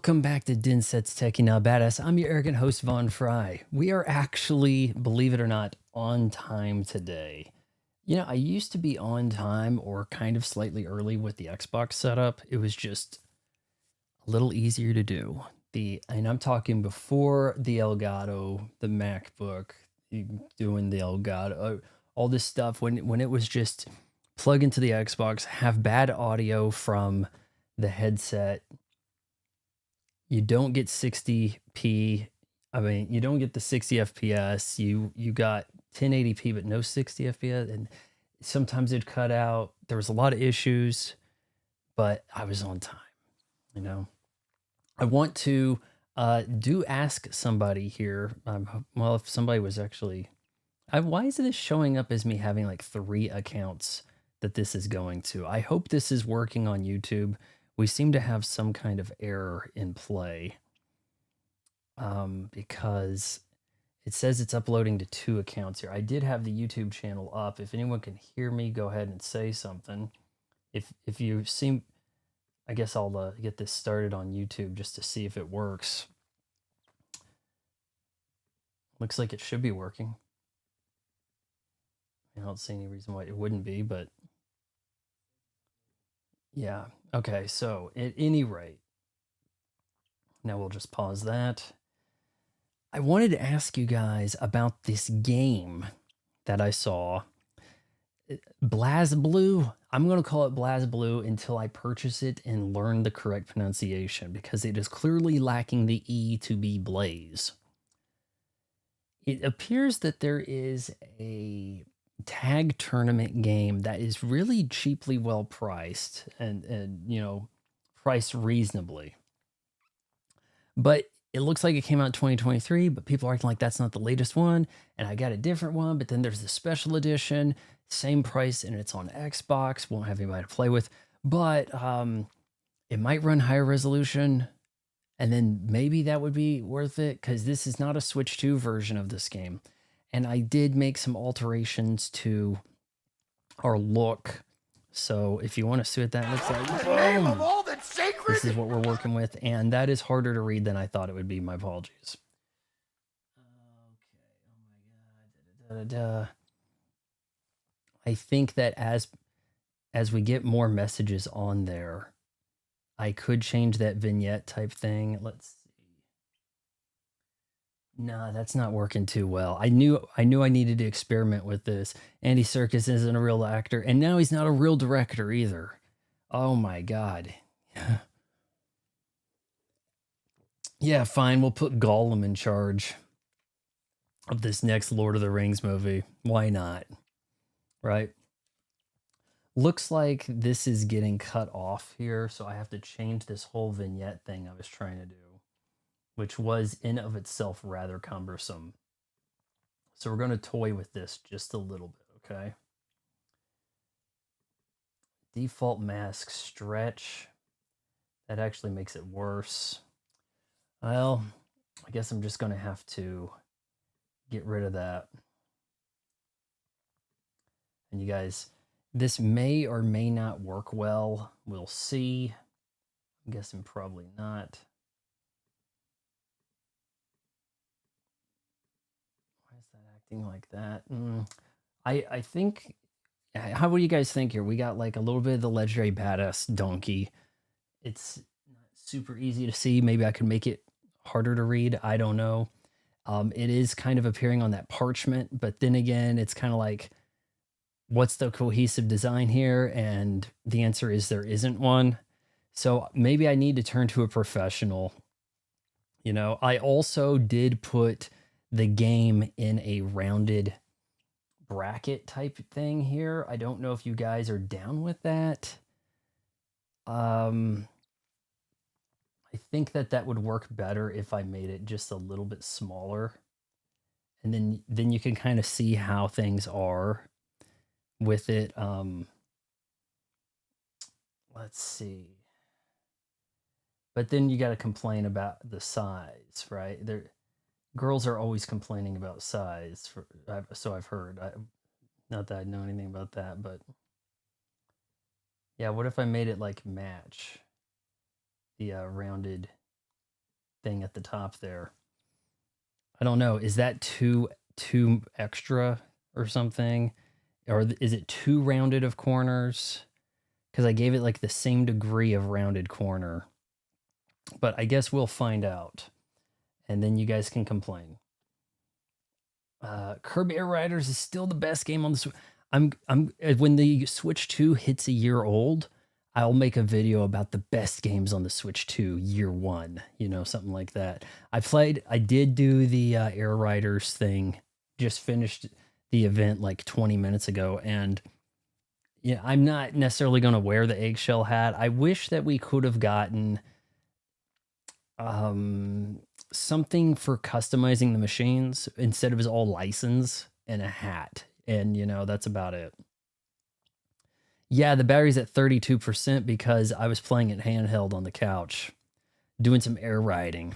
Welcome back to Dinset's Techie Now Badass. I'm your arrogant host, Von Fry. We are actually, believe it or not, on time today. You know, I used to be on time or kind of slightly early with the Xbox setup. It was just a little easier to do. And I'm talking before the Elgato, the MacBook, doing the Elgato, all this stuff when it was just plug into the Xbox, have bad audio from the headset. You don't get 60p. I mean, you don't get the 60 FPS. You got 1080p, but no 60 FPS. And sometimes it'd cut out. There was a lot of issues, but I was on time. You know, I want to do ask somebody here. Well, if somebody was actually, why is this showing up as me having like 3 accounts that this is going to? I hope this is working on YouTube. We seem to have some kind of error in play because it says it's uploading to 2 accounts here. I did have the YouTube channel up. If anyone can hear me, go ahead and say something. If you seem, I guess I'll get this started on YouTube just to see if it works. Looks like it should be working. I don't see any reason why it wouldn't be, but yeah. Okay, so at any rate, now we'll just pause that. I wanted to ask you guys about this game that I saw. BlazBlue. I'm going to call it BlazBlue until I purchase it and learn the correct pronunciation because it is clearly lacking the E to be Blaze. It appears that there is a tag tournament game that is really cheaply well priced and you know, priced reasonably. But it looks like it came out in 2023, but people are acting like that's not the latest one. And I got a different one, but then there's the special edition, same price, and it's on Xbox. Won't have anybody to play with, but it might run higher resolution. And then maybe that would be worth it because this is not a Switch 2 version of this game. And I did make some alterations to our look. So if you want to see what that looks like, In the name of all that's sacred, this is what we're working with. And that is harder to read than I thought it would be. My apologies. Okay. Oh my God. I think that as we get more messages on there, I could change that vignette type thing. Let's see. Nah, that's not working too well. I knew I needed to experiment with this. Andy Serkis isn't a real actor, and now he's not a real director either. Oh my God. Yeah, fine. We'll put Gollum in charge of this next Lord of the Rings movie. Why not? Right? Looks like this is getting cut off here, so I have to change this whole vignette thing I was trying to do, which was in of itself rather cumbersome. So we're going to toy with this just a little bit, okay? Default mask stretch. That actually makes it worse. Well, I guess I'm just going to have to get rid of that. And you guys, this may or may not work well. We'll see. I'm guessing probably not. Why is that acting like that? I think, how do you guys think here? We got like a little bit of the legendary badass donkey. It's not super easy to see. Maybe I could make it harder to read. I don't know. It is kind of appearing on that parchment, but then again, it's kind of like, what's the cohesive design here? And the answer is there isn't one. So maybe I need to turn to a professional. You know, I also did put the game in a rounded bracket type thing here. I don't know if you guys are down with that. I think that would work better if I made it just a little bit smaller. And then you can kind of see how things are with it. Let's see. But then you got to complain about the size, right? Girls are always complaining about size. So I've heard. Not that I know anything about that, but yeah. What if I made it like match the rounded thing at the top there. I don't know. Is that too extra or something? Or is it too rounded of corners? Because I gave it like the same degree of rounded corner. But I guess we'll find out. And then you guys can complain. Kirby Air Riders is still the best game on the Switch. I'm when the Switch 2 hits a year old, I'll make a video about the best games on the Switch 2 year one, something like that. I did do the Air Riders thing, just finished the event like 20 minutes ago, and yeah, I'm not necessarily going to wear the eggshell hat. I wish that we could have gotten something for customizing the machines instead of his all license and a hat. And that's about it. Yeah, the battery's at 32% because I was playing it handheld on the couch, doing some air riding.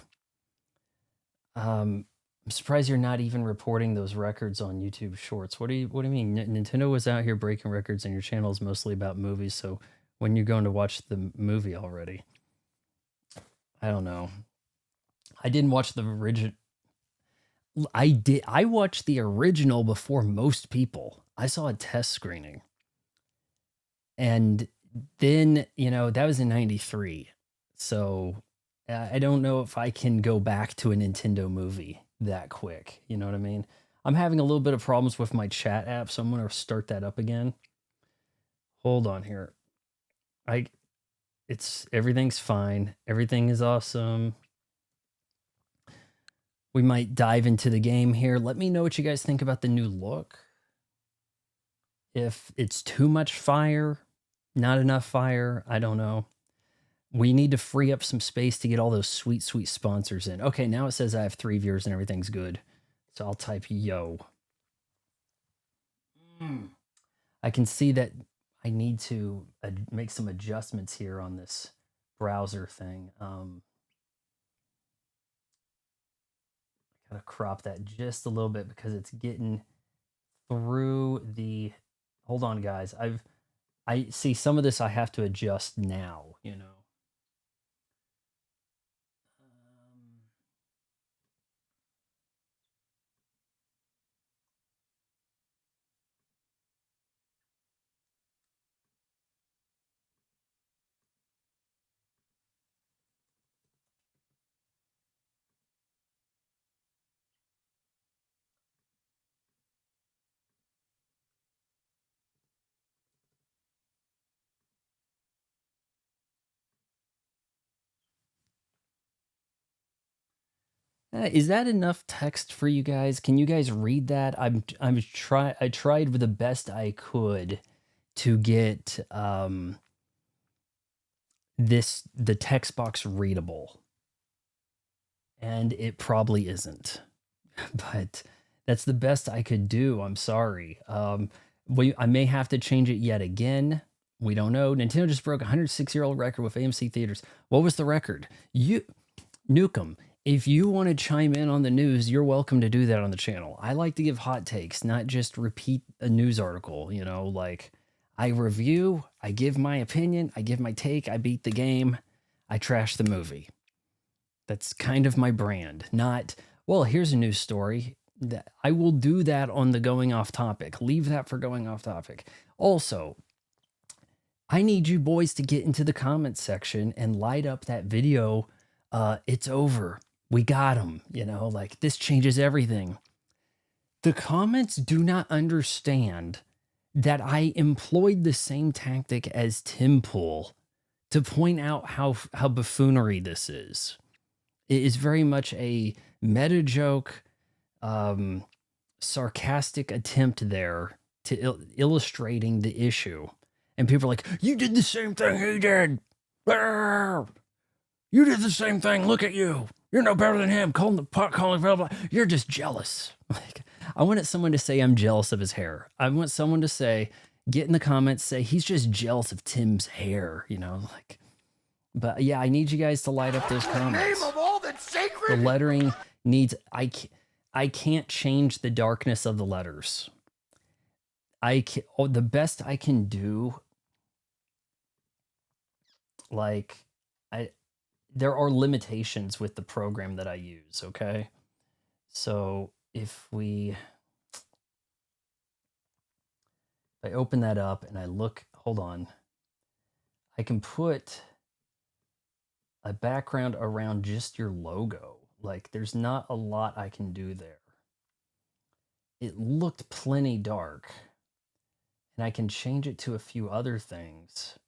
I'm surprised you're not even reporting those records on YouTube Shorts. What do you mean? Nintendo was out here breaking records, and your channel is mostly about movies. So when you're going to watch the movie already, I don't know. I didn't watch the original. I watched the original before most people. I saw a test screening. And then, that was in 93. So I don't know if I can go back to a Nintendo movie that quick. You know what I mean? I'm having a little bit of problems with my chat app, so I'm going to start that up again. Hold on here. Everything's fine. Everything is awesome. We might dive into the game here. Let me know what you guys think about the new look. If it's too much fire, not enough fire, I don't know. We need to free up some space to get all those sweet, sweet sponsors in. Okay, now it says I have 3 viewers and everything's good. So I'll type yo. I can see that I need to make some adjustments here on this browser thing. Gotta crop that just a little bit because it's getting through the. Hold on, guys. I see some of this I have to adjust now. Is that enough text for you guys? Can you guys read that? I tried with the best I could to get the text box readable, and it probably isn't. But that's the best I could do. I'm sorry. I may have to change it yet again. We don't know. Nintendo just broke a 106-year-old record with AMC theaters. What was the record? Nukem. If you want to chime in on the news, you're welcome to do that on the channel. I like to give hot takes, not just repeat a news article. Like I review, I give my opinion, I give my take, I beat the game, I trash the movie. That's kind of my brand. Not, well, here's a news story. I will do that on the going off topic. Leave that for going off topic. Also, I need you boys to get into the comments section and light up that video. It's over. We got him, like this changes everything. The comments do not understand that I employed the same tactic as Tim Pool to point out how buffoonery this is. It is very much a meta joke, sarcastic attempt there to illustrating the issue. And people are like, you did the same thing he did. You did the same thing. Look at you. You're no better than him. Calling blah, blah. You're just jealous. Like, I wanted someone to say I'm jealous of his hair. I want someone to say, get in the comments, say he's just jealous of Tim's hair, like. But yeah, I need you guys to light up those comments. Name of all that's sacred. The lettering needs. I can't change the darkness of the letters. The best I can do. Like there are limitations with the program that I use, okay? So if I open that up and I look, hold on, I can put a background around just your logo. Like there's not a lot I can do there. It looked plenty dark, and I can change it to a few other things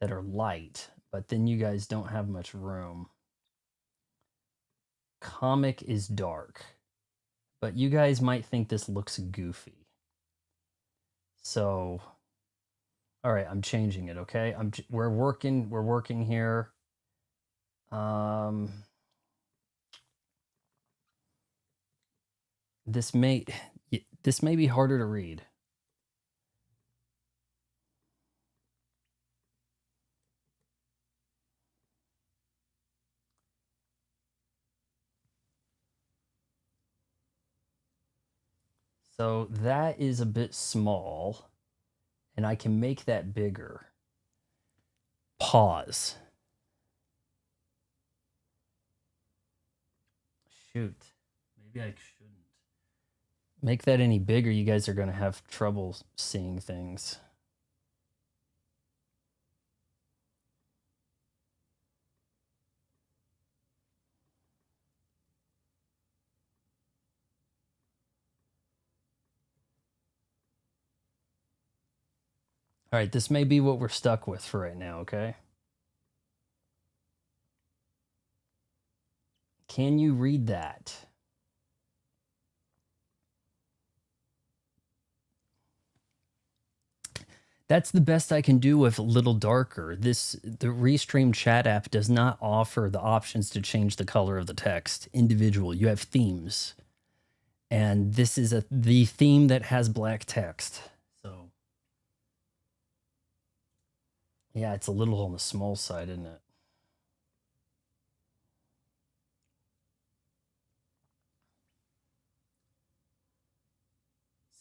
that are light, but then you guys don't have much room. Comic is dark, but you guys might think this looks goofy. So, all right, I'm changing it, okay? We're working here. This may be harder to read. So that is a bit small, and I can make that bigger. Pause. Shoot. Maybe I shouldn't. Make that any bigger, you guys are going to have trouble seeing things. All right, this may be what we're stuck with for right now, okay? Can you read that? That's the best I can do with a little darker. The Restream chat app does not offer the options to change the color of the text individual. You have themes. And this is the theme that has black text. So yeah, it's a little on the small side, isn't it?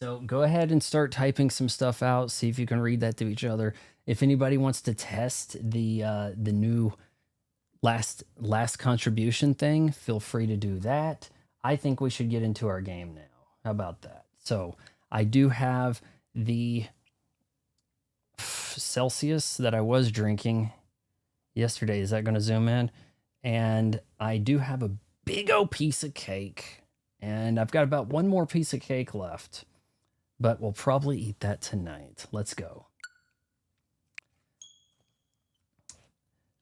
So go ahead and start typing some stuff out. See if you can read that to each other. If anybody wants to test the new last contribution thing, feel free to do that. I think we should get into our game now. How about that? So I do have the Celsius that I was drinking yesterday. Is that going to zoom in? And I do have a big old piece of cake. And I've got about one more piece of cake left. But we'll probably eat that tonight. Let's go.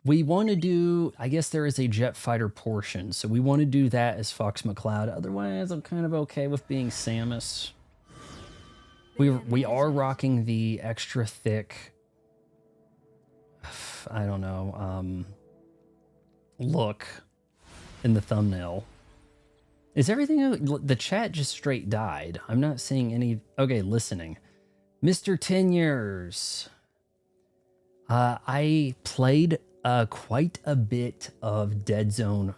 We want to do, I guess there is a jet fighter portion. So we want to do that as Fox McCloud. Otherwise, I'm kind of okay with being Samus. We are rocking the extra thick, I don't know, look in the thumbnail. Is everything, the chat just straight died. I'm not seeing any, okay, listening. Mr. 10 Years. I played quite a bit of Dead Zone.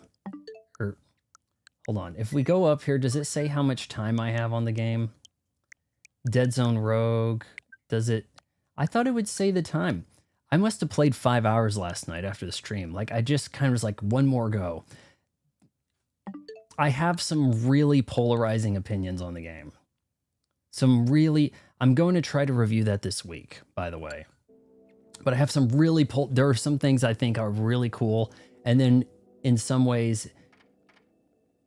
Hold on, if we go up here, does it say how much time I have on the game? Dead Zone Rogue, does it? I thought it would say the time. I must have played 5 hours last night after the stream. Like, I just kind of was like, one more go. I have some really polarizing opinions on the game. I'm going to try to review that this week, by the way. But I have some really, there are some things I think are really cool. And then in some ways,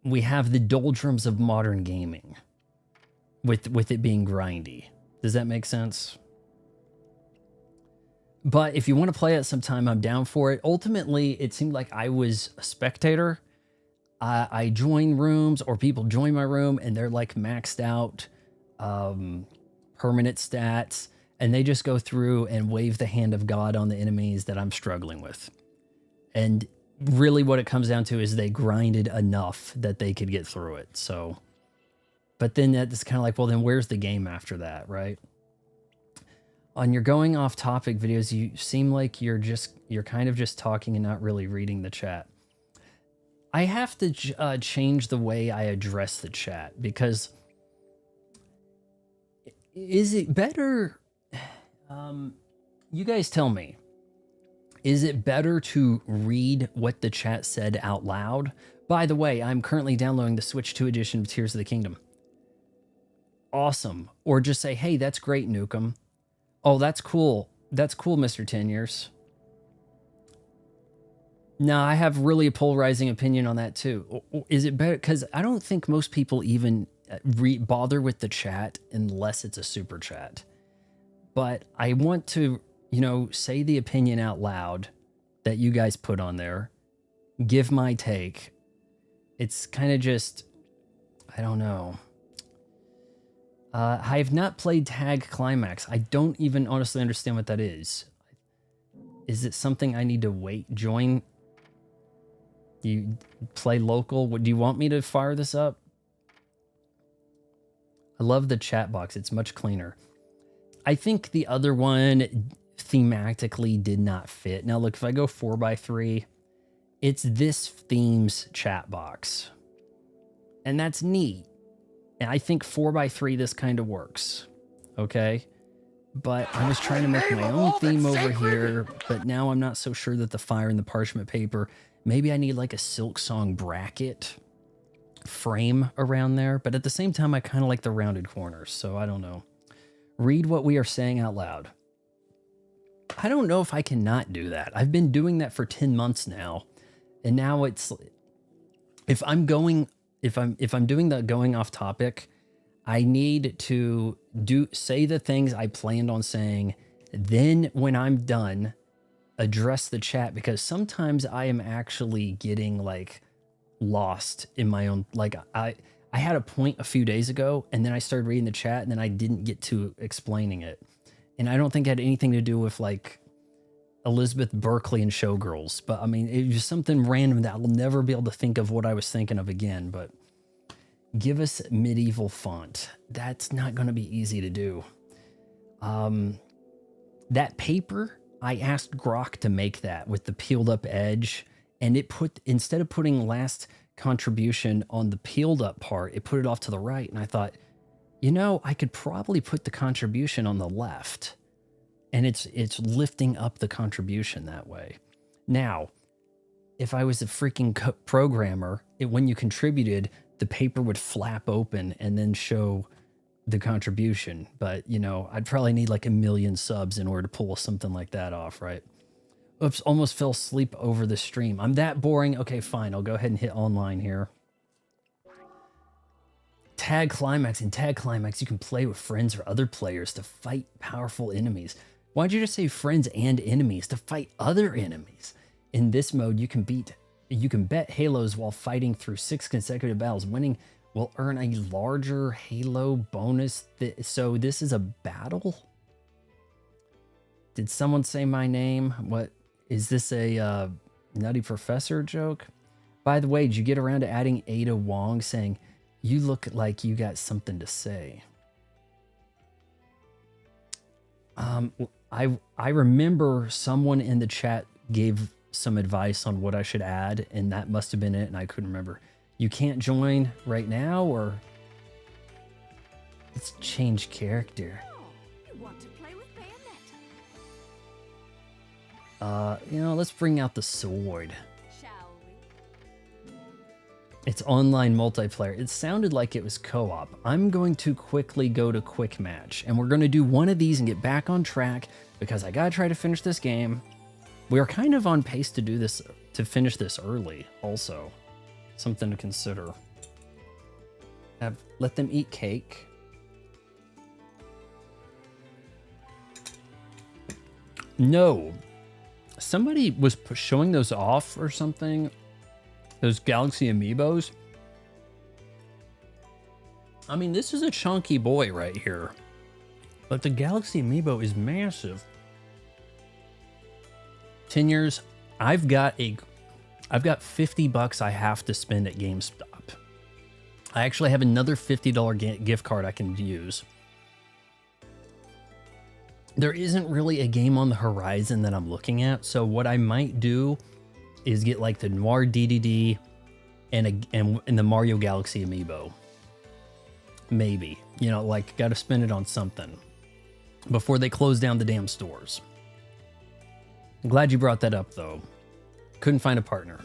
we have the doldrums of modern gaming with it being grindy. Does that make sense? But if you want to play it sometime, I'm down for it. Ultimately, it seemed like I was a spectator. I join rooms, or people join my room, and they're like maxed out permanent stats, and they just go through and wave the hand of God on the enemies that I'm struggling with. And really what it comes down to is they grinded enough that they could get through it. So, but then that's kind of like, well, then where's the game after that, right? On your going off topic videos, you seem like you're kind of just talking and not really reading the chat. I have to change the way I address the chat, because is it better? You guys tell me. Is it better to read what the chat said out loud? By the way, I'm currently downloading the Switch 2 edition of Tears of the Kingdom. Awesome. Or just say, hey, that's great, Nukem. Oh, that's cool. That's cool, Mr. 10 Years. No, I have really a polarizing opinion on that too. Is it better? Because I don't think most people even bother with the chat unless it's a super chat. But I want to, you know, say the opinion out loud that you guys put on there. Give my take. It's kind of just, I don't know. I have not played Tag Climax. I don't even honestly understand what that is. Is it something I need to join? You play local? Do you want me to fire this up? I love the chat box. It's much cleaner. I think the other one thematically did not fit. Now look, if I go 4x3, it's this theme's chat box. And that's neat. And I think 4x3, this kind of works. Okay? But I was trying to make my own theme over here, but now I'm not so sure that the fire and the parchment paper, maybe I need like a Silk Song bracket frame around there. But at the same time, I kind of like the rounded corners. So I don't know. Read what we are saying out loud. I don't know if I cannot do that. I've been doing that for 10 months now. And now it's, if I'm doing the going off topic, I need to say the things I planned on saying. Then when I'm done, address the chat, because sometimes I am actually getting like lost in my own, like I had a point a few days ago and then I started reading the chat and then I didn't get to explaining it. And I don't think it had anything to do with like Elizabeth Berkley and Showgirls, but I mean, it was just something random that I'll never be able to think of what I was thinking of again. But give us medieval font. That's not going to be easy to do. That paper, I asked Grok to make that with the peeled up edge, and it put, instead of putting last contribution on the peeled up part, it put it off to the right. And I thought, you know, I could probably put the contribution on the left, and it's lifting up the contribution that way. Now, if I was a freaking programmer, when you contributed, the paper would flap open and then show the contribution. But, you know, I'd probably need like 1 million subs in order to pull something like that off, right? Oops, almost fell asleep over the stream. I'm that boring. Okay, fine. I'll go ahead and hit online here. Tag Climax. In Tag Climax, you can play with friends or other players to fight powerful enemies. Why'd you just say friends and enemies? To fight other enemies. In this mode, you can bet halos while fighting through 6 consecutive battles. Winning will earn a larger halo bonus. So this is a battle? Did someone say my name? What? Is this a Nutty Professor joke? By the way, did you get around to adding Ada Wong saying, you look like you got something to say? I remember someone in the chat gave some advice on what I should add, and that must have been it, and I couldn't remember. You can't join right now, or let's change character. Oh, you want to play with Bayonetta? You know, let's bring out the sword. Shall we? It's online multiplayer. It sounded like it was co-op. I'm going to quickly go to quick match, and we're going to do one of these and get back on track because I gotta try to finish this game. We are kind of on pace to do this, to finish this early also. Something to consider. Let them eat cake. No. Somebody was showing those off or something. Those Galaxy amiibos. I mean, this is a chunky boy right here. But the Galaxy amiibo is massive. 10 years, I've got $50 I have to spend at GameStop. I actually have another $50 gift card I can use. There isn't really a game on the horizon that I'm looking at, so what I might do is get like the Noir DDD and the Mario Galaxy amiibo. Maybe, you know, like got to spend it on something before they close down the damn stores. Glad you brought that up, though. Couldn't find a partner.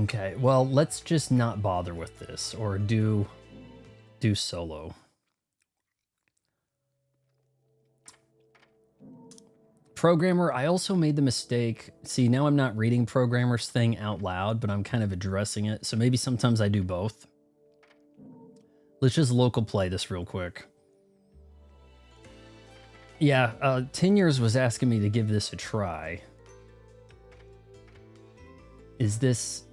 Okay, well, let's just not bother with this, or do solo. Programmer, I also made the mistake. See, now I'm not reading programmer's thing out loud, but I'm kind of addressing it. So maybe sometimes I do both. Let's just local play this real quick. Yeah, 10 Years was asking me to give this a try. Is this...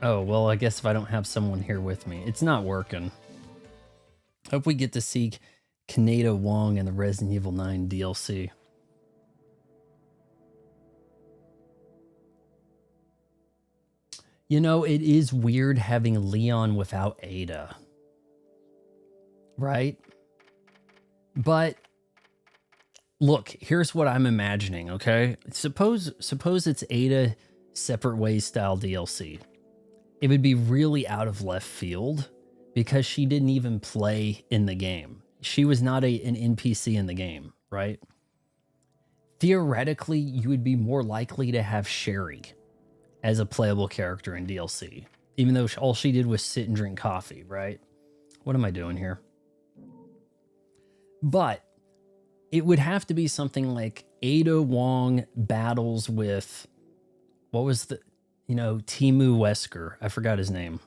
Oh, well, I guess if I don't have someone here with me, it's not working. Hope we get to see Kaneda Wong in the Resident Evil 9 DLC. You know, it is weird having Leon without Ada. Right? But look, here's what I'm imagining, okay? Suppose it's Ada Separate Ways style DLC. It would be really out of left field because she didn't even play in the game. She was not an NPC in the game, right? Theoretically, you would be more likely to have Sherry as a playable character in DLC, even though all she did was sit and drink coffee, right? What am I doing here? But it would have to be something like Ada Wong battles with, what was the, you know, Timu Wesker. I forgot his name.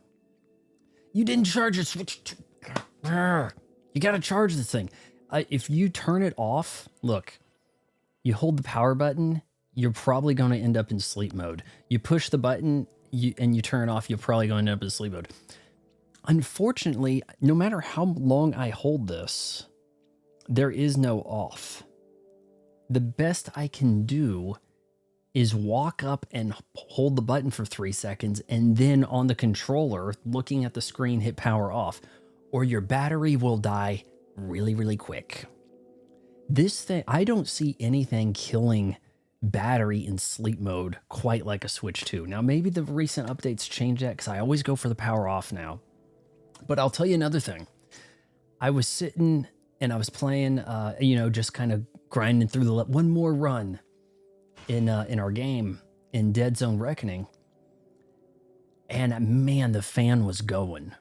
You didn't charge your Switch. You got to charge this thing. If you turn it off, look, you hold the power button, you're probably going to end up in sleep mode. You push the button and you turn it off, you're probably going to end up in sleep mode. Unfortunately, no matter how long I hold this, there is no off. The best I can do is walk up and hold the button for 3 seconds and then on the controller, looking at the screen, hit power off, or your battery will die really, really quick. This thing, I don't see anything killing battery in sleep mode quite like a Switch 2. Now, maybe the recent updates change that because I always go for the power off now. But I'll tell you another thing. I was sitting and I was playing, you know, just kind of grinding through the one more run in our game in Dead Zone Reckoning. And man, the fan was going.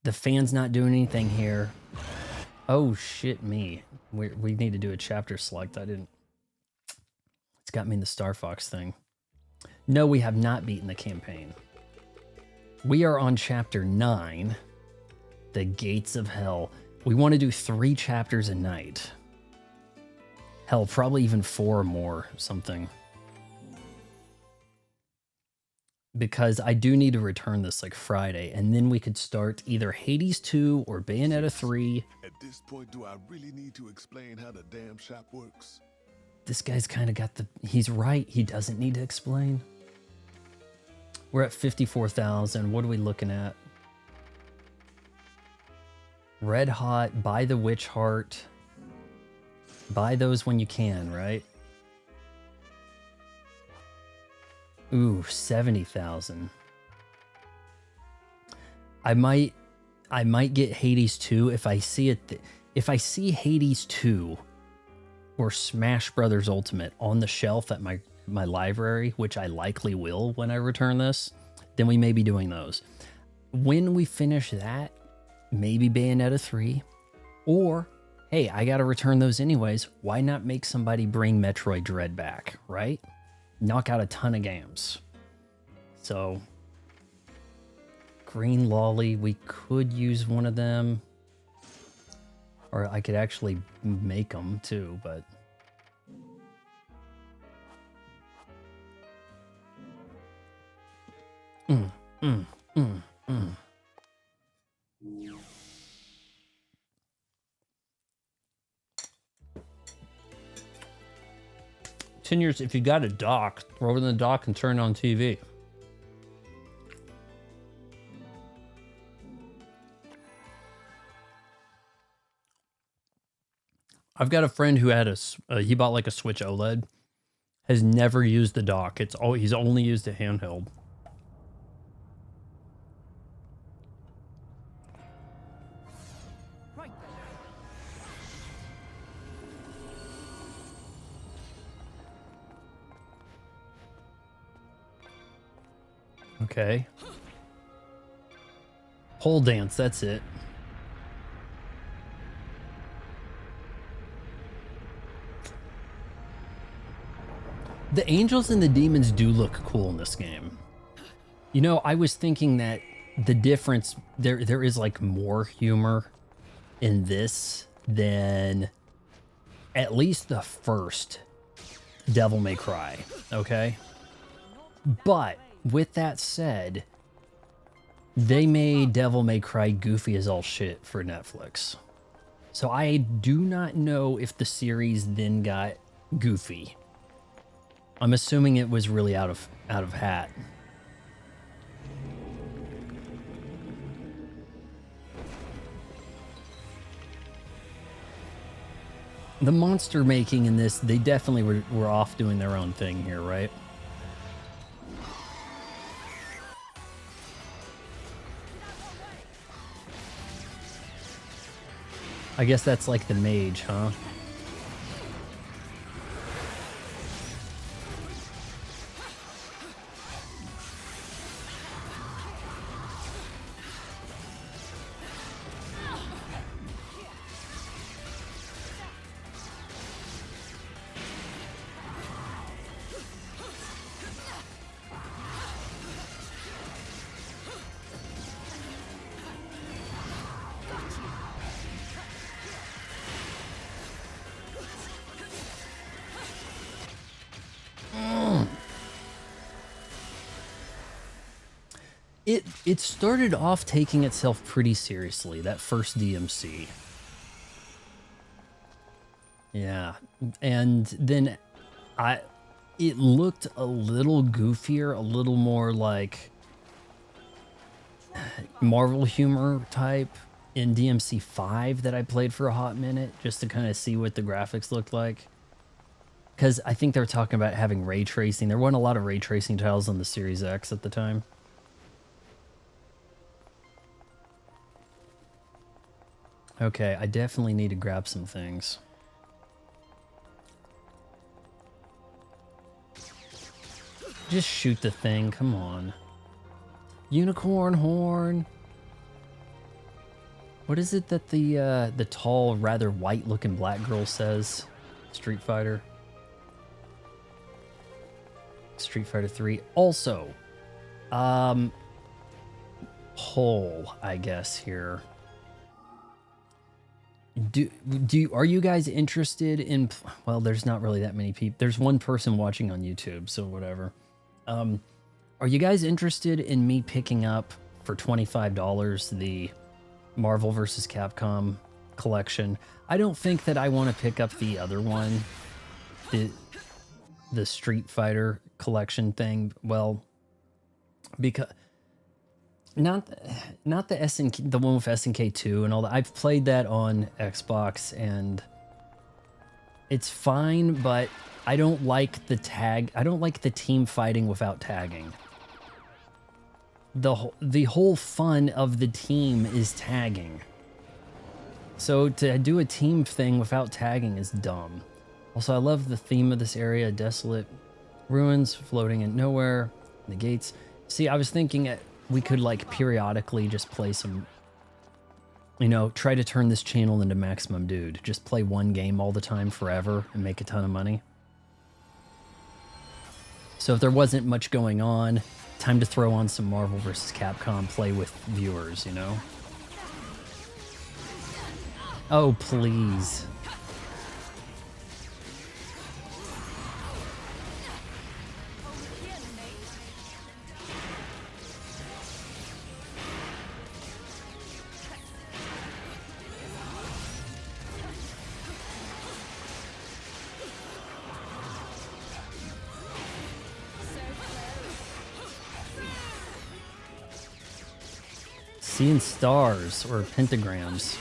The fan's not doing anything here. Oh, shit me. We need to do a chapter select. I didn't. It's got me in the Star Fox thing. No, we have not beaten the campaign. We are on chapter 9, The Gates of Hell. We want to do 3 chapters a night. Hell, probably even 4 or more, something. Because I do need to return this like Friday, and then we could start either Hades 2 or Bayonetta 3. At this point, do I really need to explain how the damn shop works? This guy's kind of got the... He's right. He doesn't need to explain. We're at 54,000. What are we looking at? Red Hot, buy the Witch Heart. Buy those when you can, right? Ooh, 70,000. I might get Hades 2 if I see it. If I see Hades 2 or Smash Brothers Ultimate on the shelf at my library, which I likely will when I return this, then we may be doing those. When we finish that, maybe Bayonetta 3, or hey, I gotta return those anyways. Why not make somebody bring Metroid Dread back, right? Knock out a ton of games. So, Green Lolly, we could use one of them. Or I could actually make them too, but... Years, if you got a dock, throw it in the dock and turn it on TV. I've got a friend who had he bought like a Switch OLED, has never used the dock. He's only used a handheld. Okay. Pole dance, that's it. The angels and the demons do look cool in this game. You know, I was thinking that the difference there is like more humor in this than at least the first Devil May Cry, okay? But with that said, they made Devil May Cry goofy as all shit for Netflix. So I do not know if the series then got goofy. I'm assuming it was really out of hat. The monster making in this, they definitely were off doing their own thing here, right? I guess that's like the mage, huh? It started off taking itself pretty seriously, that first DMC. Yeah, and then it looked a little goofier, a little more like Marvel humor type in DMC 5 that I played for a hot minute just to kind of see what the graphics looked like. Because I think they were talking about having ray tracing. There weren't a lot of ray tracing tiles on the Series X at the time. Okay, I definitely need to grab some things. Just shoot the thing, come on. Unicorn horn. What is it that the tall, rather white-looking black girl says? Street Fighter. Street Fighter 3. Also, poll, I guess, here. Are you guys interested in, well, there's not really that many people. There's one person watching on YouTube, so whatever. Are you guys interested in me picking up for $25 the Marvel vs. Capcom collection? I don't think that I want to pick up the other one, the Street Fighter collection thing. Well, because not the SNK, the one with SNK 2 and all that. I've played that on Xbox and it's fine, but I don't like the tag. I don't like the team fighting without tagging. The whole fun of the team is tagging. So to do a team thing without tagging is dumb. Also, I love the theme of this area: desolate ruins floating in nowhere, the gates. See, I was thinking we could like periodically just play some, you know, try to turn this channel into Maximum Dude. Just play one game all the time forever and make a ton of money. So if there wasn't much going on, time to throw on some Marvel vs. Capcom, play with viewers, you know? Oh, please. Seeing stars or pentagrams.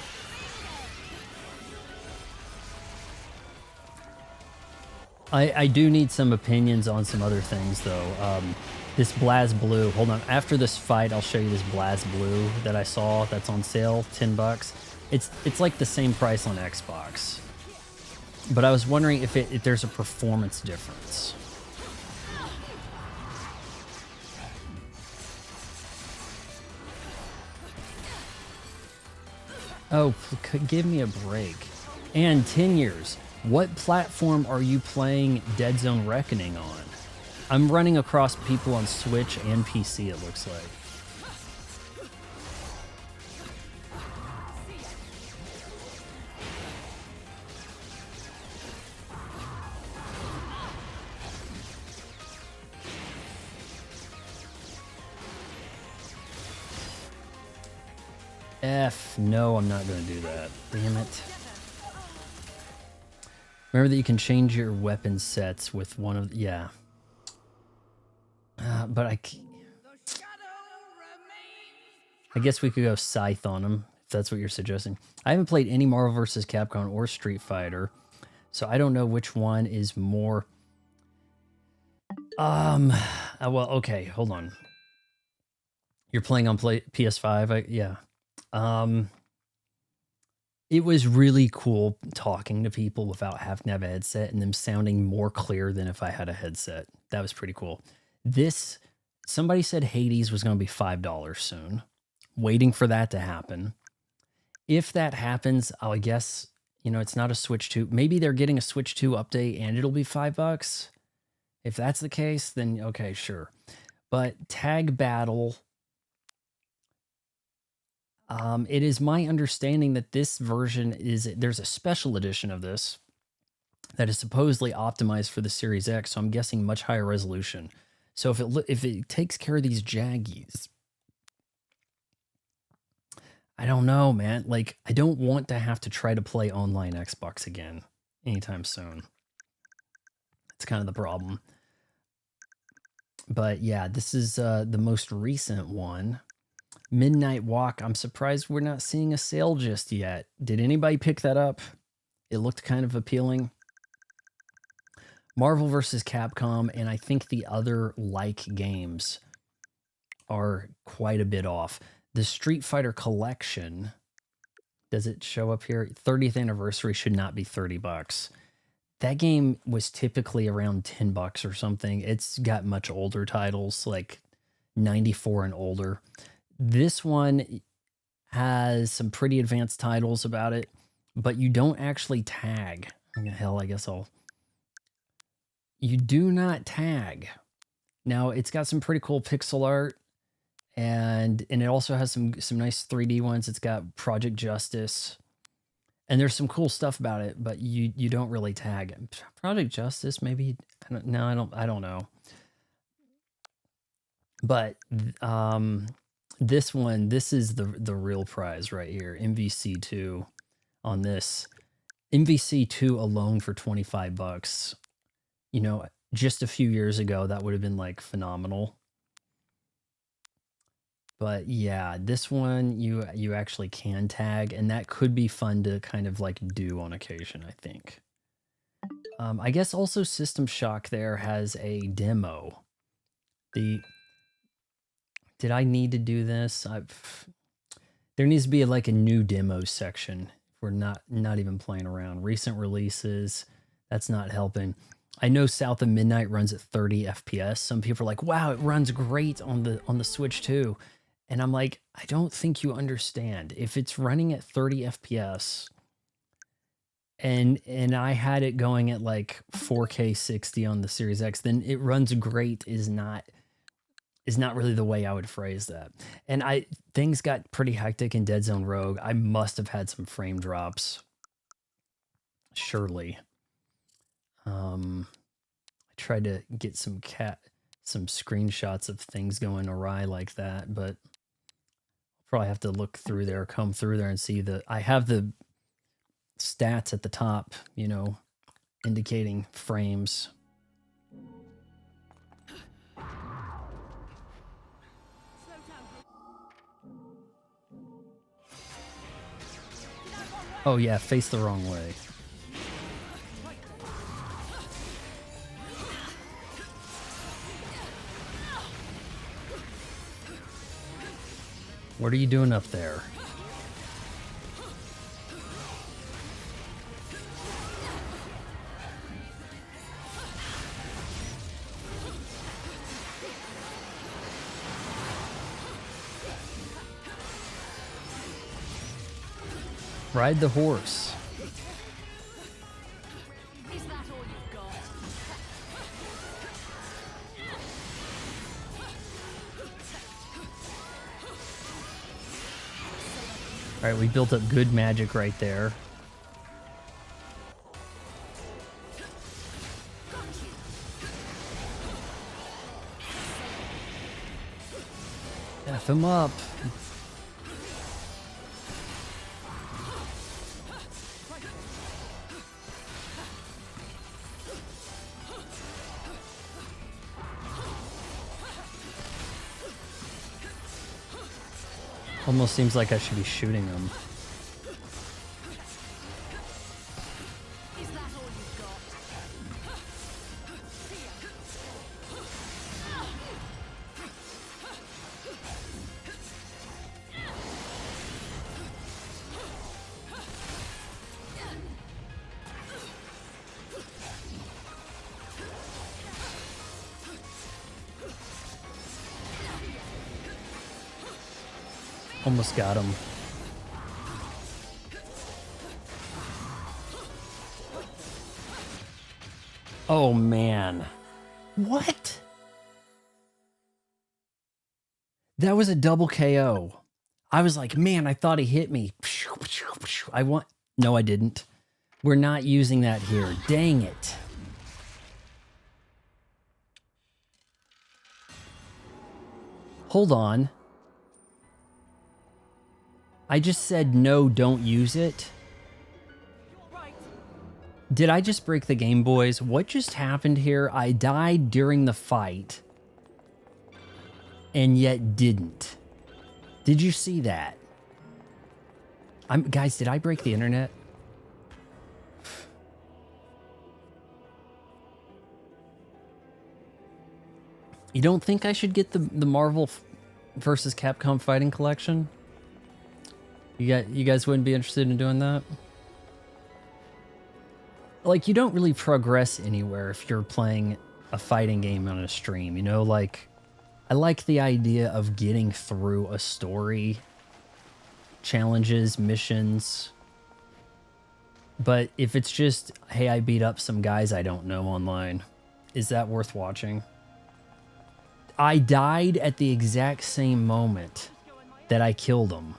I do need some opinions on some other things though. This Blaz Blue, hold on. After this fight, I'll show you this Blaz Blue that I saw that's on sale, $10. It's like the same price on Xbox. But I was wondering if there's a performance difference. Oh, give me a break. And 10 years. What platform are you playing Dead Zone Reckoning on? I'm running across people on Switch and PC, it looks like. No, I'm not going to do that. Damn it. Remember that you can change your weapon sets with one of... Yeah. But I guess we could go Scythe on him, if that's what you're suggesting. I haven't played any Marvel vs. Capcom or Street Fighter, so I don't know which one is more... well, okay, hold on. You're playing on PS5? Yeah. It was really cool talking to people without having to have a headset and them sounding more clear than if I had a headset. That was pretty cool. Somebody said Hades was going to be $5 soon. Waiting for that to happen. If that happens, I guess, it's not a Switch 2. Maybe they're getting a Switch 2 update and it'll be $5. If that's the case, then okay, sure. But Tag Battle... it is my understanding that this version there's a special edition of this that is supposedly optimized for the Series X, so I'm guessing much higher resolution. So if it takes care of these jaggies, I don't know, man. Like, I don't want to have to try to play online Xbox again anytime soon. That's kind of the problem. But yeah, this is the most recent one. Midnight Walk. I'm surprised we're not seeing a sale just yet. Did anybody pick that up? It looked kind of appealing. Marvel vs. Capcom, and I think the other like games are quite a bit off. The Street Fighter Collection, does it show up here? 30th anniversary should not be $30. That game was typically around $10 or something. It's got much older titles, like 94 and older. This one has some pretty advanced titles about it, but you don't actually tag. Hell, I guess you do not tag. Now, it's got some pretty cool pixel art, and it also has some nice 3D ones. It's got Project Justice, and there's some cool stuff about it, but you don't really tag. Project Justice, maybe? I don't know. But this is the real prize right here. MVC2 on this. MVC2 alone for $25. Just a few years ago, that would have been like phenomenal. But yeah, this one you actually can tag, and that could be fun to kind of like do on occasion, I think. I guess also System Shock there has a demo. Did I need to do this? There needs to be like a new demo section. We're not even playing around. Recent releases, that's not helping. I know South of Midnight runs at 30 FPS. Some people are like, "Wow, it runs great on the Switch too." And I'm like, I don't think you understand. If it's running at 30 FPS and I had it going at like 4K 60 on the Series X, then it runs great is not really the way I would phrase that. And things got pretty hectic in Dead Zone Rogue. I must have had some frame drops. Surely. I tried to get some screenshots of things going awry like that, but probably have to look through there, comb through there and see I have the stats at the top, indicating frames. Oh yeah, face the wrong way. What are you doing up there? Ride the horse. Is that all you've got? All right, we built up good magic right there. F him up. Almost seems like I should be shooting him. Is that all you've got? Almost got him. Oh man. What? That was a double KO. I was like, man, I thought he hit me. No, I didn't. We're not using that here. Dang it. Hold on. I just said no, don't use it. Did I just break the game, boys? What just happened here? I died during the fight and yet didn't. Did you see that? Guys, did I break the internet? You don't think I should get the Marvel versus Capcom Fighting Collection? You guys wouldn't be interested in doing that? Like, you don't really progress anywhere if you're playing a fighting game on a stream, you know? Like, I like the idea of getting through a story, challenges, missions. But if it's just, hey, I beat up some guys I don't know online, is that worth watching? I died at the exact same moment that I killed him.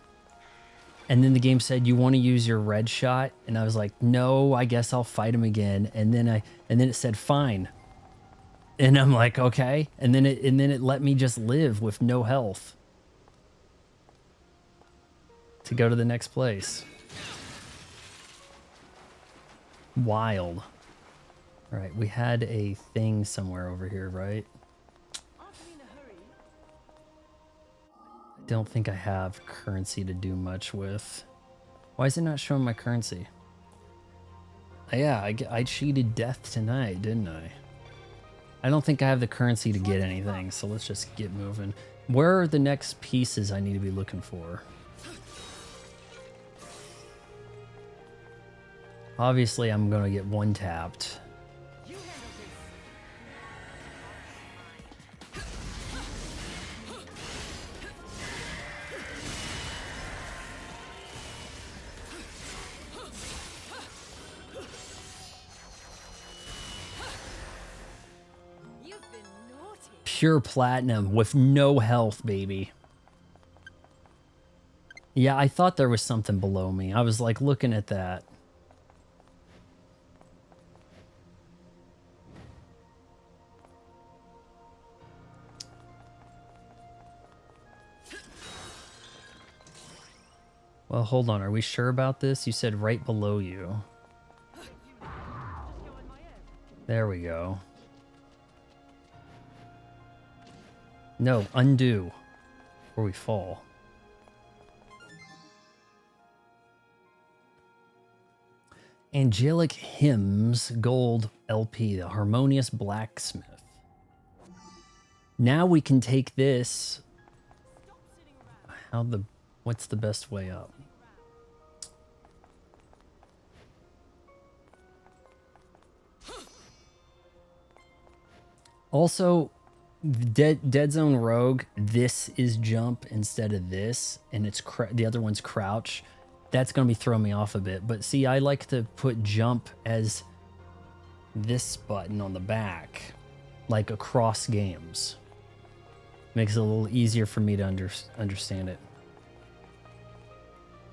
And then the game said, you want to use your red shot? And I was like, no, I guess I'll fight him again. And then it said, fine. And I'm like, okay. And then it let me just live with no health to go to the next place. Wild. All right, we had a thing somewhere over here, right? Don't think I have currency to do much with. Why is it not showing my currency? Yeah, I cheated death tonight, didn't I? I don't think I have the currency to get anything, so let's just get moving. Where are the next pieces I need to be looking for? Obviously, I'm going to get one tapped. Pure platinum with no health, baby. Yeah, I thought there was something below me. I was like looking at that. Well, hold on. Are we sure about this? You said right below you. There we go. No, undo. Or we fall. Angelic Hymns Gold LP, the Harmonious Blacksmith. Now we can take this. What's the best way up? Also, Dead Zone Rogue, this is jump instead of this, and it's the other one's crouch. that's going to be throwing me off a bit. But see, I like to put jump as this button on the back, like across games. Makes it a little easier for me to understand it.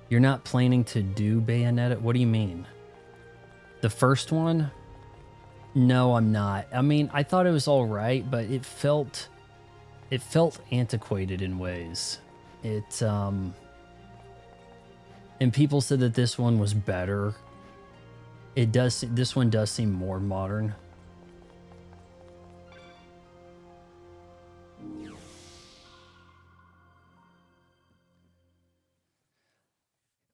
You're not planning to do Bayonetta? What do you mean? The first one? No, I'm not. I mean, I thought it was all right, but it felt antiquated in ways. And people said that this one was better. This one does seem more modern.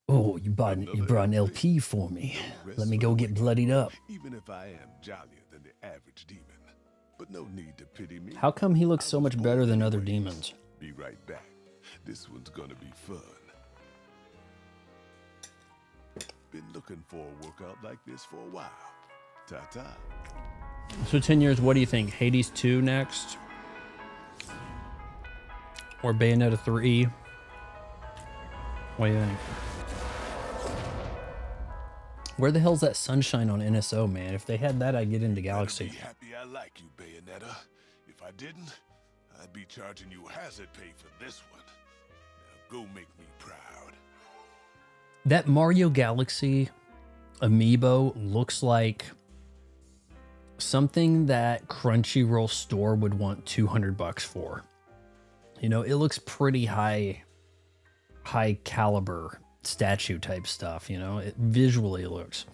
Oh, you brought an LP for me. Let me go get bloodied up. Even if I am jollier than the average demon. But no need to pity me. How come he looks so much better than other demons? Be right back. This one's gonna be fun. Been looking for a workout like this for a while. Ta-ta. So 10 years, what do you think? Hades 2 next? Or Bayonetta 3? What do you think? Where the hell's that sunshine on NSO, man? If they had that, I'd get into Galaxy. Be happy I like you, Bayonetta. If I didn't, I'd be charging you hazard pay for this one. Now go make me proud. That Mario Galaxy amiibo looks like something that Crunchyroll store would want $200 for. You know, it looks pretty high caliber statue type stuff, you know. It visually looks.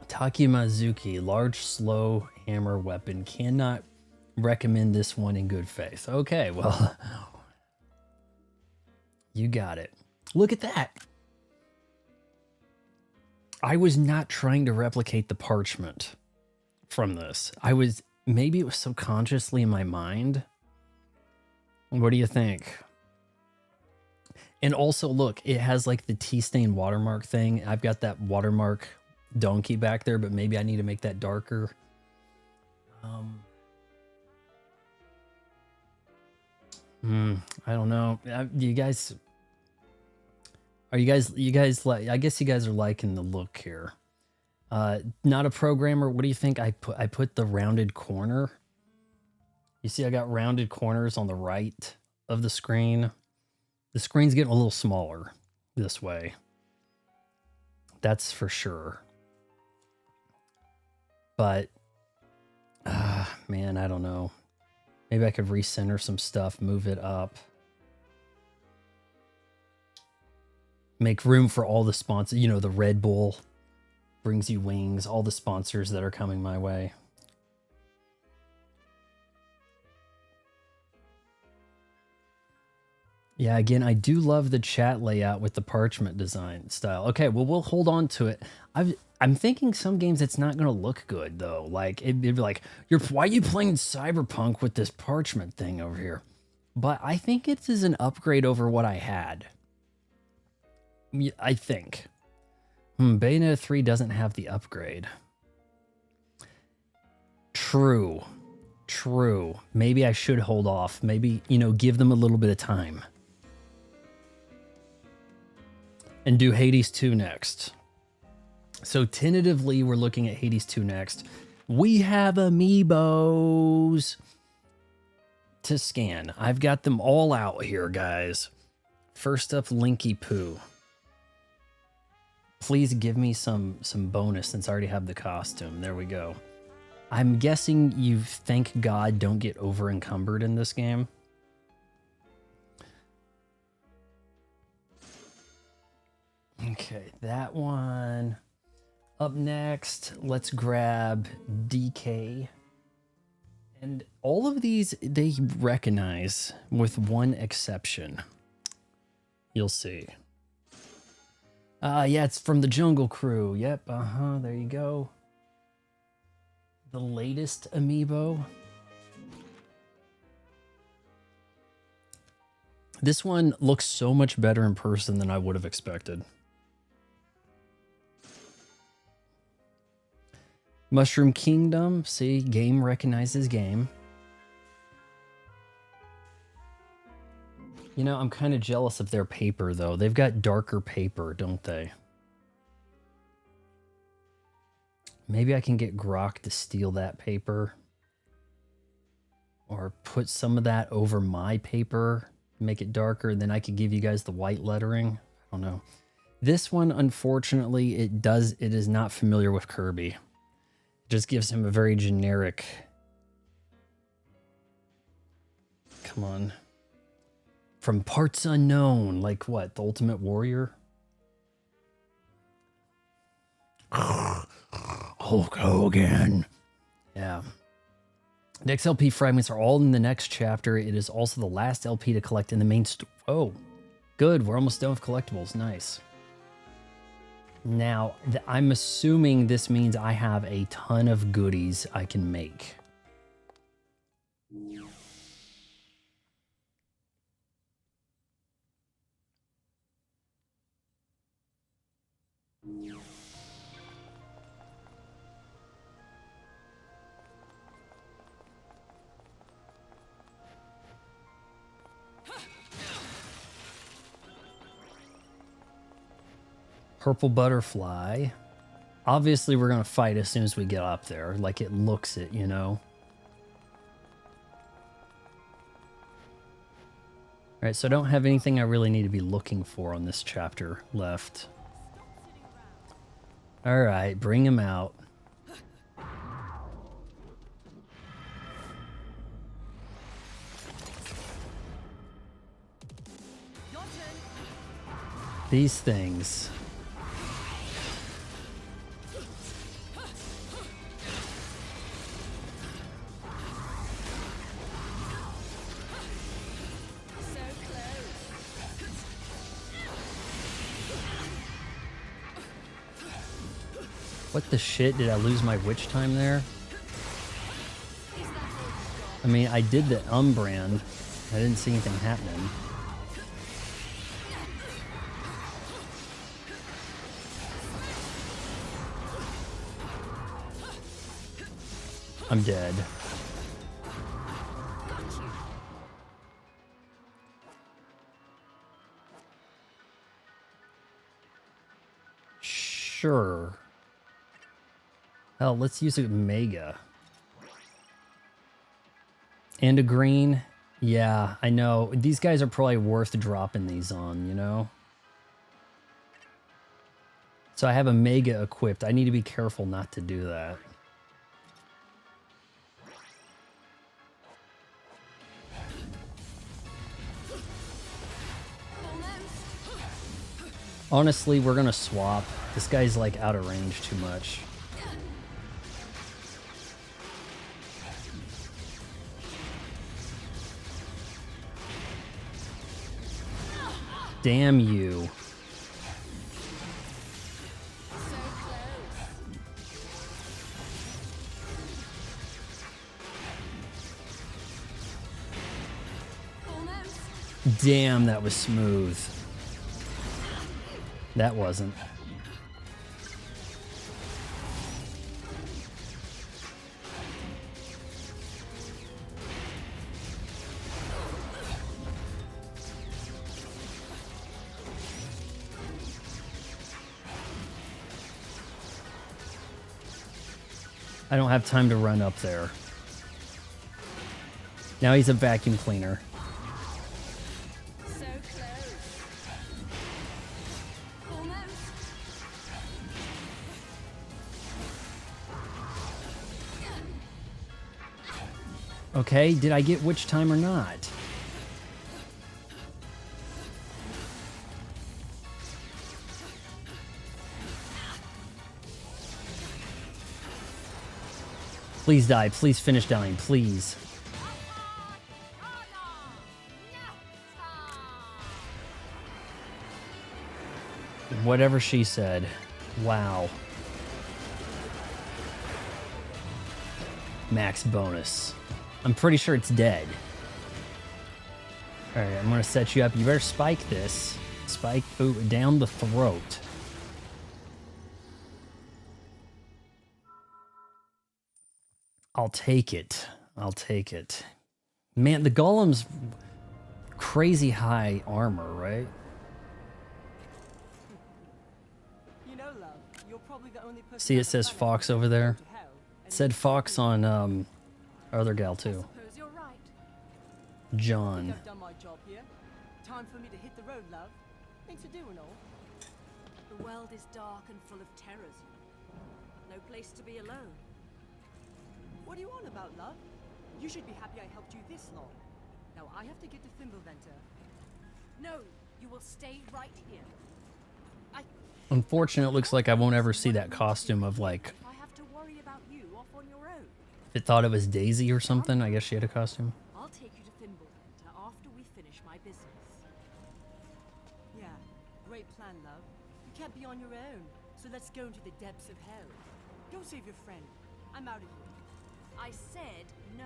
Takimazuki, large slow hammer weapon. Cannot recommend this one in good faith. Okay, well, you got it. Look at that. I was not trying to replicate the parchment from this. Maybe it was subconsciously in my mind. What do you think? And also, look, it has like the tea stain watermark thing. I've got that watermark donkey back there, but maybe I need to make that darker. I don't know. You guys like, I guess you guys are liking the look here. Not a programmer. What do you think? I put the rounded corner. You see, I got rounded corners on the right of the screen. The screen's getting a little smaller this way. That's for sure. But, man, I don't know. Maybe I could recenter some stuff, move it up. Make room for all the sponsors. You know, the Red Bull brings you wings. All the sponsors that are coming my way. Yeah, again, I do love the chat layout with the parchment design style. Okay, well, we'll hold on to it. I'm thinking some games it's not going to look good, though. Like, it'd be like, why are you playing Cyberpunk with this parchment thing over here? But I think it is an upgrade over what I had. I think. Bayonetta 3 doesn't have the upgrade. True. Maybe I should hold off. Maybe, you know, give them a little bit of time. And do Hades 2 next. So tentatively, we're looking at Hades 2 next. We have amiibos to scan. I've got them all out here, guys. First up, Linky Poo. Please give me some bonus since I already have the costume. There we go. I'm guessing you, thank God, don't get over encumbered in this game. Okay, that one. Up next, let's grab DK. And all of these, they recognize with one exception. You'll see. Yeah, it's from the Jungle Crew. Yep, there you go. The latest amiibo. This one looks so much better in person than I would have expected. Mushroom Kingdom. See, game recognizes game. You know, I'm kind of jealous of their paper, though. They've got darker paper, don't they? Maybe I can get Grok to steal that paper. Or put some of that over my paper, make it darker, and then I could give you guys the white lettering. I don't know. This one, unfortunately, it is not familiar with Kirby. It just gives him a very generic... Come on. From parts unknown, like what? The Ultimate Warrior? Hulk Hogan. Yeah. The XLP fragments are all in the next chapter. It is also the last LP to collect in the main Oh, good. We're almost done with collectibles. Nice. Now, I'm assuming this means I have a ton of goodies I can make. Purple butterfly. Obviously, we're going to fight as soon as we get up there. Like, it looks it, you know? Alright, so I don't have anything I really need to be looking for on this chapter left. Alright, bring him out. These things. What the shit? Did I lose my witch time there? I mean, I did the Umbrand. I didn't see anything happening. I'm dead. Sure. Hell, let's use a Mega. And a green. Yeah, I know. These guys are probably worth dropping these on, you know? So I have a Mega equipped. I need to be careful not to do that. Honestly, we're gonna swap. This guy's like out of range too much. Damn you. Damn, that was smooth. That wasn't. I don't have time to run up there. Now he's a vacuum cleaner. So close. Almost. Okay, did I get witch time or not? Please die. Please finish dying. Please. Whatever she said. Wow. Max bonus. I'm pretty sure it's dead. Alright, I'm gonna set you up. You better spike this. Spike boot down the throat. I'll take it. I'll take it. Man, the golems... crazy high armor, right? You know, love, you're probably the only person See, it on the says planet Fox who over can go there. to hell It and said leave Fox something. on our other gal I too. suppose you're right. I think John. I've done my job here. Time for me to hit the road, love. Things to do and all. The world is dark and full of terrors. No place to be alone. What are you on about, love? You should be happy I helped you this long. Now I have to get to Thimbleventer. No, you will stay right here. Unfortunately, it looks like I won't ever see that costume of like, If I have to worry about you off on your own, it thought it was Daisy or something. I guess she had a costume. I'll take you to Thimbleventer after we finish my business. Yeah, great plan, love. You can't be on your own, so let's go into the depths of hell. Go save your friend. I'm out of here. I said no.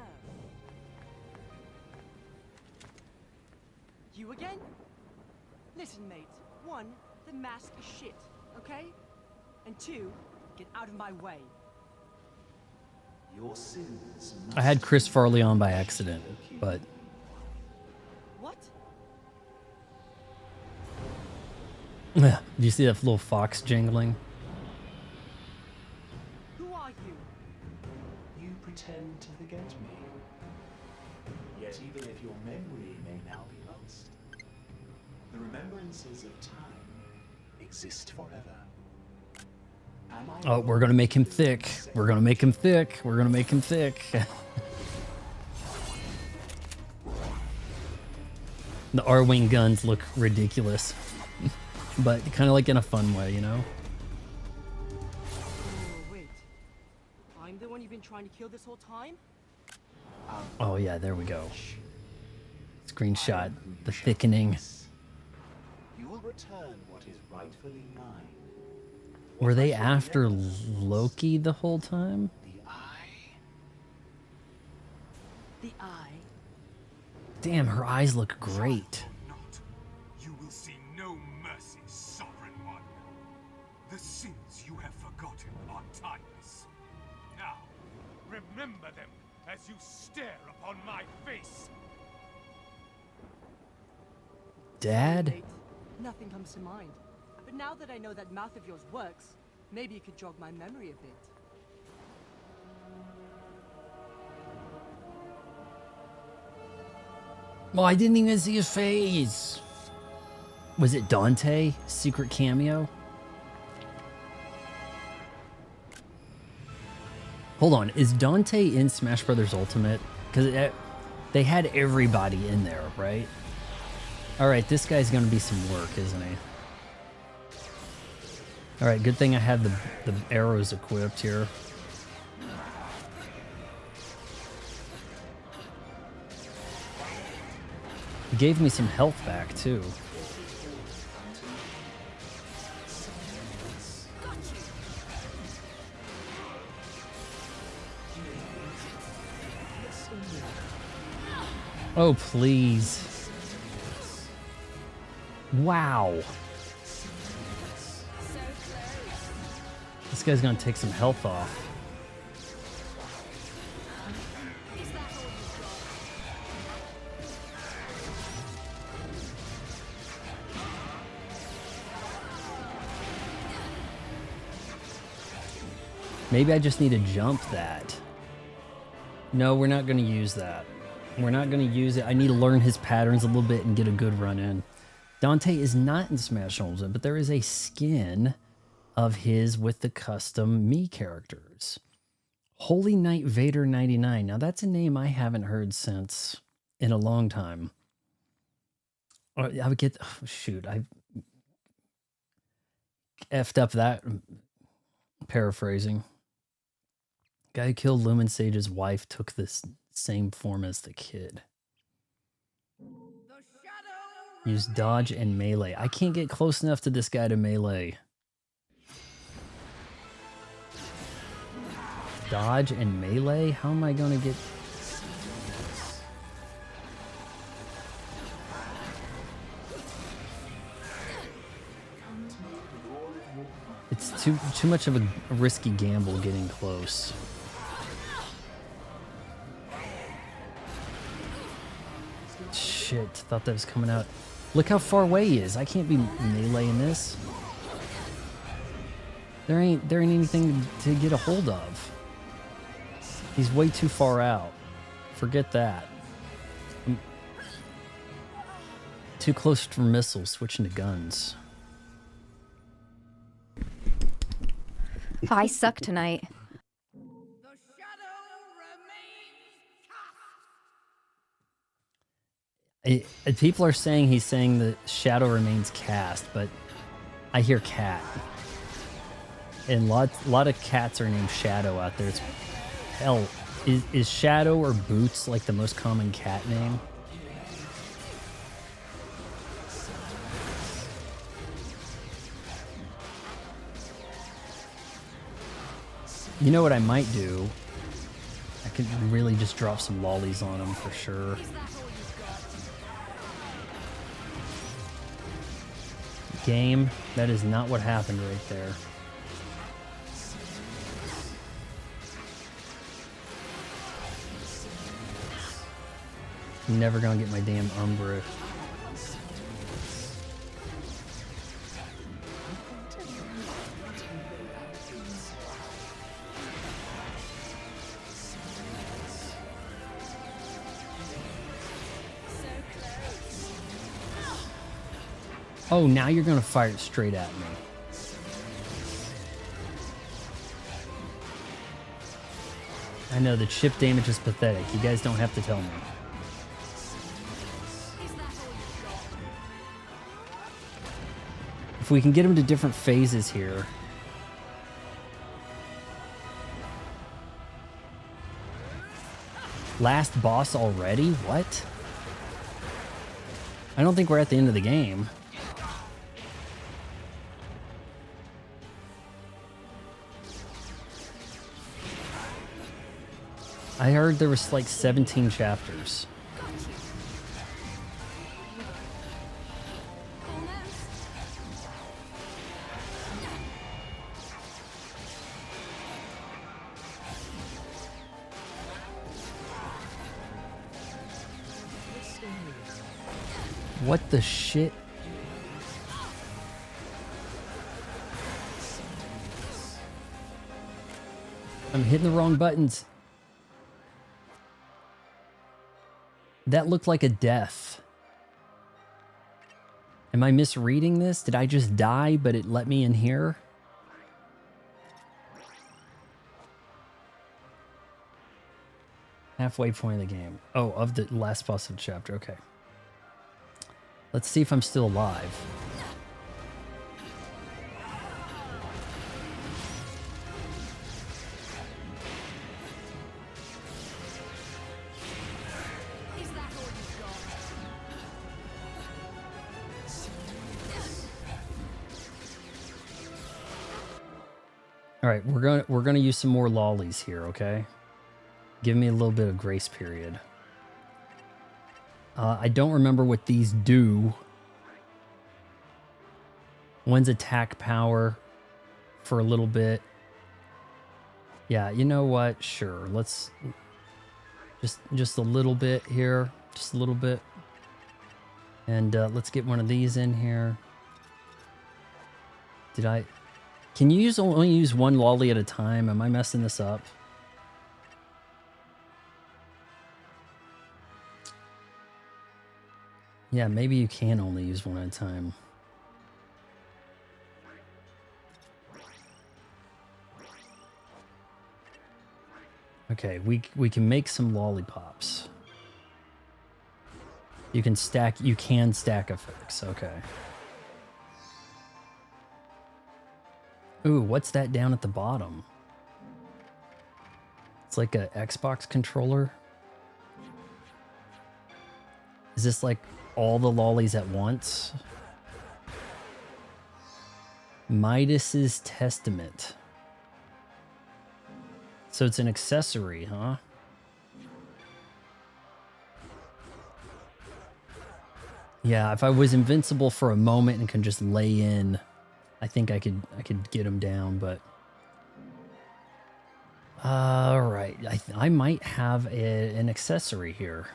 You again? Listen, mate. One, the mask is shit, okay? And two, get out of my way. Your sins I had Chris Farley on by accident, but What? do you see that little fox jingling? Who are you? You pretend to forget me. Yet even if your memory may now be lost, the remembrances of time exist forever. Am I Oh, we're gonna make him thick. We're gonna make him thick. We're gonna make him thick. The R-wing guns look ridiculous, but kind of like in a fun way, you know? Oh, wait. I'm the one you've been trying to kill this whole time? Oh yeah, there we go. Screenshot, the thickening. You will return what is rightfully mine. Were they after Loki the whole time? The eye. The eye. Damn, her eyes look great. Not. You will see no mercy, Sovereign One. The sins you have forgotten are timeless. Now, remember them as you stare upon my face. Dad? Wait, nothing comes to mind. But now that I know that mouth of yours works, maybe you could jog my memory a bit. Well, I didn't even see his face. Was it Dante? Secret cameo? Hold on, is Dante in Smash Brothers Ultimate? Because they had everybody in there, right? Alright, this guy's gonna be some work, isn't he? Alright, good thing I have the arrows equipped here. He gave me some health back, too. Oh, please. Wow. This guy's gonna take some health off. Is that all you've got? Maybe I just need to jump that. No, we're not gonna use that. We're not gonna use it. I need to learn his patterns a little bit and get a good run in. Dante is not in Smash Ultimate, but there is a skin of his with the custom Mii characters. Holy Knight Vader 99. Now that's a name I haven't heard since in a long time. I would get, oh, shoot, I effed up that paraphrasing. Guy who killed Lumen Sage's wife took this same form as the kid. Use dodge and melee. I can't get close enough to this guy to melee. Dodge and melee? How am I gonna get... It's too much of a risky gamble getting close. shit. Thought that was coming out. Look how far away he is. I can't be meleeing this. There ain't anything to get a hold of. He's way too far out. Forget that. I'm too close for missiles. Switching to guns. I suck tonight. People are saying he's saying the shadow remains cast, but I hear cat. And a lot of cats are named Shadow out there. It's, hell, is Shadow or Boots like the most common cat name? You know what I might do? I could really just drop some lollies on him for sure. Game, that is not what happened right there. Never gonna get my damn Umbra. Oh, now you're gonna fire it straight at me. I know the chip damage is pathetic. You guys don't have to tell me. If we can get him to different phases here. Last boss already? What? I don't think we're at the end of the game. I heard there was like 17 chapters. What the shit? I'm hitting the wrong buttons. That looked like a death. Am I misreading this? Did I just die, but it let me in here? Halfway point of the game. Oh, of the last boss of the chapter. Okay. Let's see if I'm still alive. All right, we're gonna use some more lollies here, okay? Give me a little bit of grace period. I don't remember what these do. One's attack power for a little bit. Yeah, you know what? Sure, let's just a little bit here, just a little bit, and let's get one of these in here. Did I? Can you only use one lolly at a time? Am I messing this up? Yeah, maybe you can only use one at a time. Okay, we can make some lollipops. You can stack effects, okay. Ooh, what's that down at the bottom? It's like a Xbox controller. Is this like all the lollies at once? Midas's Testament. So it's an accessory, huh? Yeah, if I was invincible for a moment and can just lay in, I think I could get him down, but all right, I might have an accessory here.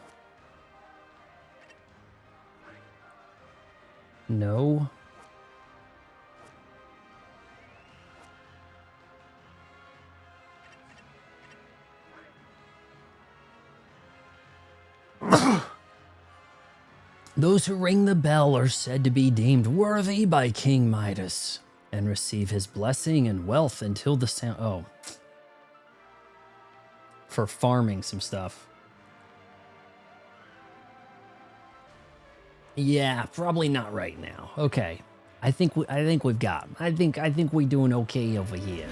No. Those who ring the bell are said to be deemed worthy by King Midas and receive his blessing and wealth until the sound. Oh. For farming some stuff. Yeah, probably not right now. Okay. I think we've got. I think we're doing okay over here.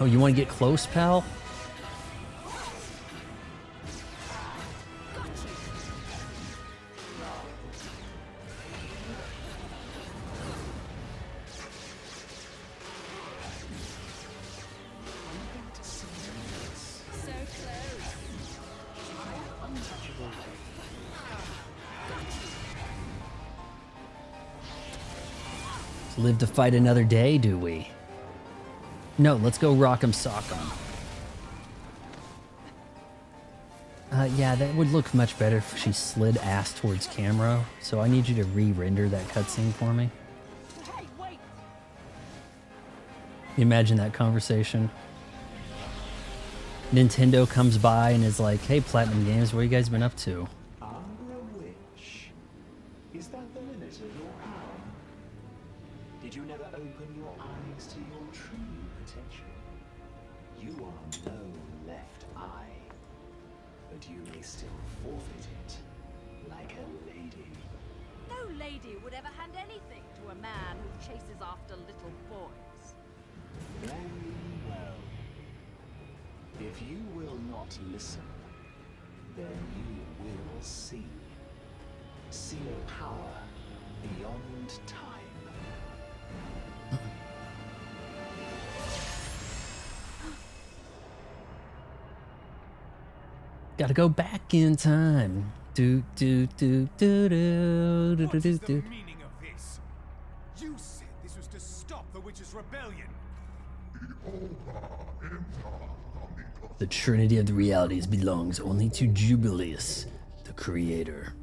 Oh, you want to get close, pal? Live to fight another day, do we? No, let's go rock 'em sock 'em. Yeah, that would look much better if she slid ass towards camera. So I need you to re-render that cutscene for me. Hey, wait! Imagine that conversation. Nintendo comes by and is like, "Hey, Platinum Games, what you guys been up to?" I'm a witch. Is that the limit of your power? Did you never open your eyes to your true potential? You are no left eye, but you may still forfeit it, like a lady. No lady would ever hand anything to a man who chases after little boys. Very well. If you will not listen, then you will see. See a power beyond time. Gotta go back in time. Do do do do do do What do is do the do. meaning of this? You said this was to stop the witches' rebellion. The trinity of the realities belongs only to Jubilius, the creator.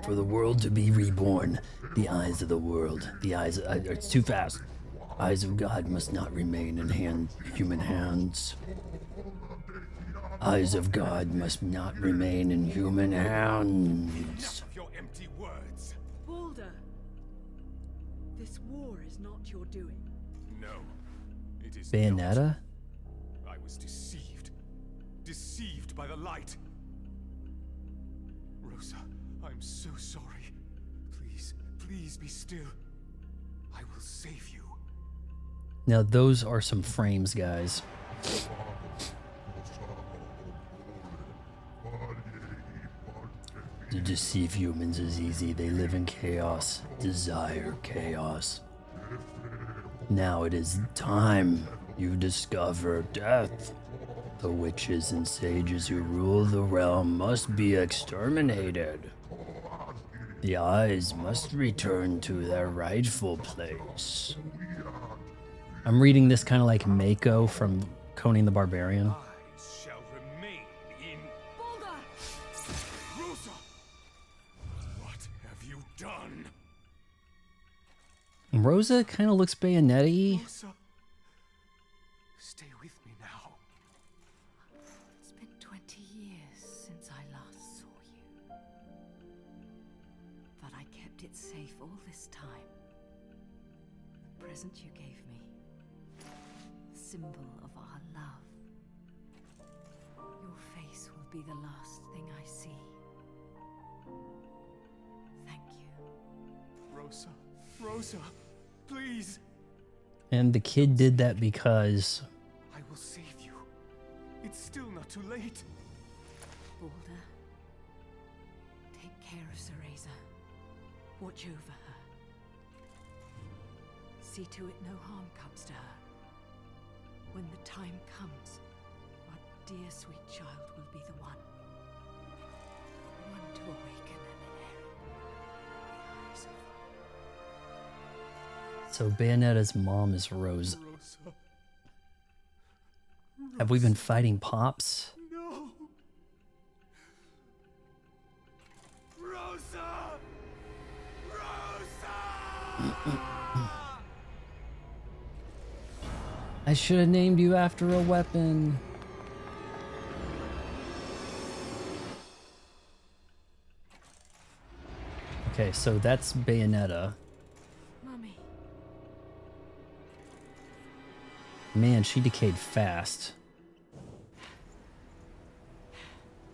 For the world to be reborn, the eyes of the world, the eyes, it's too fast. Eyes of God must not remain in human hands. Eyes of God must not remain in human hands. Enough of your empty words. Balder! This war is not your doing. No, it is Bayonetta? not. I was deceived. Deceived by the light. Rosa, I'm so sorry. Please, please be still. I will save you. Now those are some frames, guys. To deceive humans is easy. They live in chaos, desire chaos. Now it is time you discover death. The witches and sages who rule the realm must be exterminated. The eyes must return to their rightful place. I'm reading this kind of like Mako from Conan the Barbarian. Eyes shall remain in... Balder! Rosa! What have you done? Rosa kind of looks Bayonetta-y. Rosa, stay with me now. It's been 20 years since I last saw you. But I kept it safe all this time. The present you gave me. The symbol of our love. Your face will be the last thing I see. Thank you. Rosa, Rosa, please. And the kid did that because I will save you. It's still not too late. Balder, take care of Cereza. Watch over her. See to it no harm comes to her. When the time comes, our dear sweet child will be the one. One to awaken and inherit. So Bayonetta's mom is Rosa. Rosa. Have we been fighting Pops? No. Rosa! Rosa! I should have named you after a weapon. Okay, so that's Bayonetta. Mummy. Man, she decayed fast.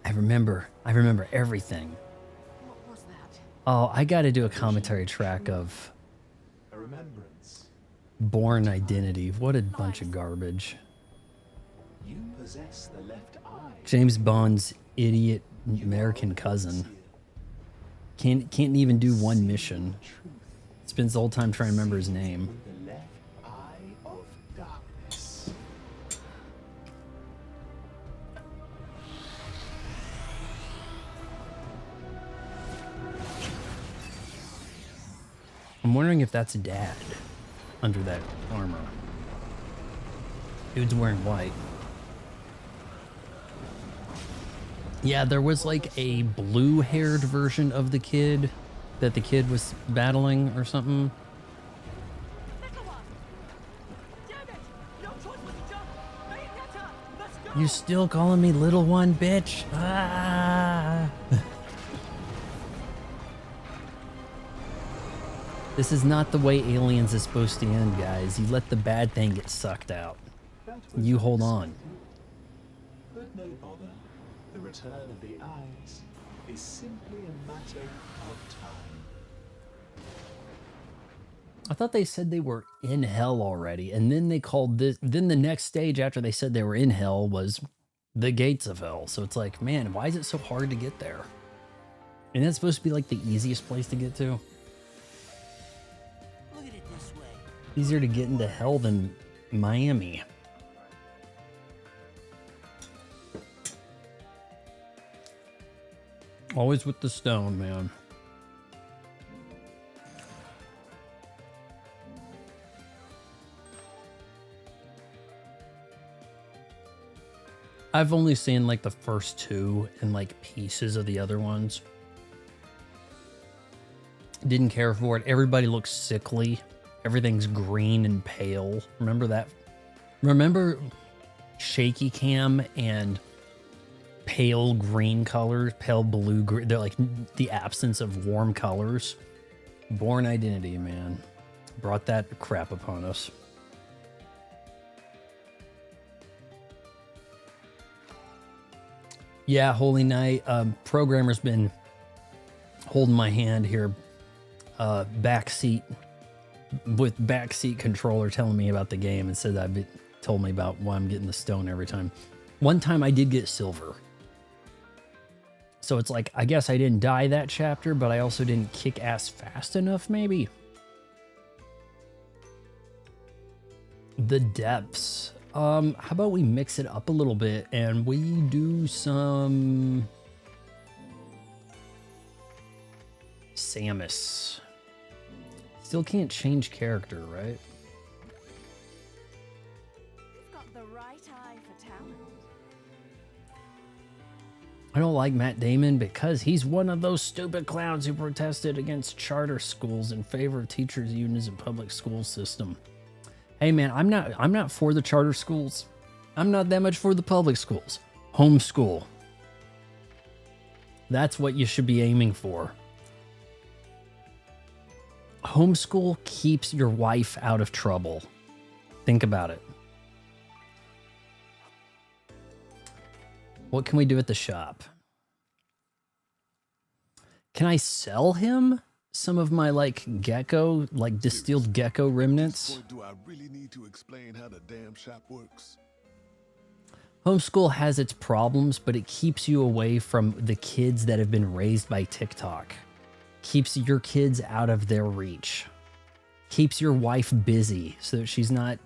I remember everything. What was that? Oh, I gotta do a commentary track of A remembrance. Born Identity. What a bunch of garbage. You possess the left eye. James Bond's idiot American cousin. Can't even do one mission. Truth. Spends the whole time trying to remember his name. The left eye of darkness. I'm wondering if that's Dad under that armor. Dude's wearing white. Yeah, there was like a blue-haired version of the kid that the kid was battling or something. Little one! Damn it! No choice but to jump! Bayonetta! Let's go! You still calling me little one, bitch? Ah! This is not the way Aliens is supposed to end, guys. You let the bad thing get sucked out. That was You hold on. But no bother. The return of the eyes is simply a matter of time. I thought they said they were in hell already, and then they called this. Then the next stage after they said they were in hell was the gates of hell. So it's like, man, why is it so hard to get there? And that's supposed to be like the easiest place to get to. Look at it this way. Easier to get into hell than Miami. Always with the stone, man. I've only seen like the first two and like pieces of the other ones. Didn't care for it. Everybody looks sickly. Everything's green and pale. Remember that? Remember shaky cam and pale green colors, pale blue green? They're like the absence of warm colors. Born Identity, man. Brought that crap upon us. Yeah, Holy Night. Programmer's been holding my hand here. Backseat controller telling me about the game and said told me about why I'm getting the stone every time. One time I did get silver. So it's like, I guess I didn't die that chapter, but I also didn't kick ass fast enough, maybe. The depths. How about we mix it up a little bit and we do some Samus. Still can't change character, right? You've got the right eye for talent. I don't like Matt Damon because he's one of those stupid clowns who protested against charter schools in favor of teachers' unions and public school system. Hey man, I'm not for the charter schools. I'm not that much for the public schools. Homeschool. That's what you should be aiming for. Homeschool keeps your wife out of trouble. Think about it. What can we do at the shop? Can I sell him some of my gecko, distilled gecko remnants? Or do I really need to explain how the damn shop works? Homeschool has its problems, but it keeps you away from the kids that have been raised by TikTok. Keeps your kids out of their reach. Keeps your wife busy so that she's not,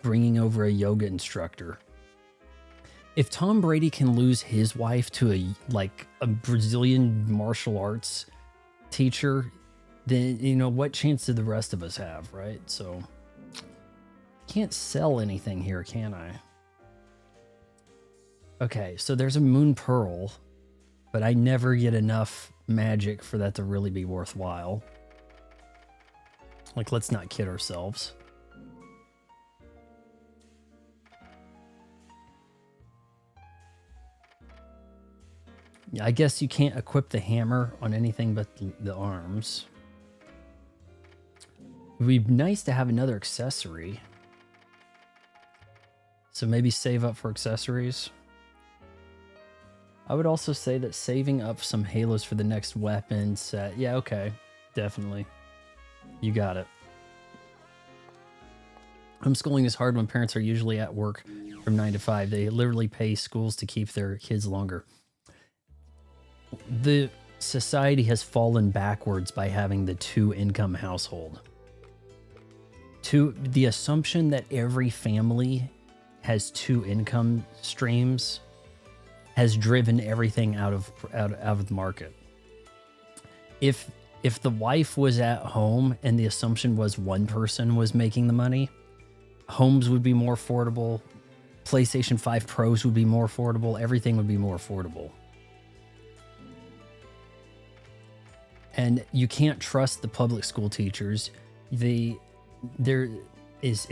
bringing over a yoga instructor. If Tom Brady can lose his wife to a Brazilian martial arts teacher, then, you know, what chance do the rest of us have, right? So, can't sell anything here, can I? Okay, so there's a moon pearl, but I never get enough magic for that to really be worthwhile. Like, let's not kid ourselves. I guess you can't equip the hammer on anything but the arms. It would be nice to have another accessory. So maybe save up for accessories. I would also say that saving up some halos for the next weapon set. Yeah, okay. Definitely. You got it. Homeschooling is hard when parents are usually at work from 9 to 5. They literally pay schools to keep their kids longer. The society has fallen backwards by having the 2-income household. The assumption that every family has 2 income streams has driven everything out of the market. If the wife was at home and the assumption was one person was making the money, homes would be more affordable, PlayStation 5 Pros would be more affordable, everything would be more affordable. And you can't trust the public school teachers. It's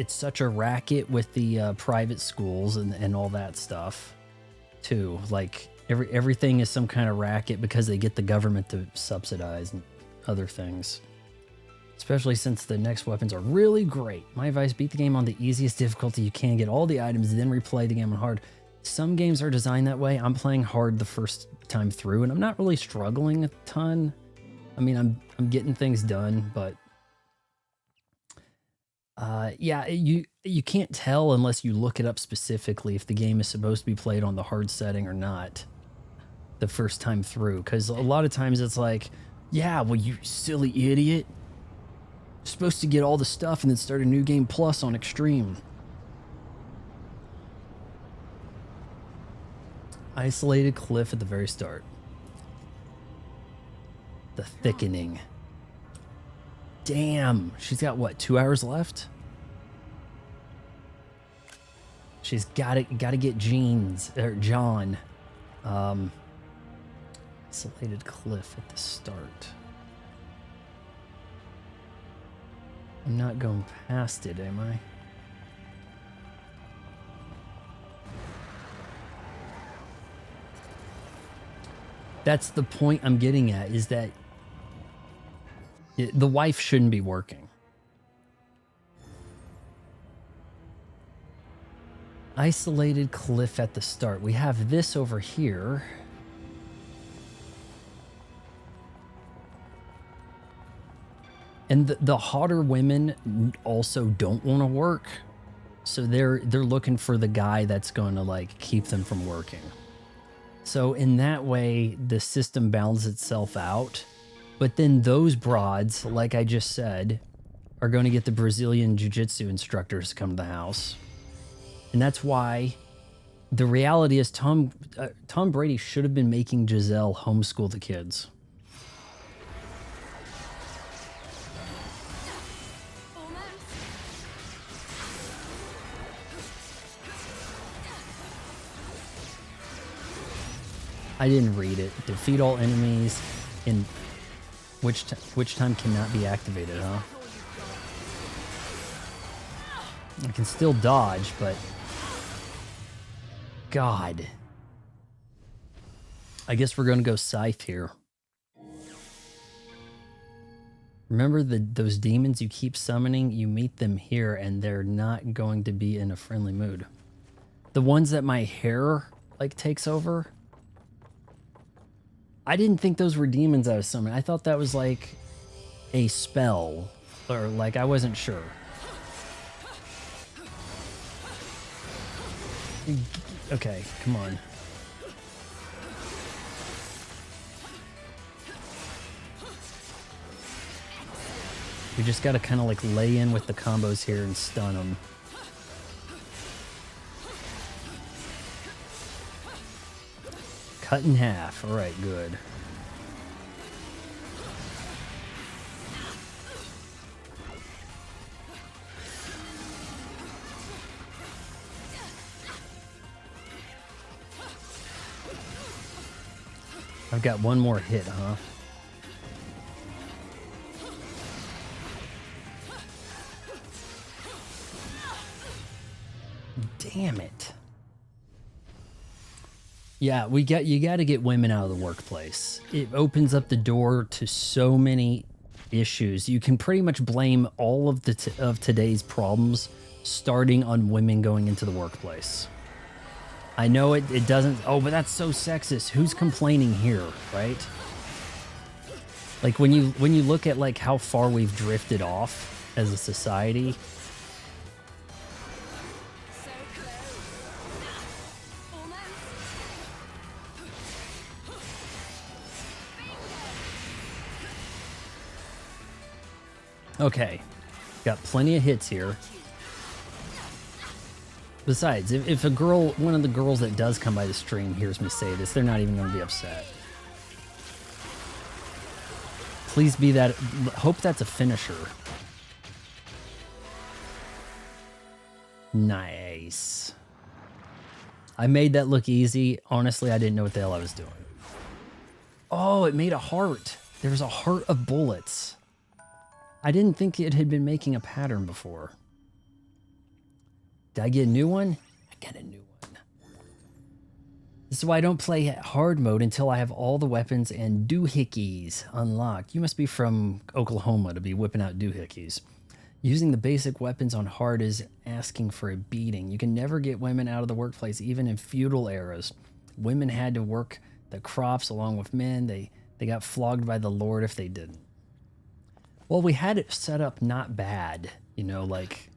such a racket with the private schools and all that stuff too. Like everything is some kind of racket because they get the government to subsidize and other things. Especially since the next weapons are really great. My advice, beat the game on the easiest difficulty you can, get all the items, then replay the game on hard. Some games are designed that way. I'm playing hard the first time through and I'm not really struggling a ton. I mean, I'm getting things done, but yeah, you can't tell unless you look it up specifically if the game is supposed to be played on the hard setting or not the first time through. Because a lot of times it's like, yeah, well, you silly idiot. You're supposed to get all the stuff and then start a new game plus on extreme. Isolated cliff at the very start. The thickening. Damn, she's got what, 2 hours left? She's gotta get John. Isolated cliff at the start. I'm not going past it, am I? That's the point I'm getting at, is that the wife shouldn't be working. Isolated cliff at the start. We have this over here. And the hotter women also don't want to work. So they're looking for the guy that's going to like keep them from working. So in that way, the system balances itself out. But then those broads, like I just said, are going to get the Brazilian jiu-jitsu instructors to come to the house. And that's why the reality is Tom Brady should have been making Giselle homeschool the kids. I didn't read it. Defeat all enemies in which time cannot be activated, huh? I can still dodge, but God. I guess we're going to go Scythe here. Remember those demons you keep summoning? You meet them here and they're not going to be in a friendly mood. The ones that my hair like takes over, I didn't think those were demons I was summoning. I thought that was like a spell, or like I wasn't sure. Okay, come on. We just gotta kind of like lay in with the combos here and stun them. Cut in half. All right, good. I've got one more hit, huh? Damn it. Yeah, you got to get women out of the workplace. It opens up the door to so many issues. You can pretty much blame all of of today's problems starting on women going into the workplace. I know it doesn't, oh, but that's so sexist. Who's complaining here, right? Like when you look at like how far we've drifted off as a society. Okay, got plenty of hits here. Besides, if a girl, one of the girls that does come by the stream hears me say this, they're not even going to be upset. Please be that, hope that's a finisher. Nice. I made that look easy. Honestly, I didn't know what the hell I was doing. Oh, it made a heart. There was a heart of bullets. I didn't think it had been making a pattern before. Did I get a new one? I got a new one. This is why I don't play hard mode until I have all the weapons and doohickeys unlocked. You must be from Oklahoma to be whipping out doohickeys. Using the basic weapons on hard is asking for a beating. You can never get women out of the workplace, even in feudal eras. Women had to work the crops along with men. They got flogged by the Lord if they didn't. Well, we had it set up not bad, you know, like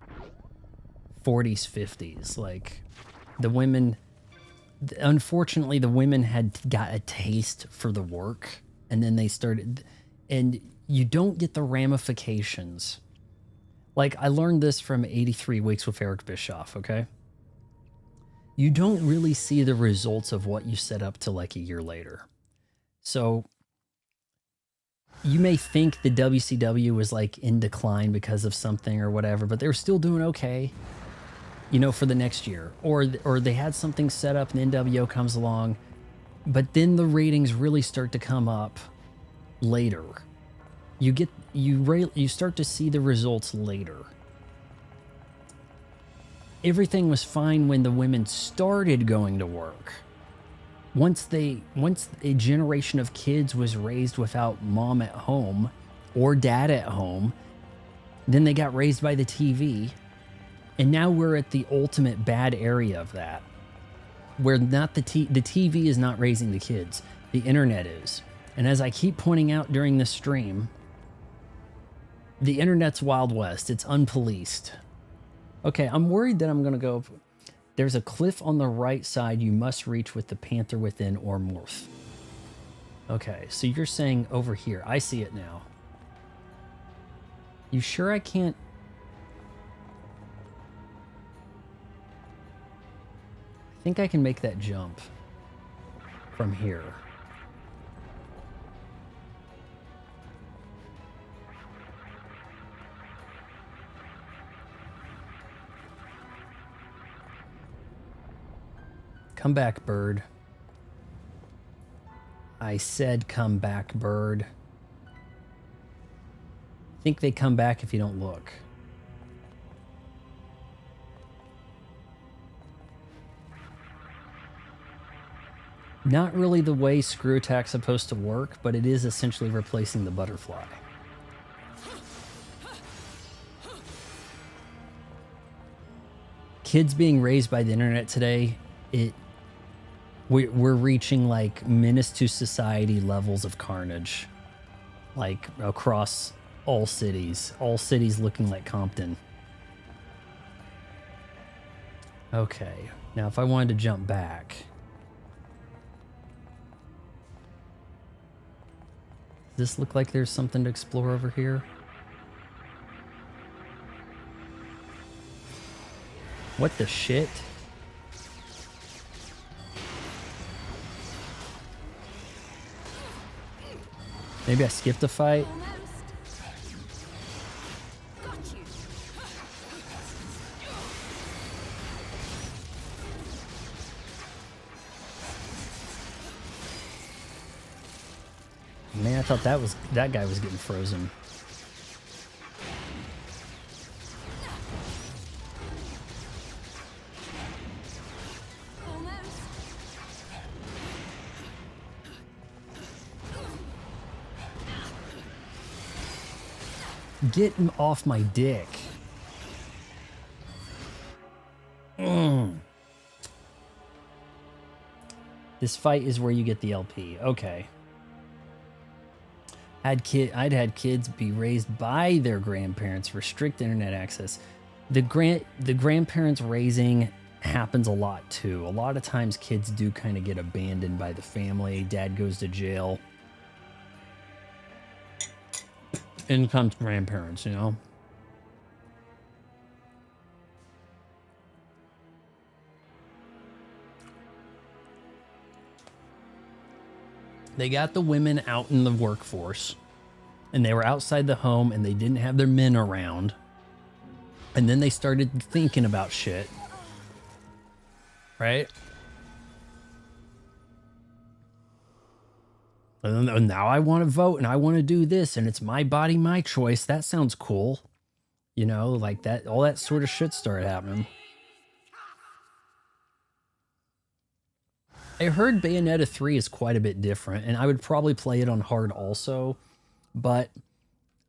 40s, 50s. Like the women, unfortunately, the women had got a taste for the work, and then they started, and you don't get the ramifications. Like I learned this from 83 Weeks with Eric Bischoff, okay? You don't really see the results of what you set up till like a year later. So you may think the WCW was like in decline because of something or whatever, but they were still doing okay, you know, for the next year. Or they had something set up and NWO comes along, but then the ratings really start to come up later. You start to see the results later. Everything was fine when the women started going to work. Once a generation of kids was raised without mom at home or dad at home, then they got raised by the TV, and now we're at the ultimate bad area of that, where not the TV is not raising the kids, the internet is. And as I keep pointing out during this stream, the internet's Wild West. It's unpoliced. Okay, I'm worried that I'm gonna go. There's a cliff on the right side you must reach with the Panther Within or Morph. Okay, so you're saying over here. I see it now. You sure I can't? I think I can make that jump from here. Come back, bird. I said come back, bird. I think they come back if you don't look. Not really the way screw attack's supposed to work, but it is essentially replacing the butterfly. Kids being raised by the internet today, we're reaching like menace to society levels of carnage, like across all cities looking like Compton. Okay, now if I wanted to jump back, does this look like there's something to explore over here? What the shit? Maybe I skipped a fight. Man, I thought that guy was getting frozen. Get him off my dick. This fight is where you get the LP. Okay. I'd had kids be raised by their grandparents, restrict internet access. The grandparents raising happens a lot too. A lot of times kids do kind of get abandoned by the family. Dad goes to jail. In comes grandparents, you know? They got the women out in the workforce, and they were outside the home, and they didn't have their men around. And then they started thinking about shit. Right? And now I want to vote, and I want to do this, and it's my body, my choice. That sounds cool. You know, like that, all that sort of shit started happening. I heard Bayonetta 3 is quite a bit different, and I would probably play it on hard also, but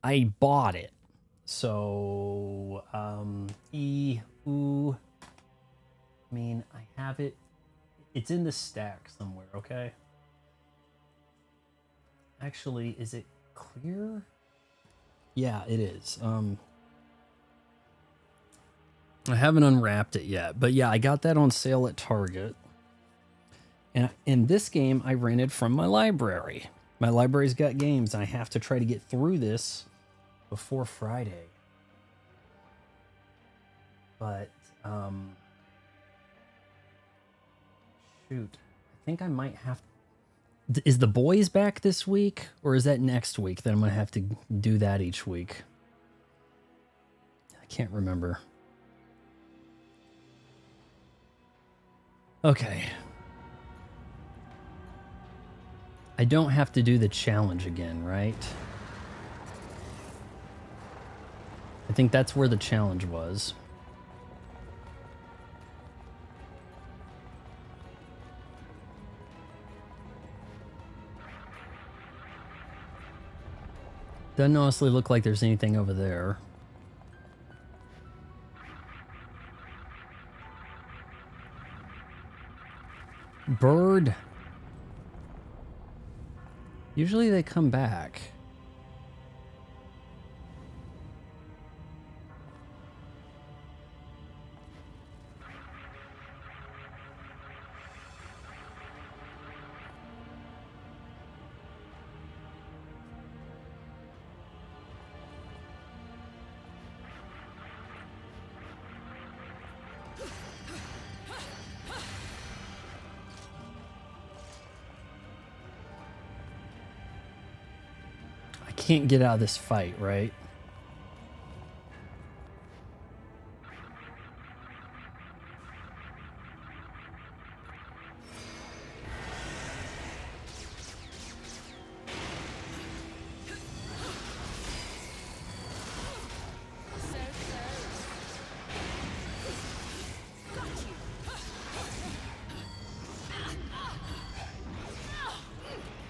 I bought it. So, I mean, I have it. It's in the stack somewhere, okay? Actually, is it clear? Yeah, it is. I haven't unwrapped it yet, but yeah, I got that on sale at Target. And in this game, I rented from my library. My library's got games, and I have to try to get through this before Friday. But, shoot. I think I might have... Is The Boys back this week? Or is that next week that I'm going to have to do that each week? I can't remember. Okay. I don't have to do the challenge again, right? I think that's where the challenge was. Doesn't honestly look like there's anything over there. Bird. Usually they come back. Can't get out of this fight, right?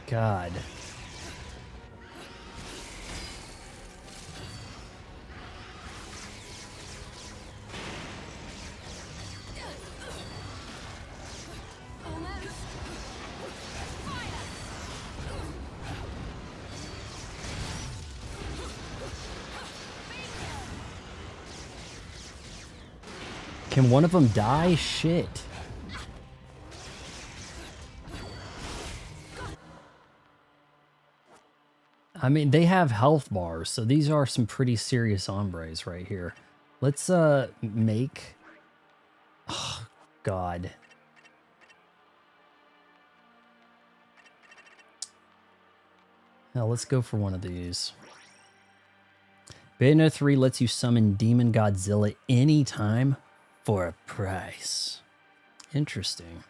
God. Can one of them die? Shit. I mean, they have health bars, so these are some pretty serious hombres right here. Let's, make... Oh, God. Now, let's go for one of these. Bayonetta 3 lets you summon Demon Godzilla anytime for a price. Interesting.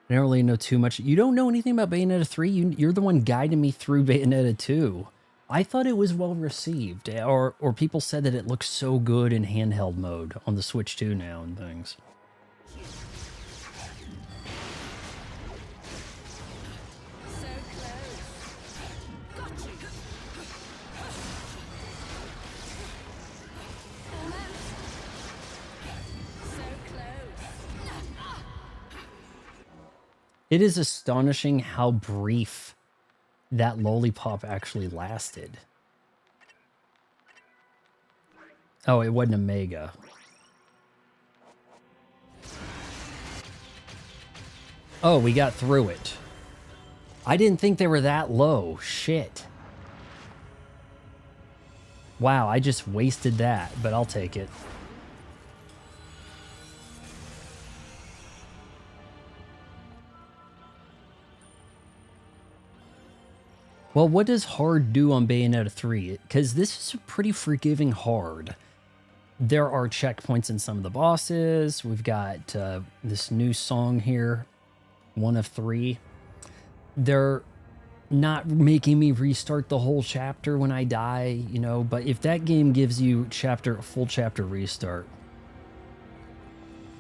I don't really know too much. You don't know anything about Bayonetta 3? You're the one guiding me through Bayonetta 2. I thought it was well received, or people said that it looks so good in handheld mode on the Switch 2 now and things. So close. Got you. Almost. So close. It is astonishing how brief that lollipop actually lasted. Oh, it wasn't a mega. Oh, we got through it. I didn't think they were that low. Shit. Wow, I just wasted that, but I'll take it. Well, what does hard do on Bayonetta 3? Because this is a pretty forgiving hard. There are checkpoints in some of the bosses. We've got this new song here, 1 of 3. They're not making me restart the whole chapter when I die, you know, but if that game gives you full chapter restart,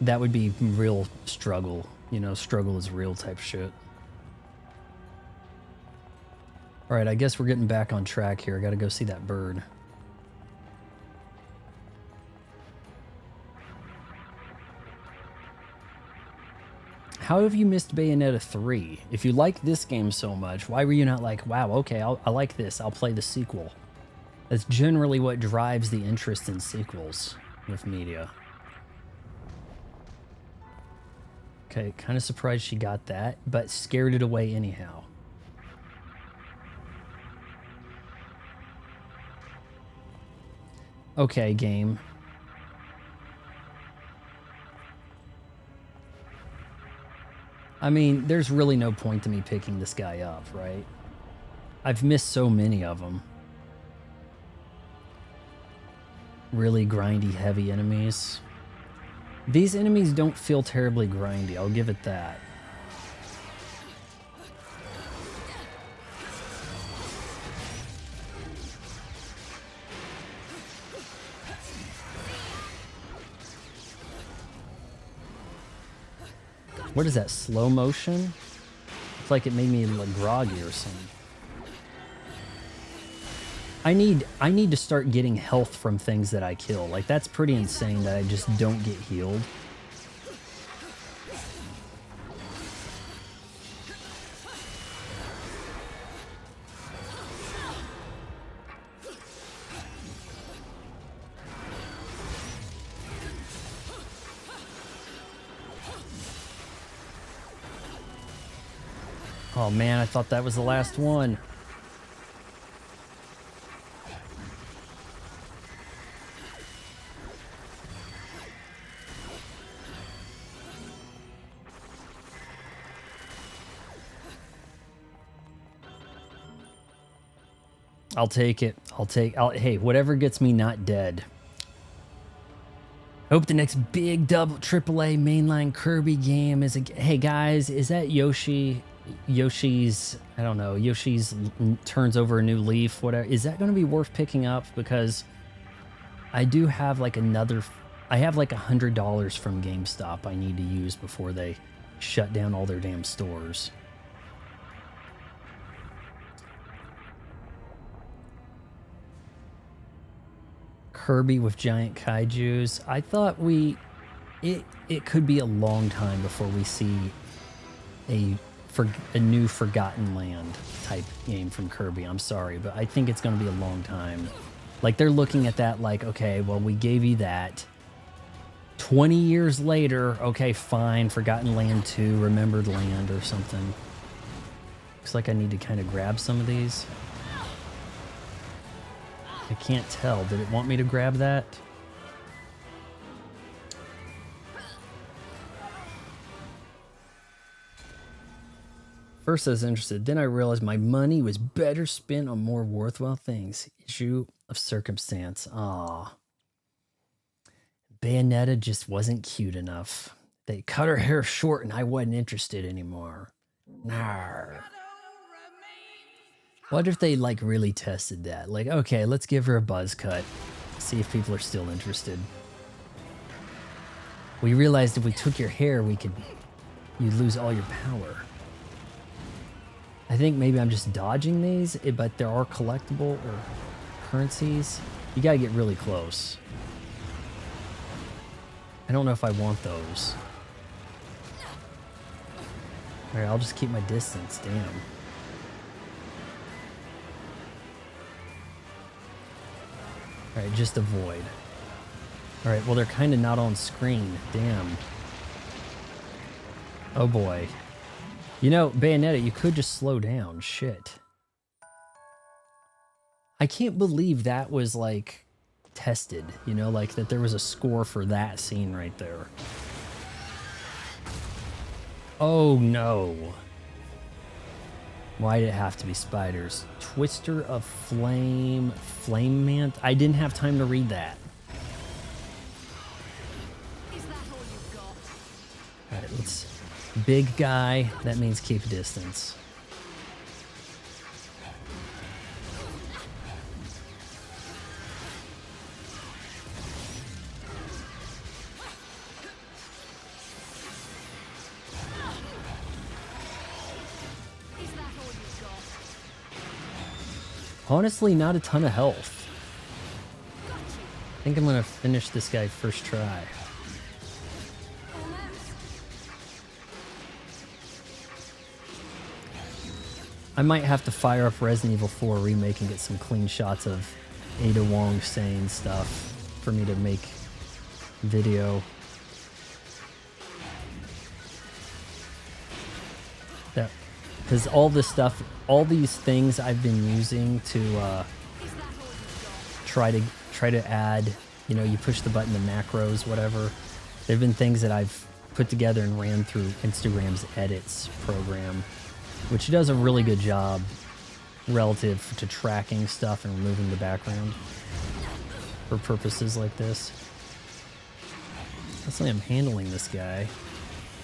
that would be real struggle. You know, struggle is real type shit. All right, I guess we're getting back on track here. I got to go see that bird. How have you missed Bayonetta 3? If you like this game so much, why were you not like, wow, okay, I like this. I'll play the sequel. That's generally what drives the interest in sequels with media. Okay, kind of surprised she got that, but scared it away anyhow. Okay, game. I mean, there's really no point to me picking this guy up, right? I've missed so many of them. Really grindy, heavy enemies. These enemies don't feel terribly grindy, I'll give it that. What is that, slow motion? It's like it made me like groggy or something. I need to start getting health from things that I kill. Like, that's pretty insane that I just don't get healed. Oh man, I thought that was the last one. I'll take it. Hey, whatever gets me not dead. Hope the next big double AAA mainline Kirby game is hey guys, is that Yoshi's, I don't know, Yoshi's turns over a new leaf, whatever. Is that going to be worth picking up? Because I do have like I have like $100 from GameStop I need to use before they shut down all their damn stores. Kirby with giant kaijus. I thought it could be a long time before we see a new Forgotten Land type game from Kirby. I'm sorry, but I think it's going to be a long time. Like, they're looking at that like, okay, well, we gave you that. 20 years later, okay, fine, Forgotten Land 2, Remembered Land or something. Looks like I need to kind of grab some of these. I can't tell. Did it want me to grab that? First I was interested, then I realized my money was better spent on more worthwhile things. Issue of circumstance. Aww. Bayonetta just wasn't cute enough. They cut her hair short and I wasn't interested anymore. Nar. What if they like really tested that? Like, okay, let's give her a buzz cut. See if people are still interested. We realized if we took your hair, you'd lose all your power. I think maybe I'm just dodging these, but there are collectible or currencies. You gotta get really close. I don't know if I want those. Alright, I'll just keep my distance, damn. Alright, just avoid. Alright, well they're kind of not on screen, damn. Oh boy. You know, Bayonetta, you could just slow down, shit. I can't believe that was like tested, you know, like that there was a score for that scene right there. Oh no. Why did it have to be spiders? Twister of Flame, Flame Mant? I didn't have time to read that. Is that all you've got? Alright, let's... Big guy, that means keep distance. Honestly, not a ton of health. I think I'm gonna finish this guy first try. I might have to fire up Resident Evil 4 Remake and get some clean shots of Ada Wong saying stuff for me to make video. That, because all this stuff, all these things I've been using to try to add, you know, you push the button to macros, whatever. They've been things that I've put together and ran through Instagram's edits program, which does a really good job relative to tracking stuff and removing the background for purposes like this. Honestly, I'm handling this guy.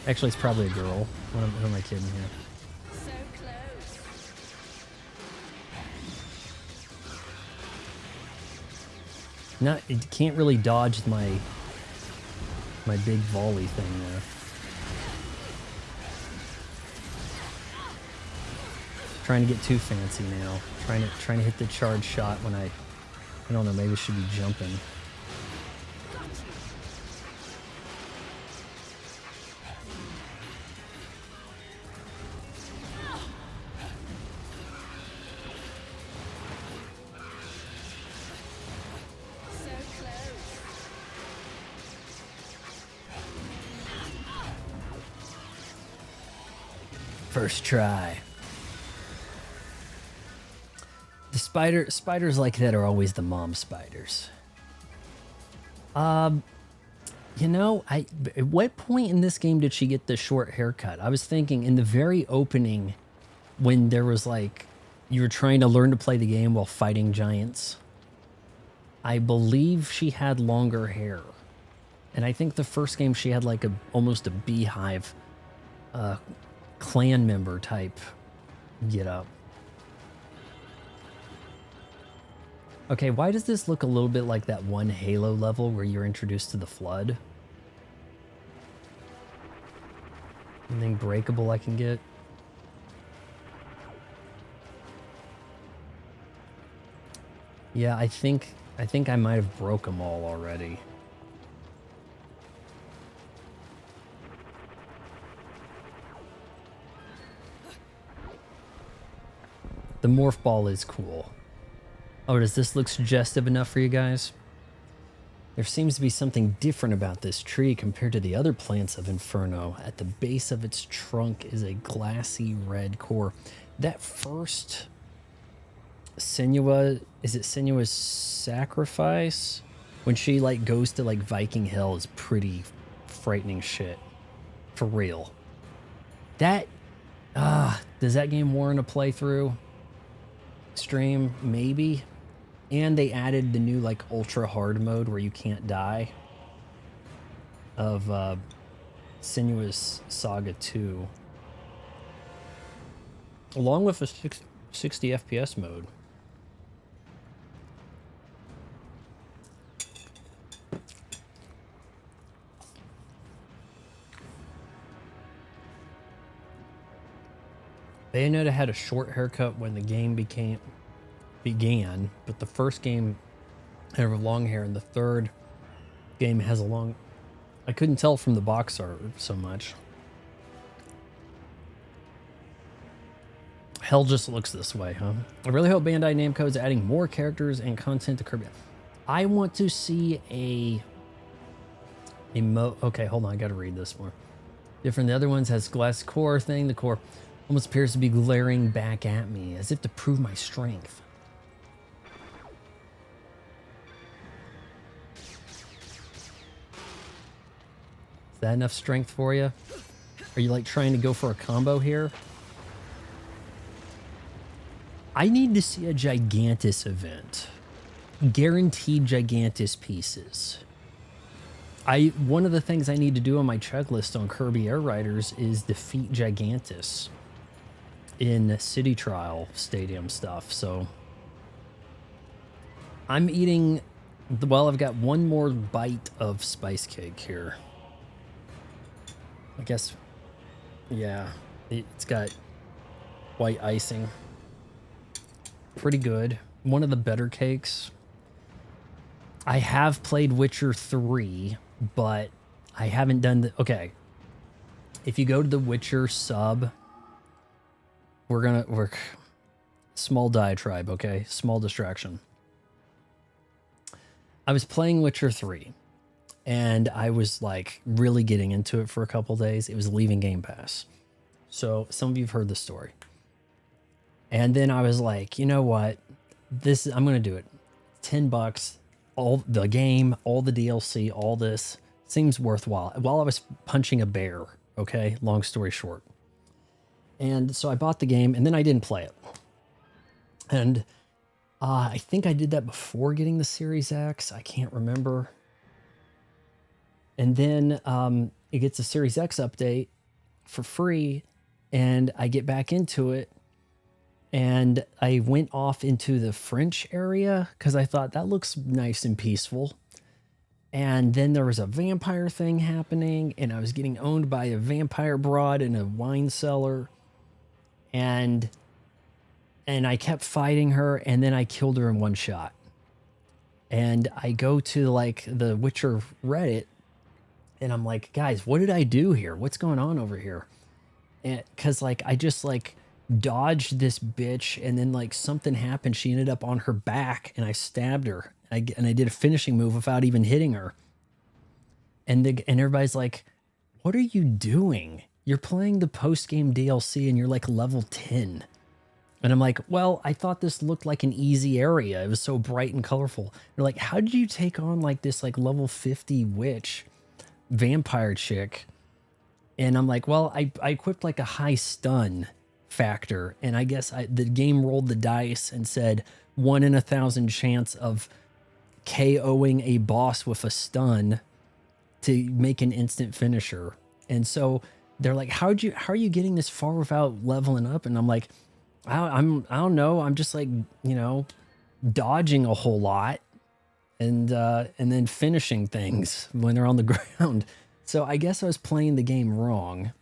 Actually, it's probably a girl. Who am I kidding here? So close. It can't really dodge my big volley thing there. Trying to get too fancy now. Trying to hit the charge shot when I don't know, maybe I should be jumping. So close. First try. The spiders like that are always the mom spiders. You know, at what point in this game did she get the short haircut? I was thinking in the very opening when there was like, you were trying to learn to play the game while fighting giants. I believe she had longer hair. And I think the first game she had like almost a beehive clan member type get up. Okay, why does this look a little bit like that one Halo level where you're introduced to the Flood? Anything breakable I can get? Yeah, I think I might have broke them all already. The morph ball is cool. Oh, does this look suggestive enough for you guys? There seems to be something different about this tree compared to the other plants of Inferno. At the base of its trunk is a glassy red core. That first Senua, is it Senua's sacrifice? When she like goes to like Viking Hell is pretty frightening shit. For real. That, does that game warrant a playthrough? Stream, maybe? And they added the new like ultra hard mode where you can't die of Sinuous Saga 2. Along with a 60 FPS mode. Bayonetta had a short haircut when the game began, but the first game had long hair, and the third game has a long... I couldn't tell from the box art so much. Hell just looks this way, huh? I really hope Bandai Namco is adding more characters and content to Kirby. I want to see a okay, hold on, I gotta read this more. Different. The other ones has glass core thing. The core almost appears to be glaring back at me, as if to prove my strength. Is that enough strength for you? Are you like trying to go for a combo here? I need to see a Gigantus event. Guaranteed Gigantus pieces. One of the things I need to do on my checklist on Kirby Air Riders is defeat Gigantus in City Trial Stadium stuff. So I'm eating, well, I've got one more bite of spice cake here. I guess, yeah, it's got white icing. Pretty good. One of the better cakes. I have played Witcher 3, but I haven't done the... Okay. If you go to the Witcher sub, we're small diatribe, okay? Small distraction. I was playing Witcher 3, and I was like really getting into it for a couple days. It was leaving Game Pass. So some of you have heard the story. And then I was like, you know what? I'm going to do it. $10, all the game, all the DLC, all this seems worthwhile. While I was punching a bear, okay? Long story short. And so I bought the game, and then I didn't play it. And I think I did that before getting the Series X. I can't remember. And then it gets a Series X update for free, and I get back into it. And I went off into the French area because I thought that looks nice and peaceful. And then there was a vampire thing happening, and I was getting owned by a vampire broad in a wine cellar. And I kept fighting her, and then I killed her in one shot. And I go to like the Witcher Reddit, and I'm like, guys, what did I do here? What's going on over here? And because like I just like dodged this bitch, and then like something happened. She ended up on her back, and I stabbed her. And I did a finishing move without even hitting her. And everybody's like, what are you doing? You're playing the post-game DLC and you're like level 10. And I'm like, well, I thought this looked like an easy area. It was so bright and colorful. They're like, how did you take on like this like level 50 witch vampire chick? And I'm like, well, I equipped like a high stun factor, and I guess the game rolled the dice and said 1 in 1,000 chance of KOing a boss with a stun to make an instant finisher. And so they're like, how are you getting this far without leveling up? And I'm like, I don't know. I'm just like, you know, dodging a whole lot and then finishing things when they're on the ground. So I guess I was playing the game wrong.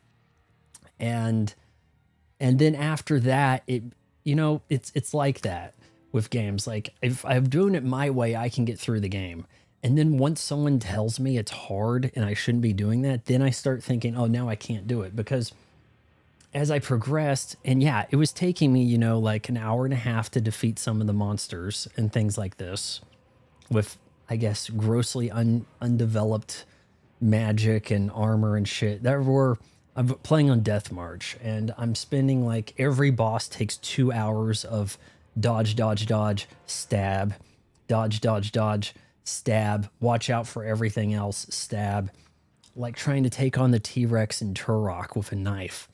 And then after that, it's like that with games. Like if I'm doing it my way, I can get through the game. And then once someone tells me it's hard and I shouldn't be doing that, then I start thinking, oh, now I can't do it. Because as I progressed, and yeah, it was taking me, you know, like an hour and a half to defeat some of the monsters and things like this with, I guess, grossly undeveloped magic and armor and shit. I'm playing on Death March, and I'm spending like every boss takes 2 hours of dodge, dodge, dodge, stab, dodge, dodge, dodge, stab, watch out for everything else, stab, like trying to take on the T-Rex and Turok with a knife.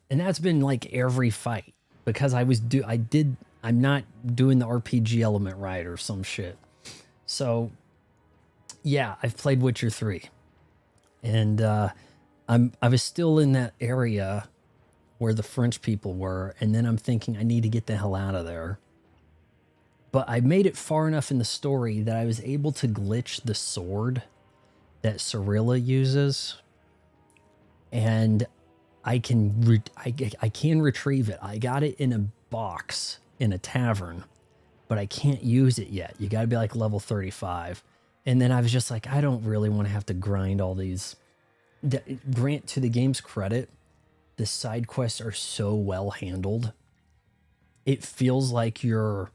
And that's been like every fight because I'm not doing the RPG element right or some shit. So yeah, I've played Witcher 3, and I was still in that area where the French people were, and then I'm thinking I need to get the hell out of there. But I made it far enough in the story that I was able to glitch the sword that Cirilla uses, and I can I can retrieve it. I got it in a box in a tavern, but I can't use it yet. You got to be like level 35. And then I was just like, I don't really want to have to grind all these. Grant to the game's credit, the side quests are so well handled. It feels like you're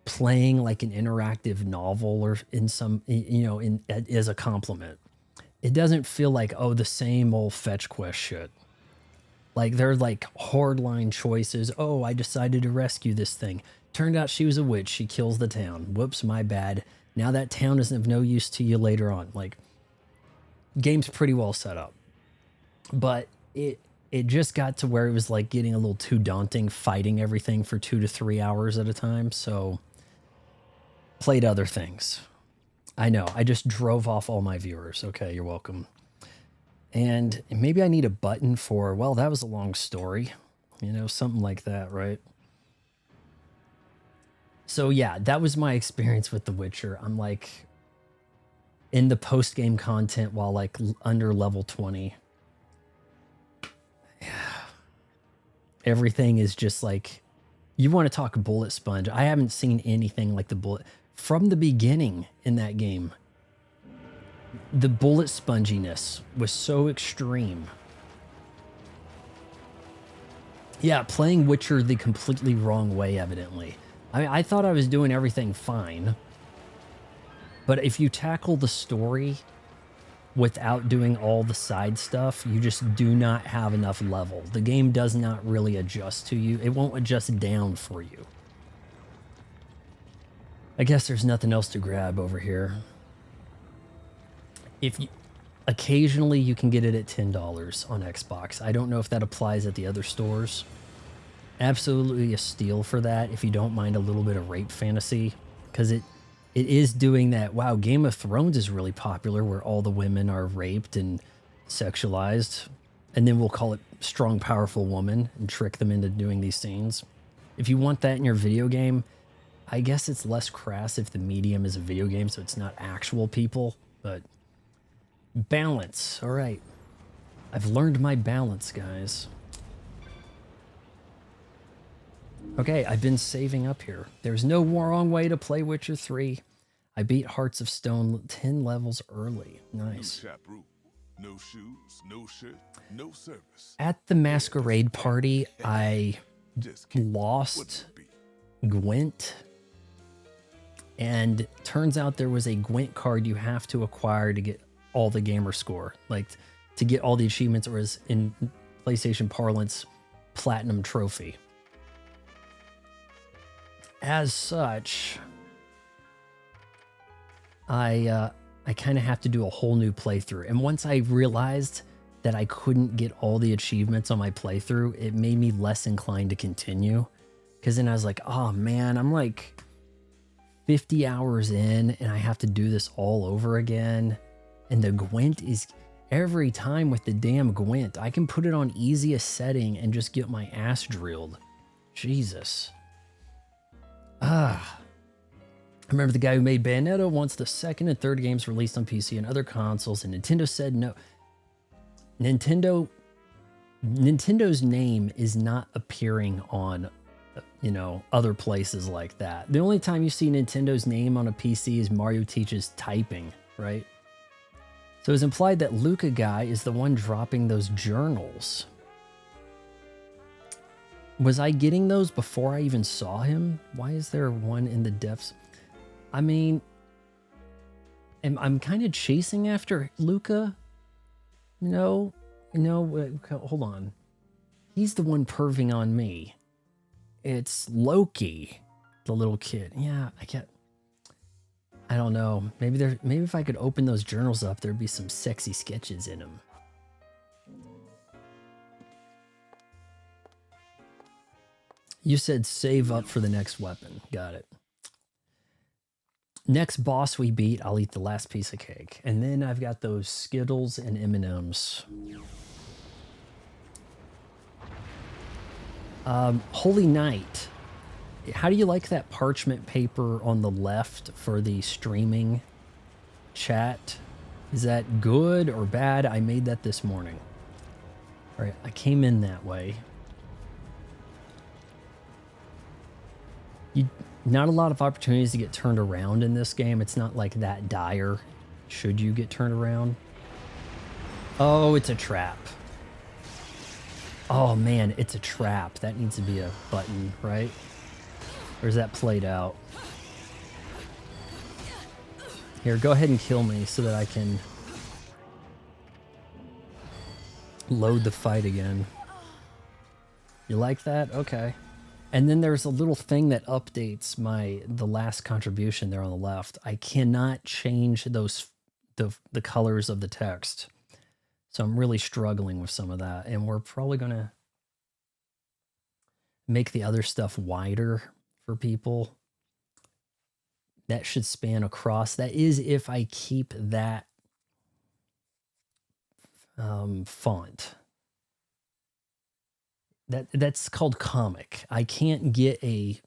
playing like an interactive novel or in some, you know, in as a compliment. It doesn't feel like, oh, the same old fetch quest shit. Like they're like hardline choices. Oh, I decided to rescue this thing. Turned out she was a witch. She kills the town. Whoops, my bad. Now that town is of no use to you later on. Like, game's pretty well set up. But it just got to where it was like getting a little too daunting fighting everything for 2 to 3 hours at a time. So played other things. I know, I just drove off all my viewers. Okay, you're welcome. And maybe I need a button for, well, that was a long story. You know, something like that, right? So yeah, that was my experience with The Witcher. I'm like in the post-game content while like under level 20. Yeah. Everything is just like, you want to talk bullet sponge. I haven't seen anything like the bullet from the beginning in that game. The bullet sponginess was so extreme. Yeah, playing Witcher the completely wrong way, evidently. I thought I was doing everything fine. But if you tackle the story without doing all the side stuff, you just do not have enough level. The game does not really adjust to you. It won't adjust down for you. I guess there's nothing else to grab over here. If you, occasionally you can get it at $10 on Xbox. I don't know if that applies at the other stores. Absolutely a steal for that if you don't mind a little bit of rape fantasy, because it is doing that. Wow, Game of Thrones is really popular where all the women are raped and sexualized, and then we'll call it strong, powerful woman and trick them into doing these scenes. If you want that in your video game, I guess it's less crass if the medium is a video game, so it's not actual people, but balance. All right. I've learned my balance, guys. Okay, I've been saving up here. There's no wrong way to play Witcher 3. I beat Hearts of Stone 10 levels early. Nice. No chaperone, no shoes, no shirt, no service. At the masquerade party, I lost Gwent. And turns out there was a Gwent card you have to acquire to get all the gamer score. Like, to get all the achievements, or as in PlayStation parlance, platinum trophy. As such, I kind of have to do a whole new playthrough. And once I realized that I couldn't get all the achievements on my playthrough, it made me less inclined to continue. Because then I was like, oh man, I'm like 50 hours in and I have to do this all over again. And the Gwent is, every time with the damn Gwent, I can put it on easiest setting and just get my ass drilled. Jesus. I remember the guy who made Bayonetta wants the second and third games released on PC and other consoles, and Nintendo said no. Nintendo's name is not appearing on, you know, other places like that. The only time you see Nintendo's name on a PC is Mario teaches typing, right? So it's implied that Luca guy is the one dropping those journals. Was I getting those before I even saw him? Why is there one in the depths? I mean, I'm kind of chasing after Luca. No, hold on. He's the one perving on me. It's Loki, the little kid. Yeah, I don't know. Maybe if I could open those journals up, there'd be some sexy sketches in them. You said save up for the next weapon. Got it. Next boss we beat, I'll eat the last piece of cake. And then I've got those Skittles and M&Ms. Holy Night. How do you like that parchment paper on the left for the streaming chat? Is that good or bad? I made that this morning. All right, I came in that way. Not a lot of opportunities to get turned around in this game. It's not like that dire should you get turned around. Oh, it's a trap. Oh man, it's a trap. That needs to be a button, right? Or is that played out? Here, go ahead and kill me so that I can load the fight again. You like that? Okay. And then there's a little thing that updates the last contribution there on the left. I cannot change those the colors of the text. So I'm really struggling with some of that. And we're probably going to make the other stuff wider for people. That should span across. That is if I keep that font. That's called comic. I can't get a...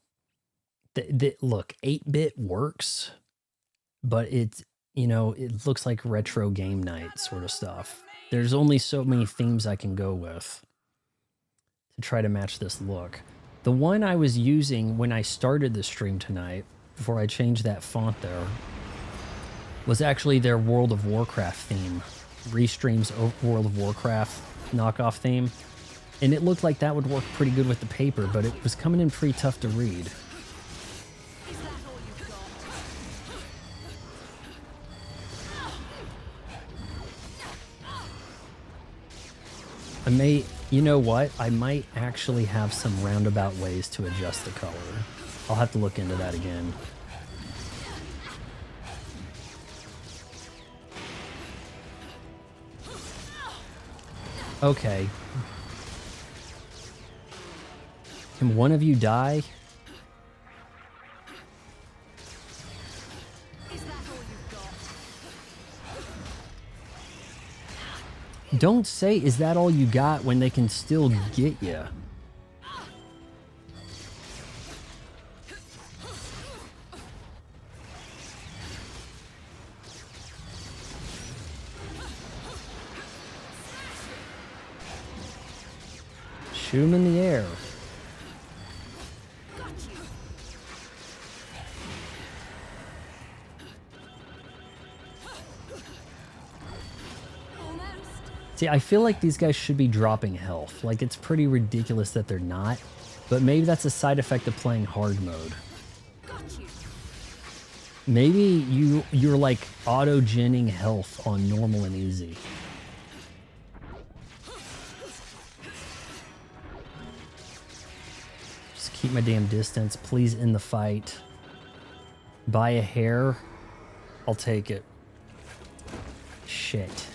look, 8-bit works, but it's, you know, it looks like retro game night sort of stuff. There's only so many themes I can go with to try to match this look. The one I was using when I started the stream tonight, before I changed that font there, was actually their World of Warcraft theme. Restream's World of Warcraft knockoff theme. And it looked like that would work pretty good with the paper, but it was coming in pretty tough to read. I may, you know what? I might actually have some roundabout ways to adjust the color. I'll have to look into that again. Okay. Can one of you die? Don't say, is that all you got, when they can still get you? Shoot him in the air. See, I feel like these guys should be dropping health. Like, it's pretty ridiculous that they're not. But maybe that's a side effect of playing hard mode. Maybe you're like auto-genning health on normal and easy. Just keep my damn distance. Please end the fight. Buy a hair. I'll take it. Shit.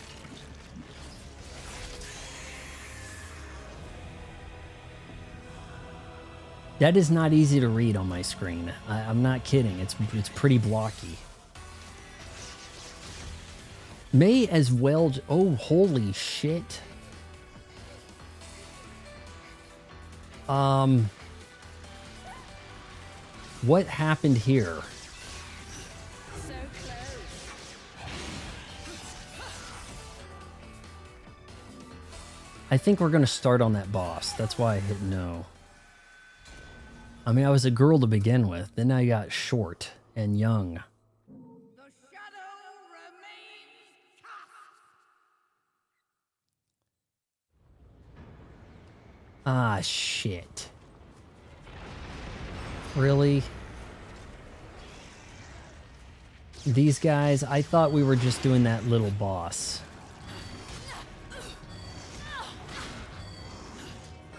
That is not easy to read on my screen. I'm not kidding. It's pretty blocky. May as well... Oh, holy shit. What happened here? So close. I think we're going to start on that boss. That's why I hit no. I mean, I was a girl to begin with. Then I got short and young. The shadow remains cast. Ah, shit. Really? These guys, I thought we were just doing that little boss.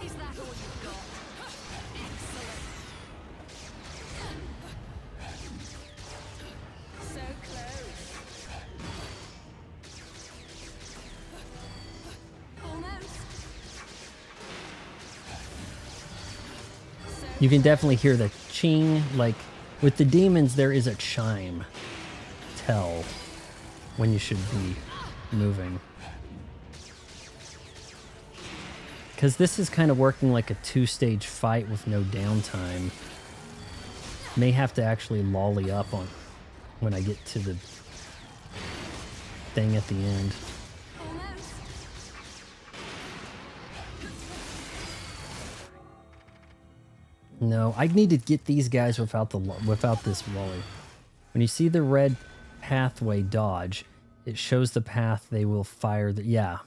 Is that all you've got? Excellent. So close. Almost. You can definitely hear the ching. Like, with the demons, there is a chime. tell when you should be moving. Because this is kind of working like a two-stage fight with no downtime. May have to actually lolly up on when I get to the thing at the end. No, I need to get these guys without this Wally. When you see the red pathway dodge, it shows the path they will fire. Yeah.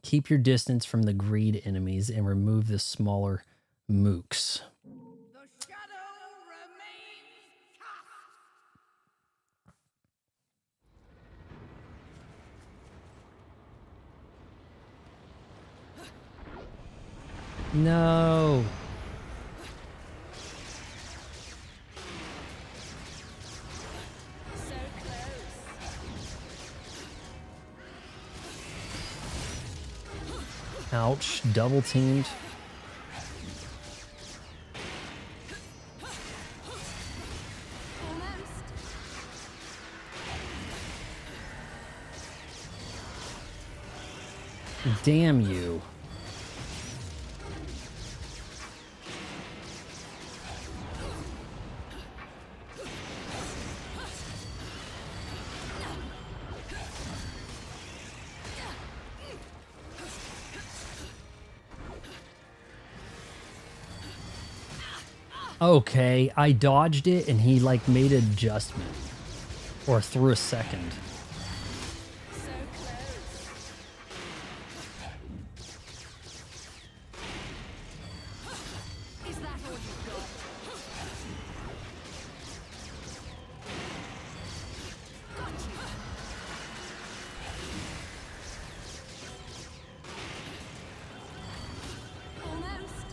Keep your distance from the greed enemies and remove the smaller mooks. The shadow remains cast. No. So close. Ouch. Double teamed. Damn you. Okay, I dodged it and he like made an adjustment. Or threw a second. So close. Is that all you've got? Got you. Almost.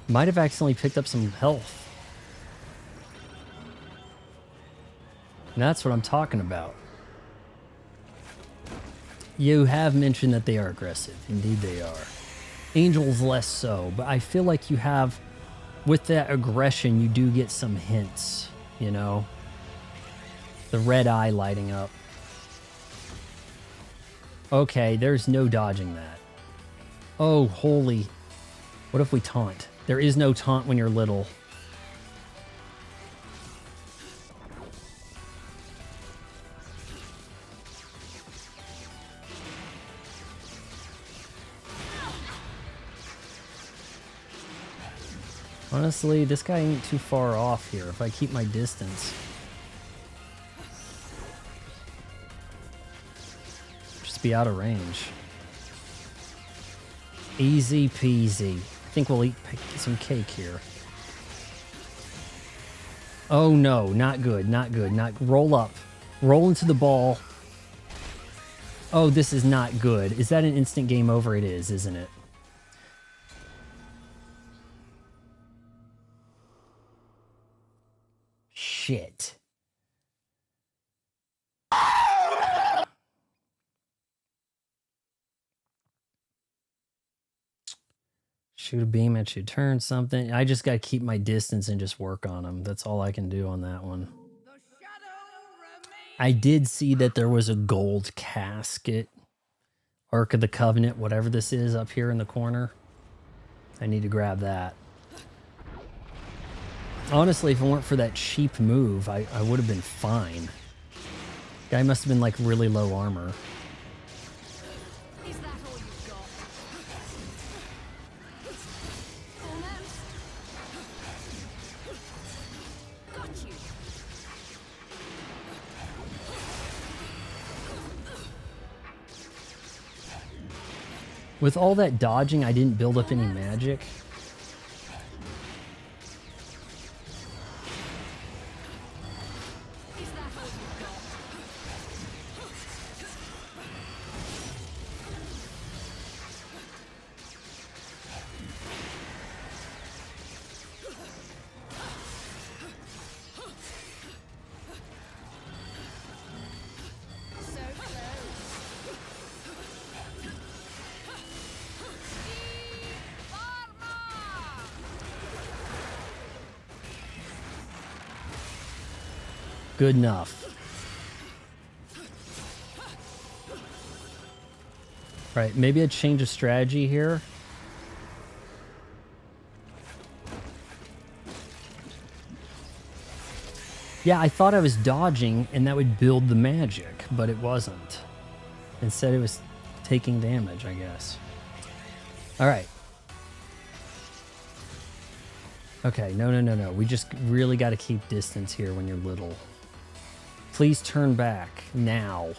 Might have accidentally picked up some health. And that's what I'm talking about. You have mentioned that they are aggressive. Indeed they are. Angels less so, but I feel like you have, with that aggression, you do get some hints, you know? The red eye lighting up. Okay, there's no dodging that. Oh, holy. What if we taunt? There is no taunt when you're little. Honestly, this guy ain't too far off here if I keep my distance. Just be out of range. Easy peasy. I think we'll eat some cake here. Oh no, not good, not good. Not roll up. Roll into the ball. Oh, this is not good. Is that an instant game over? It is, isn't it? Shit. Shoot a beam at you, turn something. I just got to keep my distance and just work on them. That's all I can do on that one. I did see that there was a gold casket. Ark of the Covenant, whatever this is up here in the corner. I need to grab that. Honestly, if it weren't for that cheap move, I would have been fine. Guy must have been like really low armor. Is that all you've got? Almost. Got you. With all that dodging, I didn't build up any magic. Is that all you've got? So close. Good enough. Right, maybe a change of strategy here. Yeah, I thought I was dodging and that would build the magic, but it wasn't. Instead, it was taking damage, I guess. All right. Okay, no. We just really got to keep distance here when you're little. Please turn back now.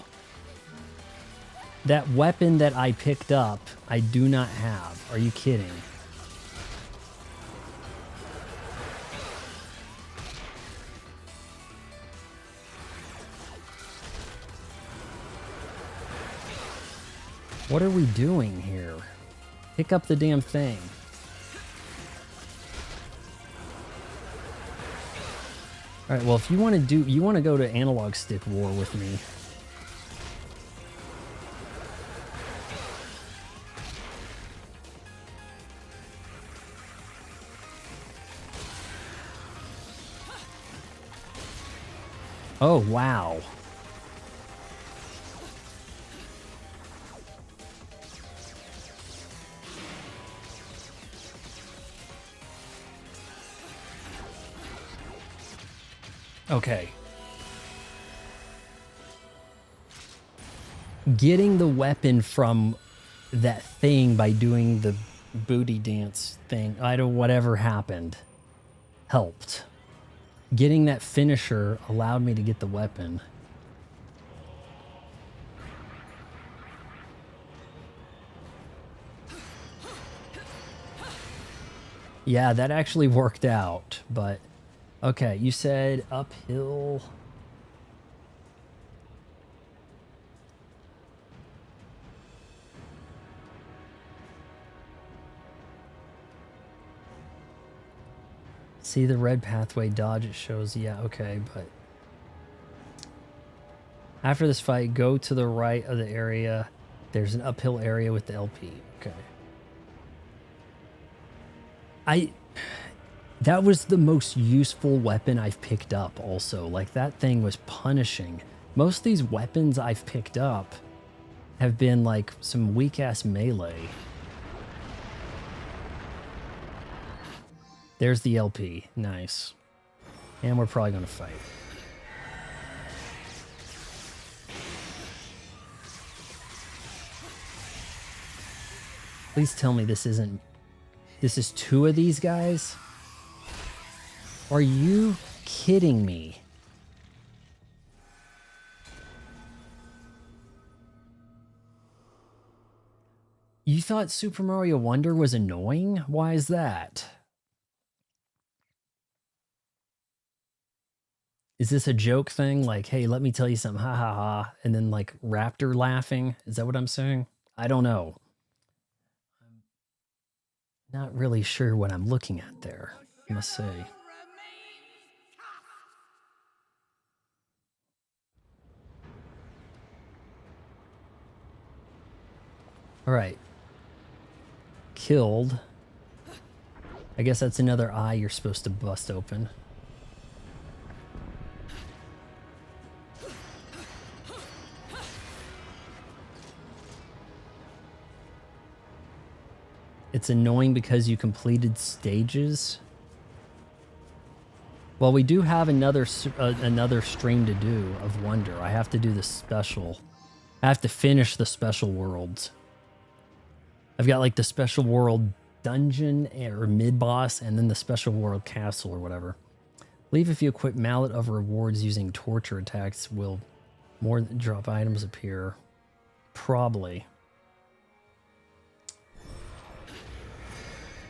That weapon that I picked up, I do not have. Are you kidding? What are we doing here? Pick up the damn thing. All right, well, if you want to go to analog stick war with me. Oh, wow. Okay. Getting the weapon from that thing by doing the booty dance thing, whatever happened, helped. Getting that finisher allowed me to get the weapon. Yeah, that actually worked out, but okay, you said uphill. See the red pathway dodge, it shows, yeah, okay, but after this fight, go to the right of the area. There's an uphill area with the LP. Okay. That was the most useful weapon I've picked up also. Like, that thing was punishing. Most of these weapons I've picked up have been like some weak-ass melee. There's the LP. Nice. And we're probably going to fight. Please tell me this isn't... This is two of these guys? Are you kidding me? You thought Super Mario Wonder was annoying? Why is that? Is this a joke thing? Like, hey, let me tell you something, ha ha ha, and then like raptor laughing? Is that what I'm saying? I don't know. I'm not really sure what I'm looking at there, I must say. All right. Killed. I guess that's another eye you're supposed to bust open. It's annoying because you completed stages. Well, we do have another stream to do of Wonder. I have to do the special. I have to finish the special worlds. I've got like the special world dungeon or mid-boss and then the special world castle or whatever. I believe if you equip Mallet of Rewards using torture attacks will more than drop items appear. Probably.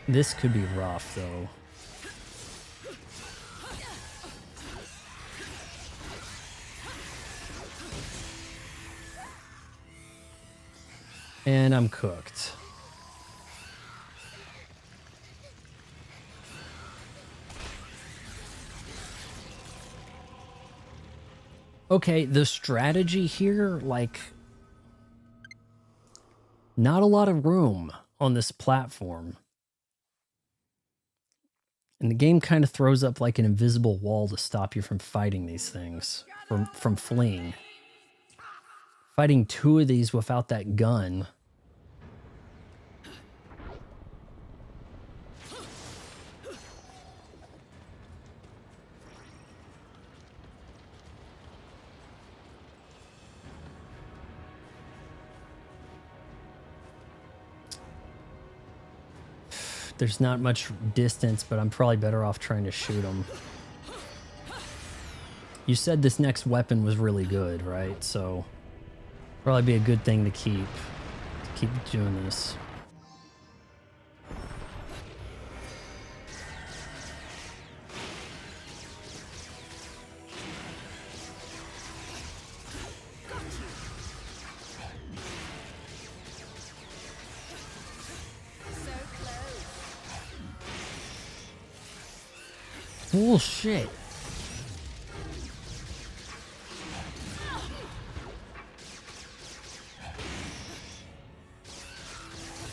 This could be rough though. And I'm cooked. Okay, the strategy here, like, not a lot of room on this platform. And the game kind of throws up like an invisible wall to stop you from fighting these things, from fleeing. Fighting 2 of these without that gun. There's not much distance, but I'm probably better off trying to shoot them. You said this next weapon was really good, right? So probably be a good thing to keep doing this. Bullshit.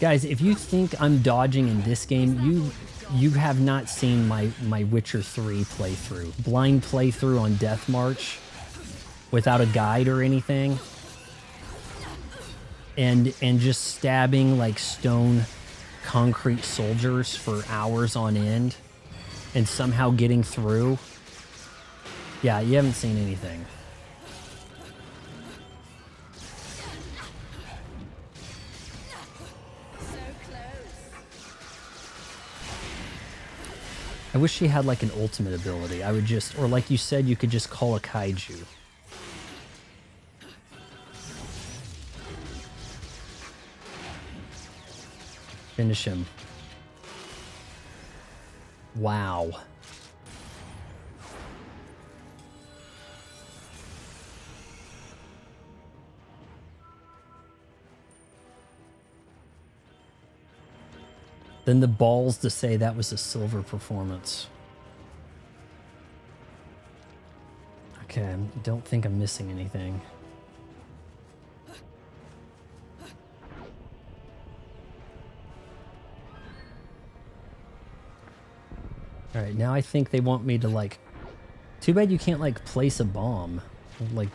Guys, if you think I'm dodging in this game, you have not seen my Witcher 3 playthrough. Blind playthrough on Death March without a guide or anything. And just stabbing like stone concrete soldiers for hours on end and somehow getting through. Yeah, you haven't seen anything. I wish she had like an ultimate ability. I would just, or like you said, you could just call a kaiju. Finish him. Wow. Then the balls to say that was a silver performance. Okay, I don't think I'm missing anything. Alright, now I think they want me to like... Too bad you can't like place a bomb. Like...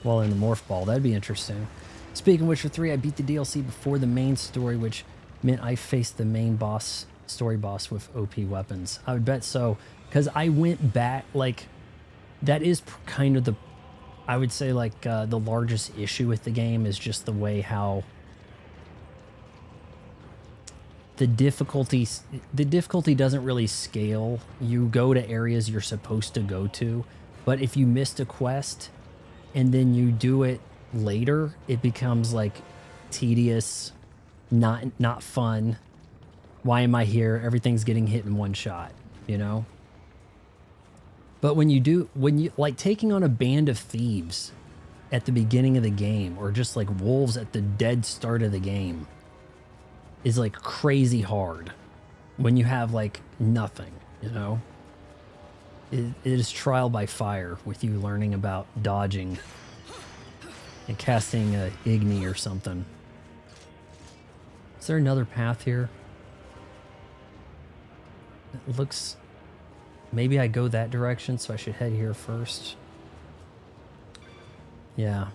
While in the morph ball, that'd be interesting. Speaking of Witcher 3, I beat the DLC before the main story, which meant I faced the main boss, story boss with OP weapons. I would bet so, because I went back, like, that is kind of the, I would say, like, the largest issue with the game is just the way how the difficulty doesn't really scale. You go to areas you're supposed to go to, but if you missed a quest and then you do it later, it becomes like tedious, not fun. Why am I here? Everything's getting hit in one shot, you know? But when you like taking on a band of thieves at the beginning of the game, or just like wolves at the dead start of the game, is like crazy hard when you have like nothing, you know? It is trial by fire with you learning about dodging and casting a Igni or something. Is there another path here? It looks... Maybe I go that direction, so I should head here first. Yeah.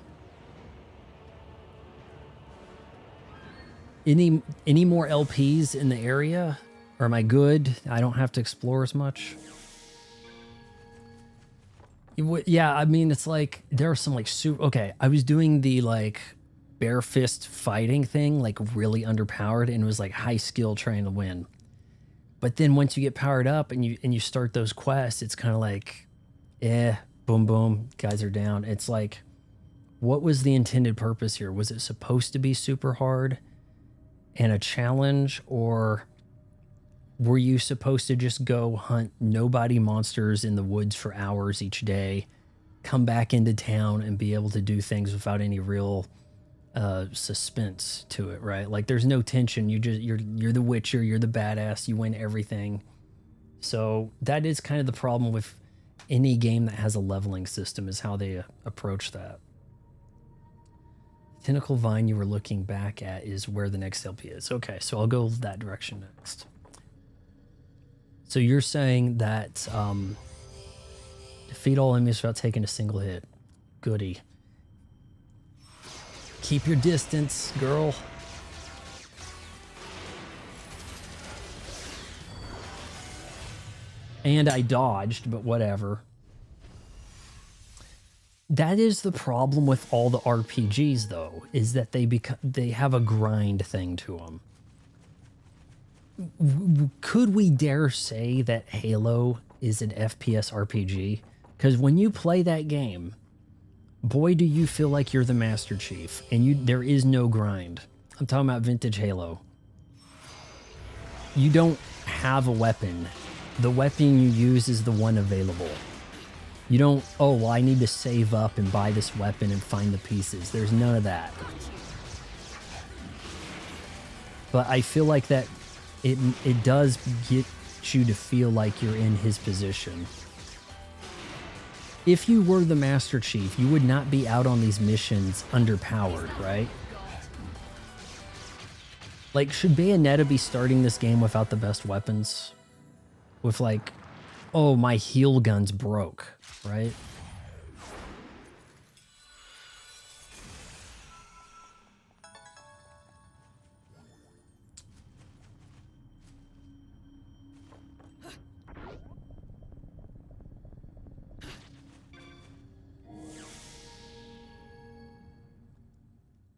Any more LPs in the area? Or am I good? I don't have to explore as much. Yeah, I mean, it's like, there are some like okay, I was doing the like bare fist fighting thing, like really underpowered, and it was like high skill trying to win. But then once you get powered up and you start those quests, it's kind of like, boom, boom, guys are down. It's like, what was the intended purpose here? Was it supposed to be super hard and a challenge, or were you supposed to just go hunt nobody monsters in the woods for hours each day, come back into town and be able to do things without any real suspense to it, right? Like there's no tension. You're the Witcher, you're the badass, you win everything. So that is kind of the problem with any game that has a leveling system, is how they approach that. Tentacle vine you were looking back at is where the next LP is. Okay, so I'll go that direction next. So you're saying that defeat all enemies without taking a single hit. Goody. Keep your distance, girl. And I dodged, but whatever. That is the problem with all the RPGs, though, is that they have a grind thing to them. Could we dare say that Halo is an FPS RPG? Because when you play that game, boy, do you feel like you're the Master Chief, and there is no grind. I'm talking about vintage Halo. You don't have a weapon. The weapon you use is the one available. You don't, oh, well, I need to save up and buy this weapon and find the pieces. There's none of that. But I feel like that it does get you to feel like you're in his position. If you were the Master Chief, you would not be out on these missions underpowered, right? Like, should Bayonetta be starting this game without the best weapons? With like, oh, my heal gun's broke, right?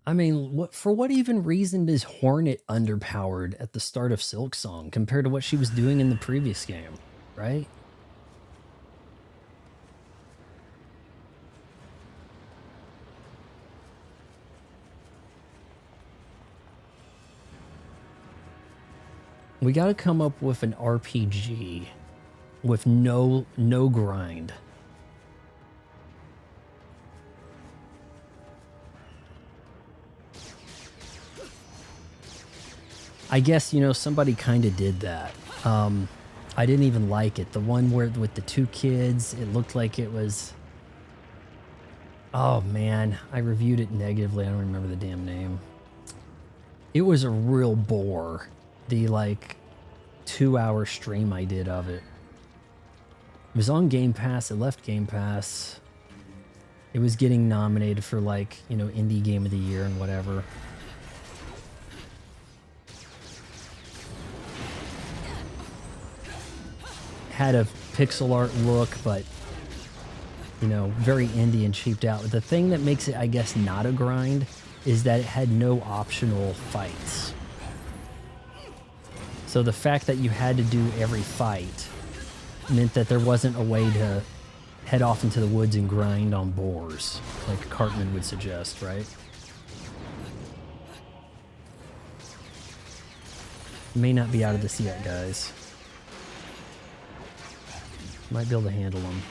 I mean, for what even reason is Hornet underpowered at the start of Silksong compared to what she was doing in the previous game, right? We got to come up with an RPG with no grind. I guess, somebody kind of did that. I didn't even like it. The one where with the two kids, it looked like it was... Oh, man. I reviewed it negatively. I don't remember the damn name. It was a real bore. The, 2-hour stream I did of it. It was on Game Pass. It left Game Pass. It was getting nominated for, Indie Game of the Year and whatever. Had a pixel art look, but, very indie and cheaped out. The thing that makes it, I guess, not a grind is that it had no optional fights. So the fact that you had to do every fight meant that there wasn't a way to head off into the woods and grind on boars, like Cartman would suggest, right? May not be out of this yet, guys. Might be able to handle them.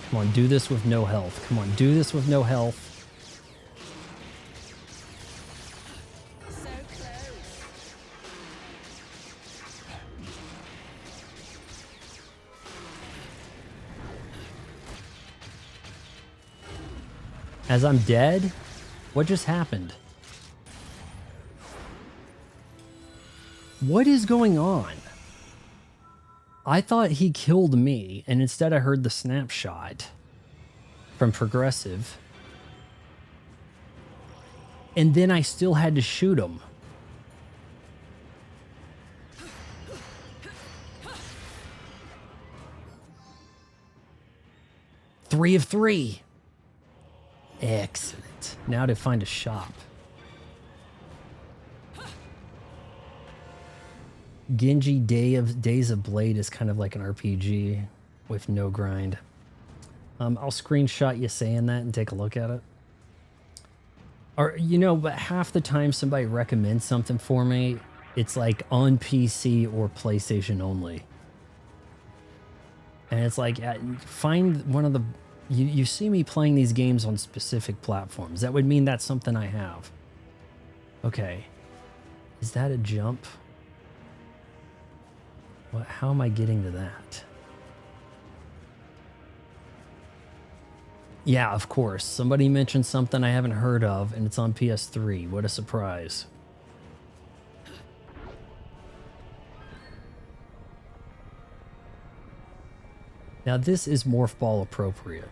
Come on, do this with no health. Come on, do this with no health. So close. As I'm dead? What just happened? What is going on? I thought he killed me, and instead I heard the snapshot from Progressive. And then I still had to shoot him. Three of three. Excellent. Now to find a shop. Genji Days of Blade is kind of like an RPG with no grind. I'll screenshot you saying that and take a look at it. Or, you know, but half the time somebody recommends something for me, it's like on PC or PlayStation only. And it's like, find one of the... You see me playing these games on specific platforms. That would mean that's something I have. Okay. Is that a jump? What? How am I getting to that? Yeah, of course. Somebody mentioned something I haven't heard of, and it's on PS3. What a surprise. Now this is Morph Ball appropriate.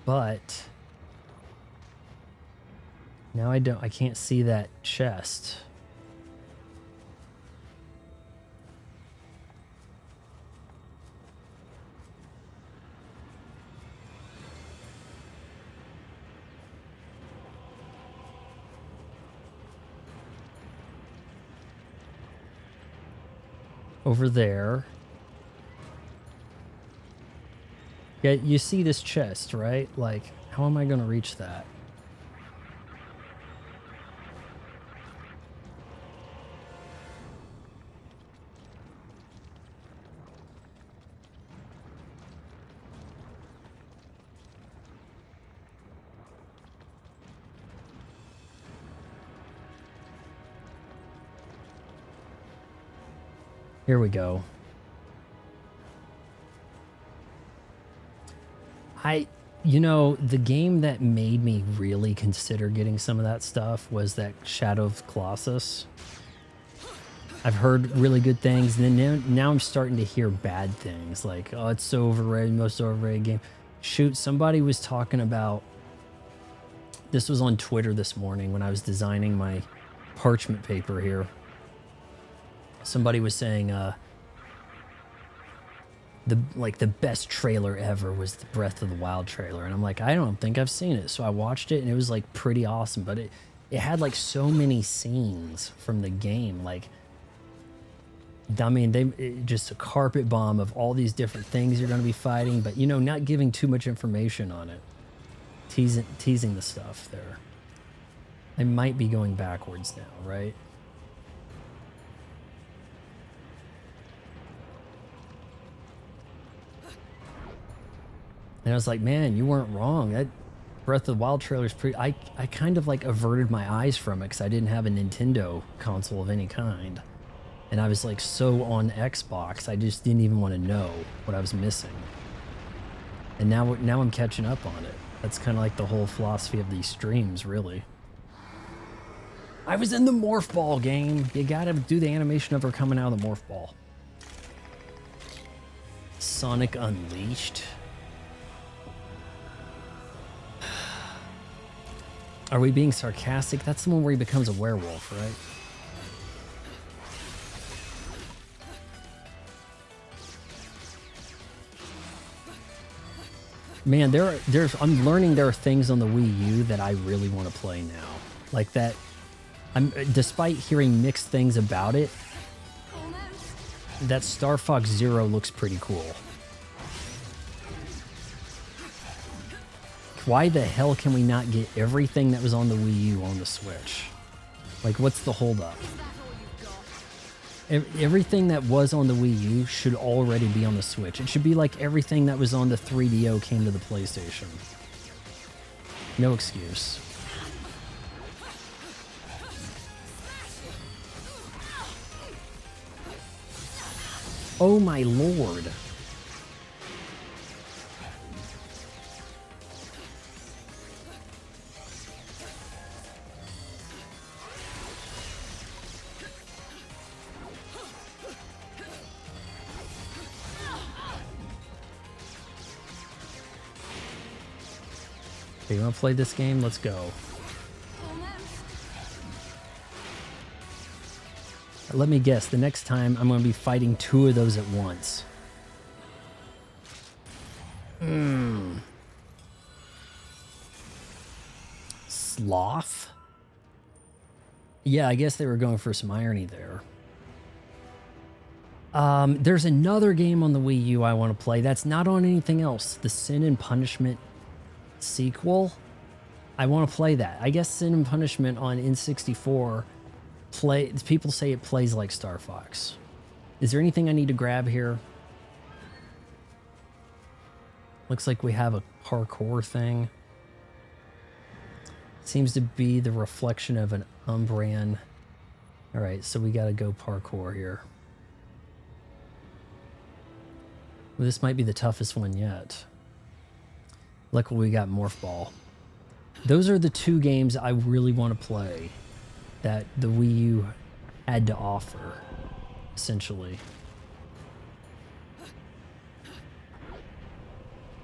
But now I can't see that chest. Over there. Yeah, you see this chest, right? Like, how am I going to reach that? Here we go. You know, the game that made me really consider getting some of that stuff was that Shadow of Colossus. I've heard really good things, and then now I'm starting to hear bad things, like, oh, it's so overrated, most overrated game. Shoot, somebody was talking about, this was on Twitter this morning when I was designing my parchment paper here. Somebody was saying, the best trailer ever was the Breath of the Wild trailer, and I'm like, I don't think I've seen it. So I watched it, and it was like pretty awesome, but it had like so many scenes from the game. Like, I mean, just a carpet bomb of all these different things you're going to be fighting, but, you know, not giving too much information on it. Teasing the stuff there. I might be going backwards now, right? And I was like, man, you weren't wrong. That Breath of the Wild trailer is pretty... I kind of like averted my eyes from it because I didn't have a Nintendo console of any kind. And I was like so on Xbox, I just didn't even want to know what I was missing. And now I'm catching up on it. That's kind of like the whole philosophy of these streams, really. I was in the Morph Ball game. You gotta do the animation of her coming out of the Morph Ball. Sonic Unleashed. Are we being sarcastic? That's the one where he becomes a werewolf, right? Man, I'm learning there are things on the Wii U that I really want to play now. Like that, despite hearing mixed things about it, that Star Fox Zero looks pretty cool. Why the hell can we not get everything that was on the Wii U on the Switch? Like, what's the holdup? Everything that was on the Wii U should already be on the Switch. It should be like everything that was on the 3DO came to the PlayStation. No excuse. Oh my lord. Okay, you want to play this game? Let's go. Let me guess, the next time I'm going to be fighting two of those at once. Sloth? Yeah, I guess they were going for some irony there. There's another game on the Wii U I want to play that's not on anything else. The Sin and Punishment sequel. I want to play that. I guess Sin and Punishment on N64 people say it plays like Star Fox. Is there anything I need to grab here? Looks like we have a parkour thing. Seems to be the reflection of an Umbran. All right, so we got to go parkour here. Well, this might be the toughest one yet. Look what we got, Morph Ball. Those are the two games I really want to play that the Wii U had to offer, essentially.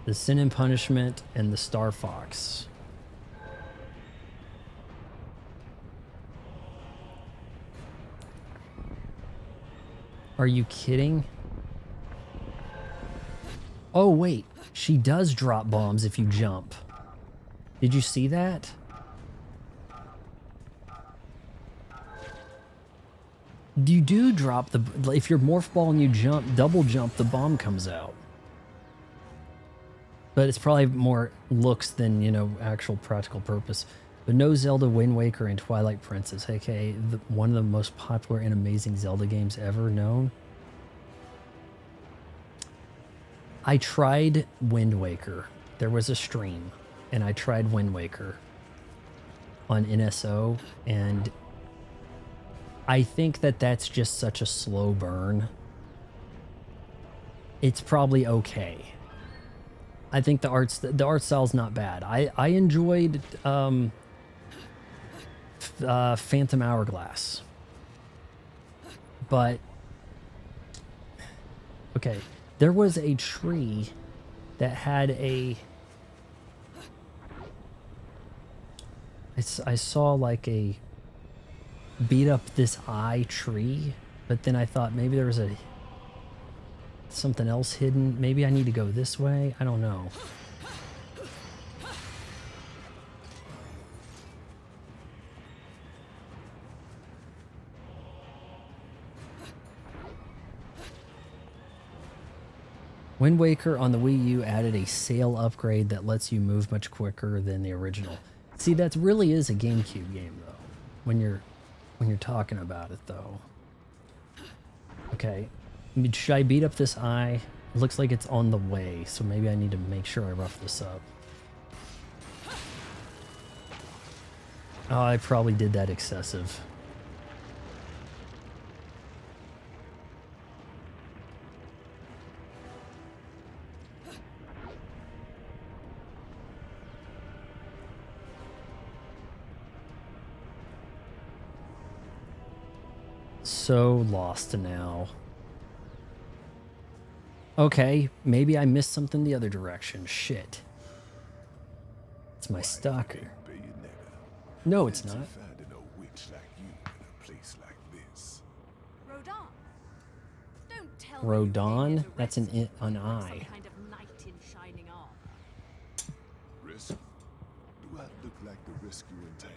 The Sin and Punishment and the Star Fox. Are you kidding? Oh, wait. She does drop bombs if you jump. Did you see that? You do drop the... If you're Morph Ball and you jump, double jump, the bomb comes out. But it's probably more looks than, you know, actual practical purpose. But no Zelda, Wind Waker, and Twilight Princess, aka one of the most popular and amazing Zelda games ever known. I tried Wind Waker. There was a stream, and I tried Wind Waker on NSO, and I think that that's just such a slow burn. It's probably okay. I think the art style's not bad. I enjoyed Phantom Hourglass, but okay, there was a tree that had a... I saw like a beat up this eye tree, but then I thought maybe there was something else hidden. Maybe I need to go this way. I don't know. Wind Waker on the Wii U added a sail upgrade that lets you move much quicker than the original. See, that really is a GameCube game though. When you're talking about it though. Okay. Should I beat up this eye? It looks like it's on the way, so maybe I need to make sure I rough this up. Oh, I probably did that excessive. So lost now. Okay, maybe I missed something the other direction. Shit. It's my stalker. No, it's not. Rodon? That's an eye. Kind of knight in shining armor. Risk? Do I look like the rescuing type?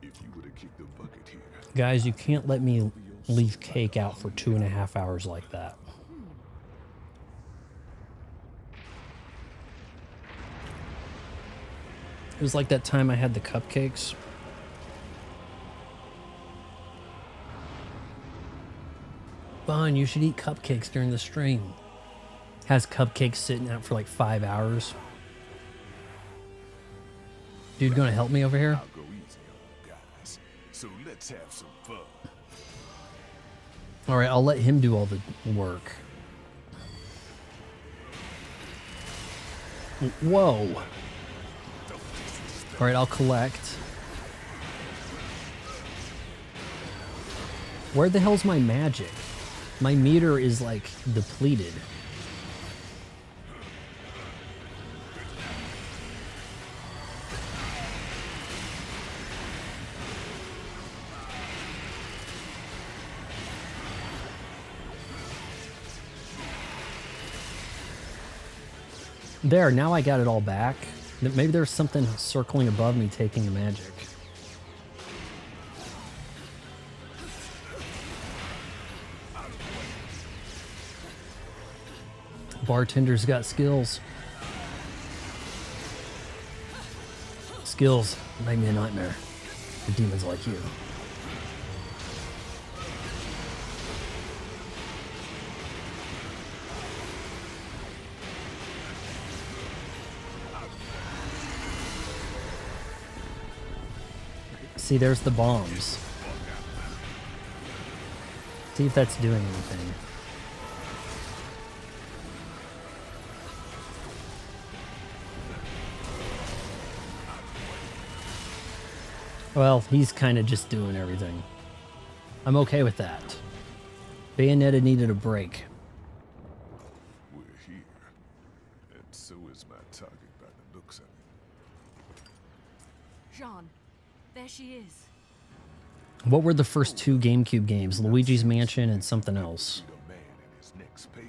If you would have kicked the bucket here. Guys, you can't let me leave cake out for 2.5 hours like that. It was like that time I had the cupcakes. Fun, you should eat cupcakes during the stream. Has cupcakes sitting out for like 5 hours. Dude, gonna help me over here? I'll go easy on you guys. So let's have some fun. All right, I'll let him do all the work. Whoa. All right, I'll collect. Where the hell's my magic? My meter is like depleted. There, now I got it all back. Maybe there's something circling above me taking the magic. Bartender's got skills. Skills make me a nightmare for demons like you. See, there's the bombs. See if that's doing anything. Well, he's kind of just doing everything. I'm okay with that. Bayonetta needed a break. We're here. And so is my target by the looks of it. Jean, there she is. What were the first two GameCube games? Luigi's Mansion and something else. Need a man in his next payday.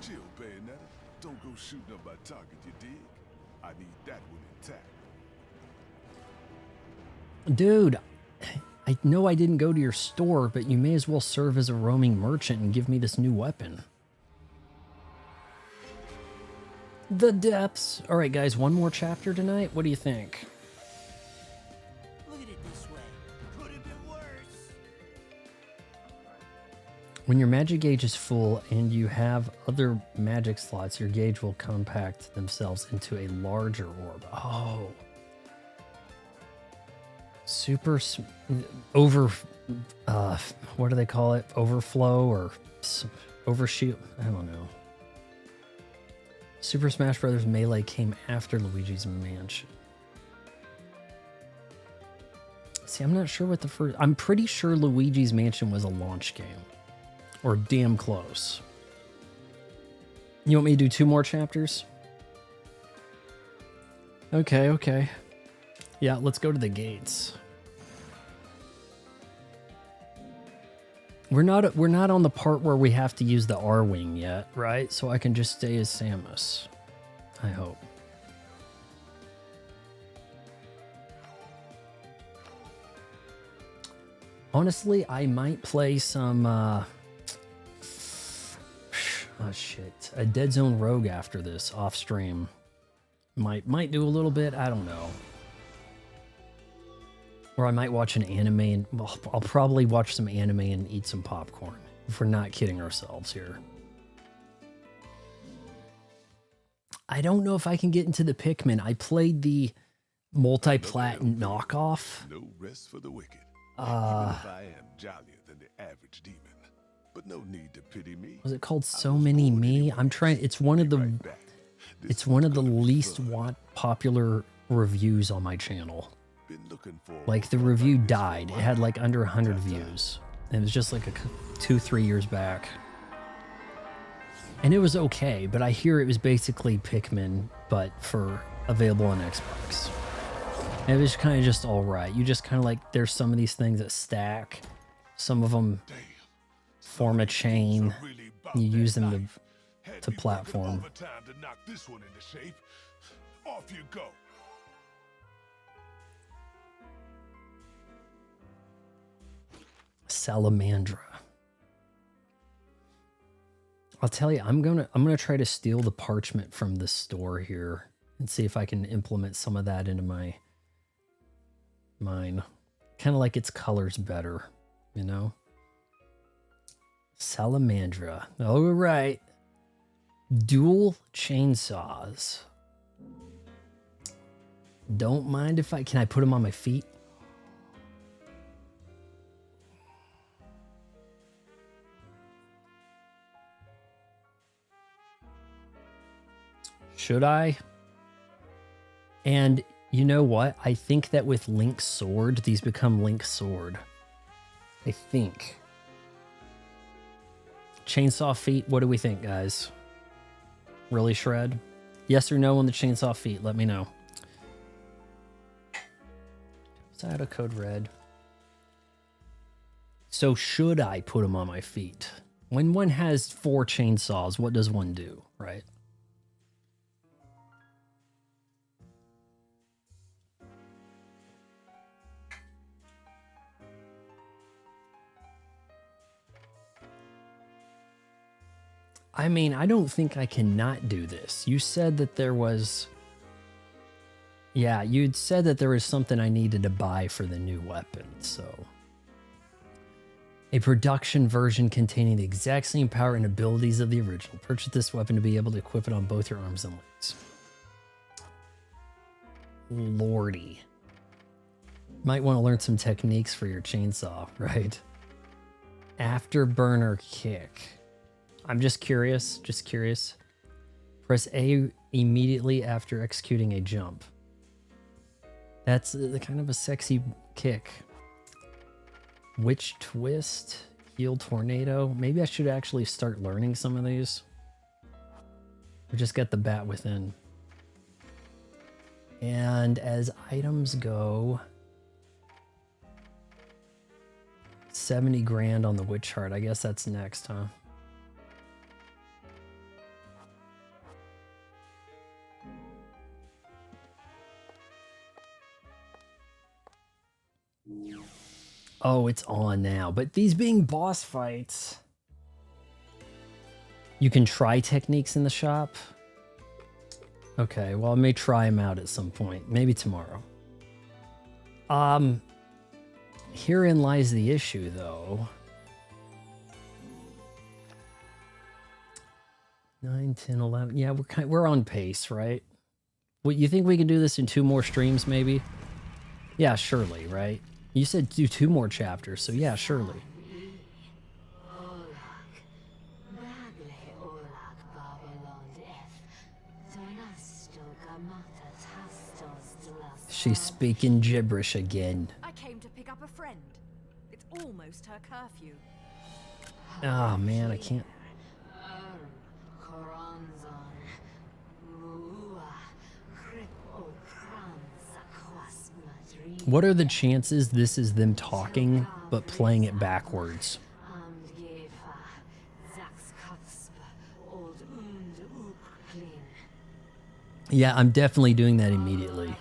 Chill, Bayonetta. Don't go shooting up my target, you dig? I need that one intact. Dude, I know I didn't go to your store, but you may as well serve as a roaming merchant and give me this new weapon. The depths. All right, guys, one more chapter tonight. What do you think? Look at it this way. Could have been worse. When your magic gauge is full and you have other magic slots, your gauge will compact themselves into a larger orb. Oh. What do they call it? Overflow or overshoot? I don't know. Super Smash Bros. Melee came after Luigi's Mansion. See, I'm not sure what the first... I'm pretty sure Luigi's Mansion was a launch game. Or damn close. You want me to do 2 more chapters? Okay, okay. Yeah, let's go to the gates. We're not on the part where we have to use the R-Wing yet, right? So I can just stay as Samus. I hope. Honestly, I might play some oh shit. A Dead Zone Rogue after this off stream. Might do a little bit, I don't know. Or I might watch an anime and well, I'll probably watch some anime and eat some popcorn. If we're not kidding ourselves here. I don't know if I can get into the Pikmin. I played the multi-platinum knockoff. No rest for the wicked. Even if I am jollier than the average demon. But no need to pity me. Was it called So Many Me? I'm trying. It's one of the. It's one of the least popular reviews on my channel. Like the review died. It had like under 100 views. And it was just like 2-3 years back. And it was okay, but I hear it was basically Pikmin, but for available on Xbox. And it was kind of just all right. You just kind of like, there's some of these things that stack. Some of them form a chain. You use them to platform. Off you go. Salamandra. I'll tell you, I'm gonna try to steal the parchment from the store here and see if I can implement some of that into mine. Kind of like its colors better, you know? Salamandra. All right. Dual chainsaws. Don't mind if can I put them on my feet? Should I? And you know what? I think that with Link's sword, these become Link's sword. I think. Chainsaw feet, what do we think, guys? Really shred? Yes or no on the chainsaw feet? Let me know. Side of code red. So should I put them on my feet? When one has 4 chainsaws, what does one do, right? I mean, I don't think I can not do this. You said that there was... Yeah, you'd said that there was something I needed to buy for the new weapon, so... A production version containing the exact same power and abilities of the original. Purchase this weapon to be able to equip it on both your arms and legs. Lordy. Might want to learn some techniques for your chainsaw, right? Afterburner kick. I'm just curious, Press A immediately after executing a jump. That's kind of a sexy kick. Witch twist, heal tornado. Maybe I should actually start learning some of these. Or just get the bat within. And as items go, 70 grand on the witch heart. I guess that's next, huh? Oh, it's on now. But these being boss fights, you can try techniques in the shop. Okay, well, I may try them out at some point. Maybe tomorrow. Herein lies the issue, though. 9, 10, 11. Yeah, we're on pace, right? What, you think we can do this in 2 more streams, maybe? Yeah, surely, right? You said do 2 more chapters, so yeah, surely. She's speaking gibberish again. I came to pick up a friend. It's almost her curfew. Oh man, I can't. What are the chances this is them talking, but playing it backwards? Yeah, I'm definitely doing that immediately.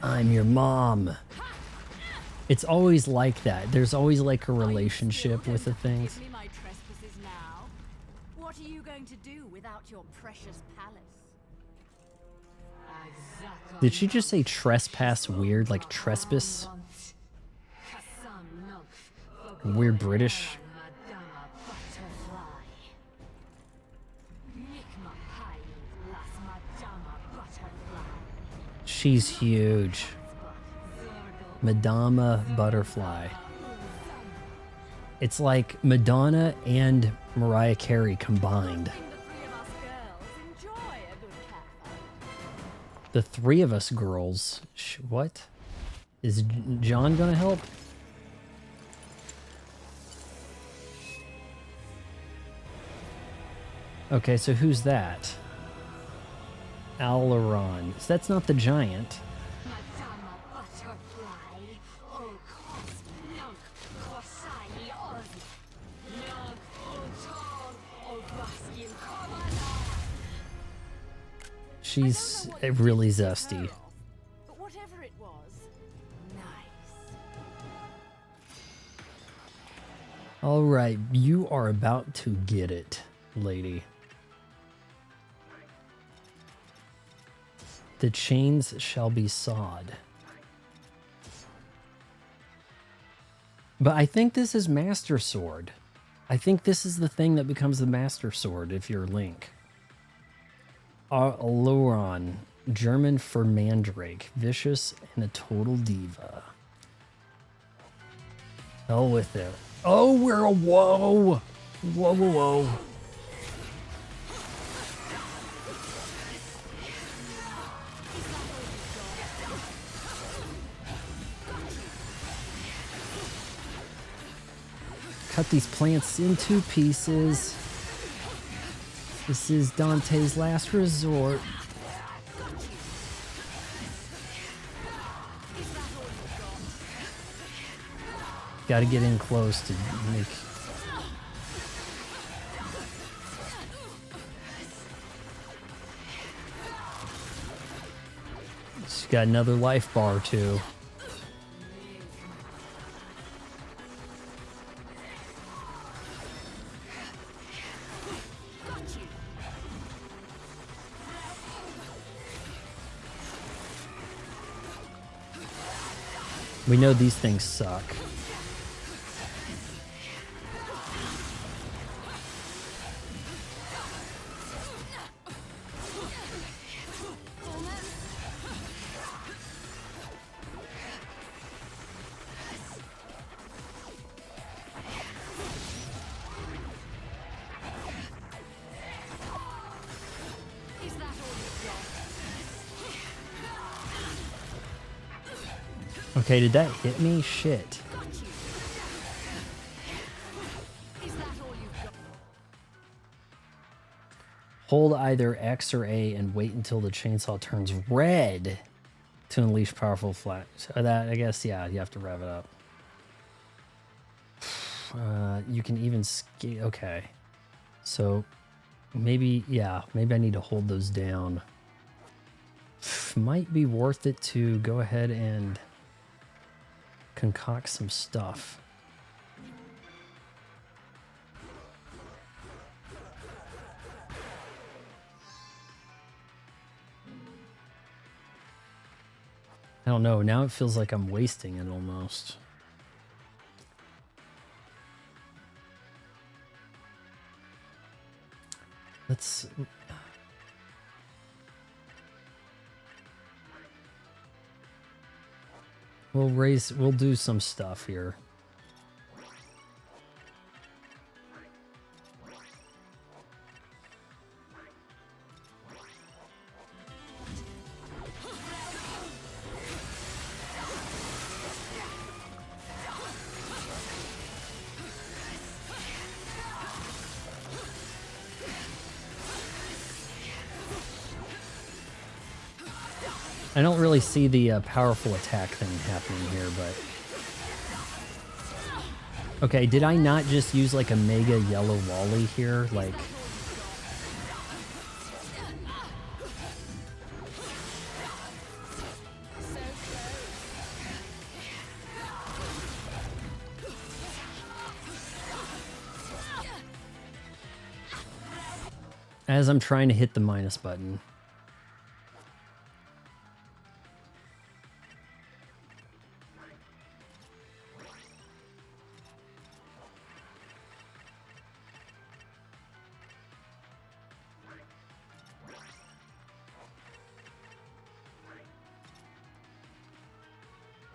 I'm your mom. It's always like that. There's always like a relationship with the things. Give me my trespasses now. What are you going to do without your precious palace? Did she just say trespass weird, like trespass? Weird British. She's huge. Madama Butterfly. It's like Madonna and Mariah Carey combined. The 3 of us girls. What? Is John gonna help? Okay, so who's that? Alaron. So that's not the giant. She's really zesty. But whatever it was, nice. All right, you are about to get it, lady. The chains shall be sawed. But I think this is Master Sword. I think this is the thing that becomes the Master Sword if you're Link. Aluron, German for Mandrake, vicious and a total diva. Hell with it. Oh, we're a whoa! Whoa, whoa, whoa. Cut these plants into pieces. This is Dante's last resort. Got to get in close to make... got another life bar or two. We know these things suck. Okay, did that hit me? Shit. Hold either X or A and wait until the chainsaw turns red to unleash powerful flash. That, I guess, yeah, you have to rev it up. You can even skate. Okay. So maybe, yeah, maybe I need to hold those down. Might be worth it to go ahead and concoct some stuff. I don't know. Now it feels like I'm wasting it almost. Let's... We'll do some stuff here. I don't really see the powerful attack thing happening here, but... Okay, did I not just use like a mega yellow volley here? Like... As I'm trying to hit the minus button.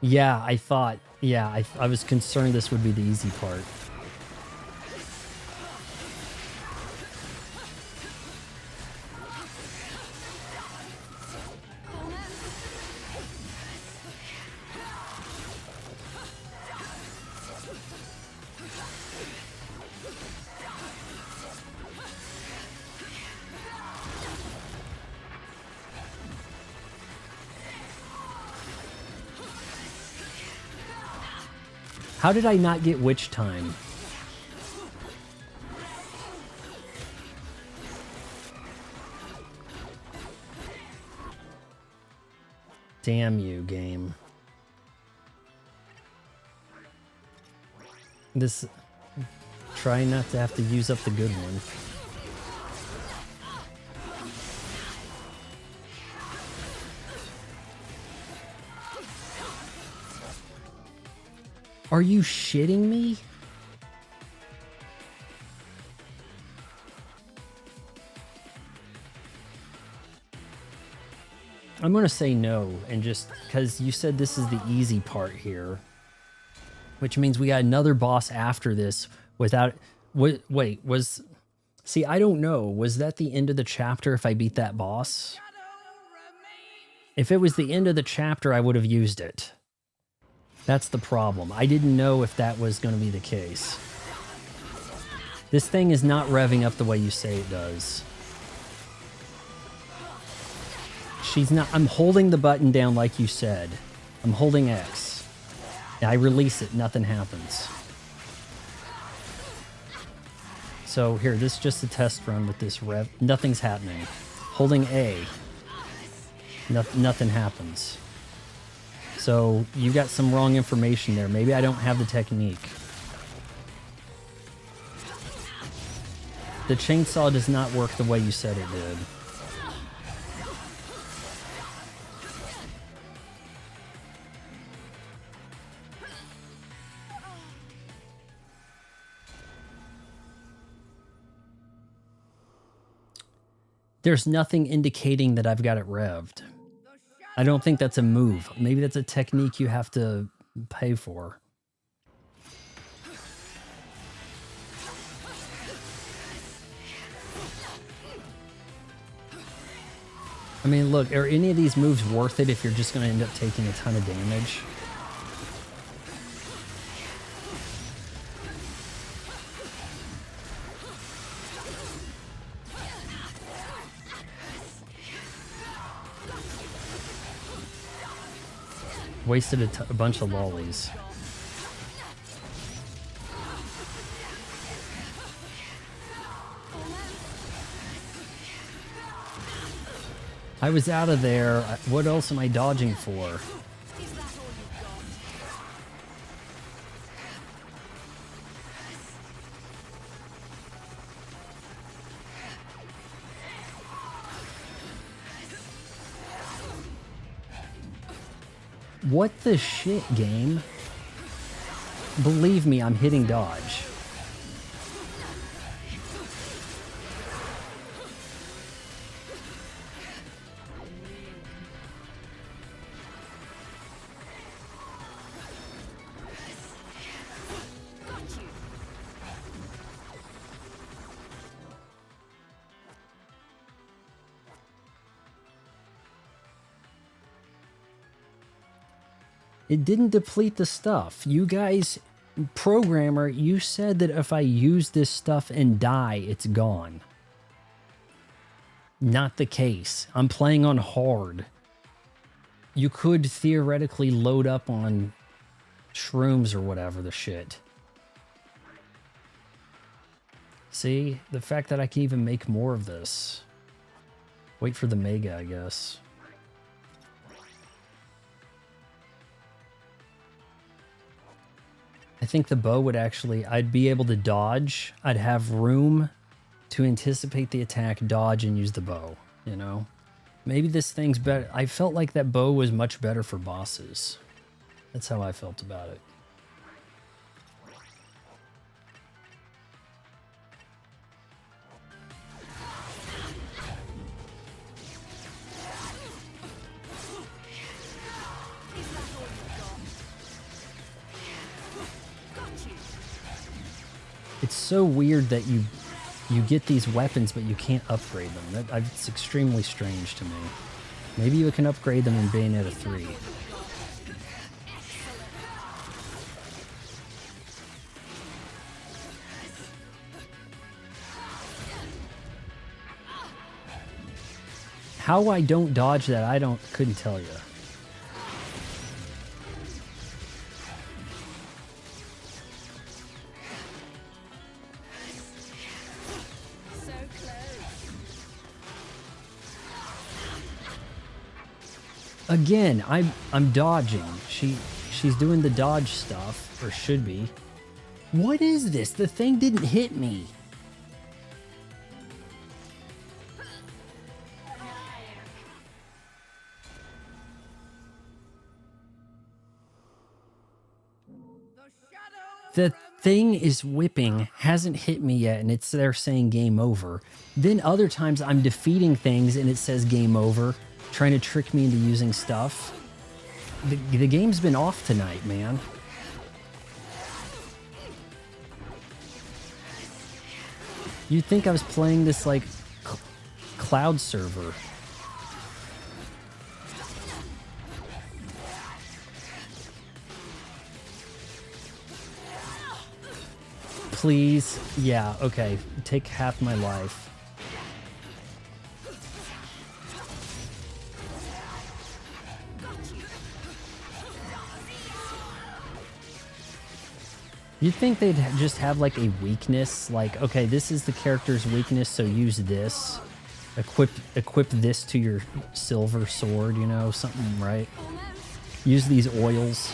Yeah, I thought, yeah, I was concerned this would be the easy part. How did I not get witch time? Damn you, game. This... Try not to have to use up the good one. Are you shitting me? I'm gonna say no, and just because you said this is the easy part here, which means we got another boss after this without... Wait, was... See, I don't know. Was that the end of the chapter if I beat that boss? If it was the end of the chapter, I would have used it. That's the problem. I didn't know if that was going to be the case. This thing is not revving up the way you say it does. She's not... I'm holding the button down like you said. I'm holding X. I release it, nothing happens. So here, this is just a test run with this rev. Nothing's happening. Holding A. Nothing happens. So you got some wrong information there. Maybe I don't have the technique. The chainsaw does not work the way you said it did. There's nothing indicating that I've got it revved. I don't think that's a move. Maybe that's a technique you have to pay for. I mean, look, are any of these moves worth it if you're just going to end up taking a ton of damage? Wasted a bunch of lollies. I was out of there. What else am I dodging for? What the shit, game? Believe me, I'm hitting dodge. It didn't deplete the stuff. You guys, programmer, you said that if I use this stuff and die, it's gone. Not the case. I'm playing on hard. You could theoretically load up on shrooms or whatever the shit. See? The fact that I can even make more of this. Wait for the mega, I guess. I think the bow would actually, I'd be able to dodge. I'd have room to anticipate the attack, dodge, and use the bow, you know? Maybe this thing's better. I felt like that bow was much better for bosses. That's how I felt about it. It's so weird that you get these weapons, but you can't upgrade them. It's extremely strange to me. Maybe you can upgrade them in Bayonetta 3. How I don't dodge that, couldn't tell you. Again, I'm dodging. She's doing the dodge stuff, or should be. What is this? The thing didn't hit me. The thing is whipping, hasn't hit me yet, and it's there saying game over. Then other times I'm defeating things and it says game over, trying to trick me into using stuff. The game's been off tonight, man. You'd think I was playing this like cloud server. Please. Yeah, okay. Take half my life. You'd think they'd just have like a weakness, like, okay, this is the character's weakness, so use this. Equip this to your silver sword, you know, something, right? Use these oils.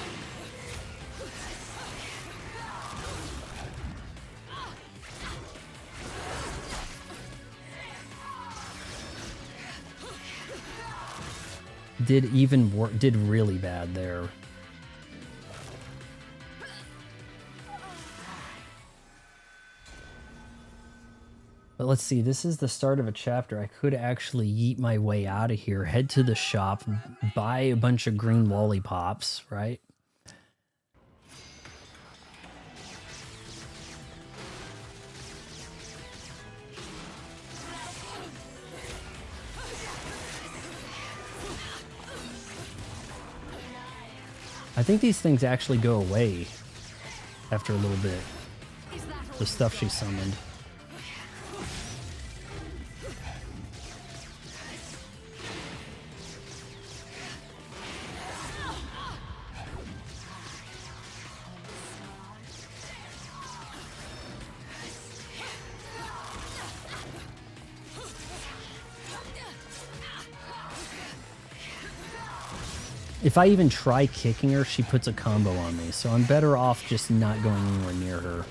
Did really bad there. But let's see, this is the start of a chapter. I could actually yeet my way out of here, head to the shop, buy a bunch of green lollipops, right? I think these things actually go away after a little bit. The stuff she summoned. If I even try kicking her, she puts a combo on me, so I'm better off just not going anywhere near her.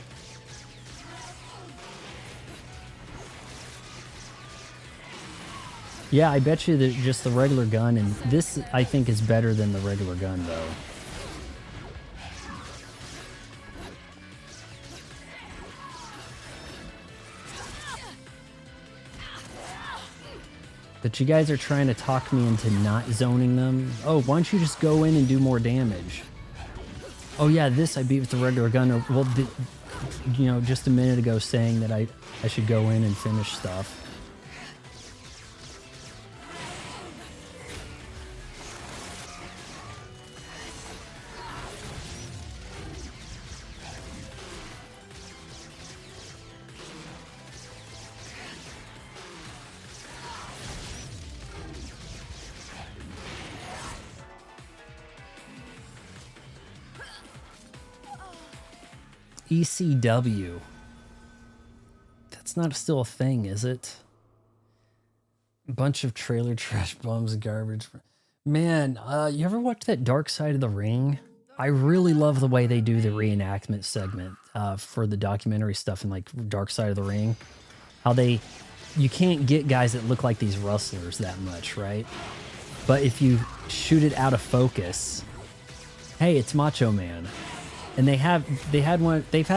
Yeah, I bet you that just the regular gun, and this I think is better than the regular gun though. But you guys are trying to talk me into not zoning them. Oh, why don't you just go in and do more damage? Oh yeah, this I beat with the regular gun. Well, you know, just a minute ago saying that I should go in and finish stuff. ECW. That's not still a thing, is it? A bunch of trailer trash bums, garbage. Man, you ever watch that Dark Side of the Ring? I really love the way they do the reenactment segment for the documentary stuff in like Dark Side of the Ring. How you can't get guys that look like these wrestlers that much, right? But if you shoot it out of focus, hey, it's Macho Man. And they've had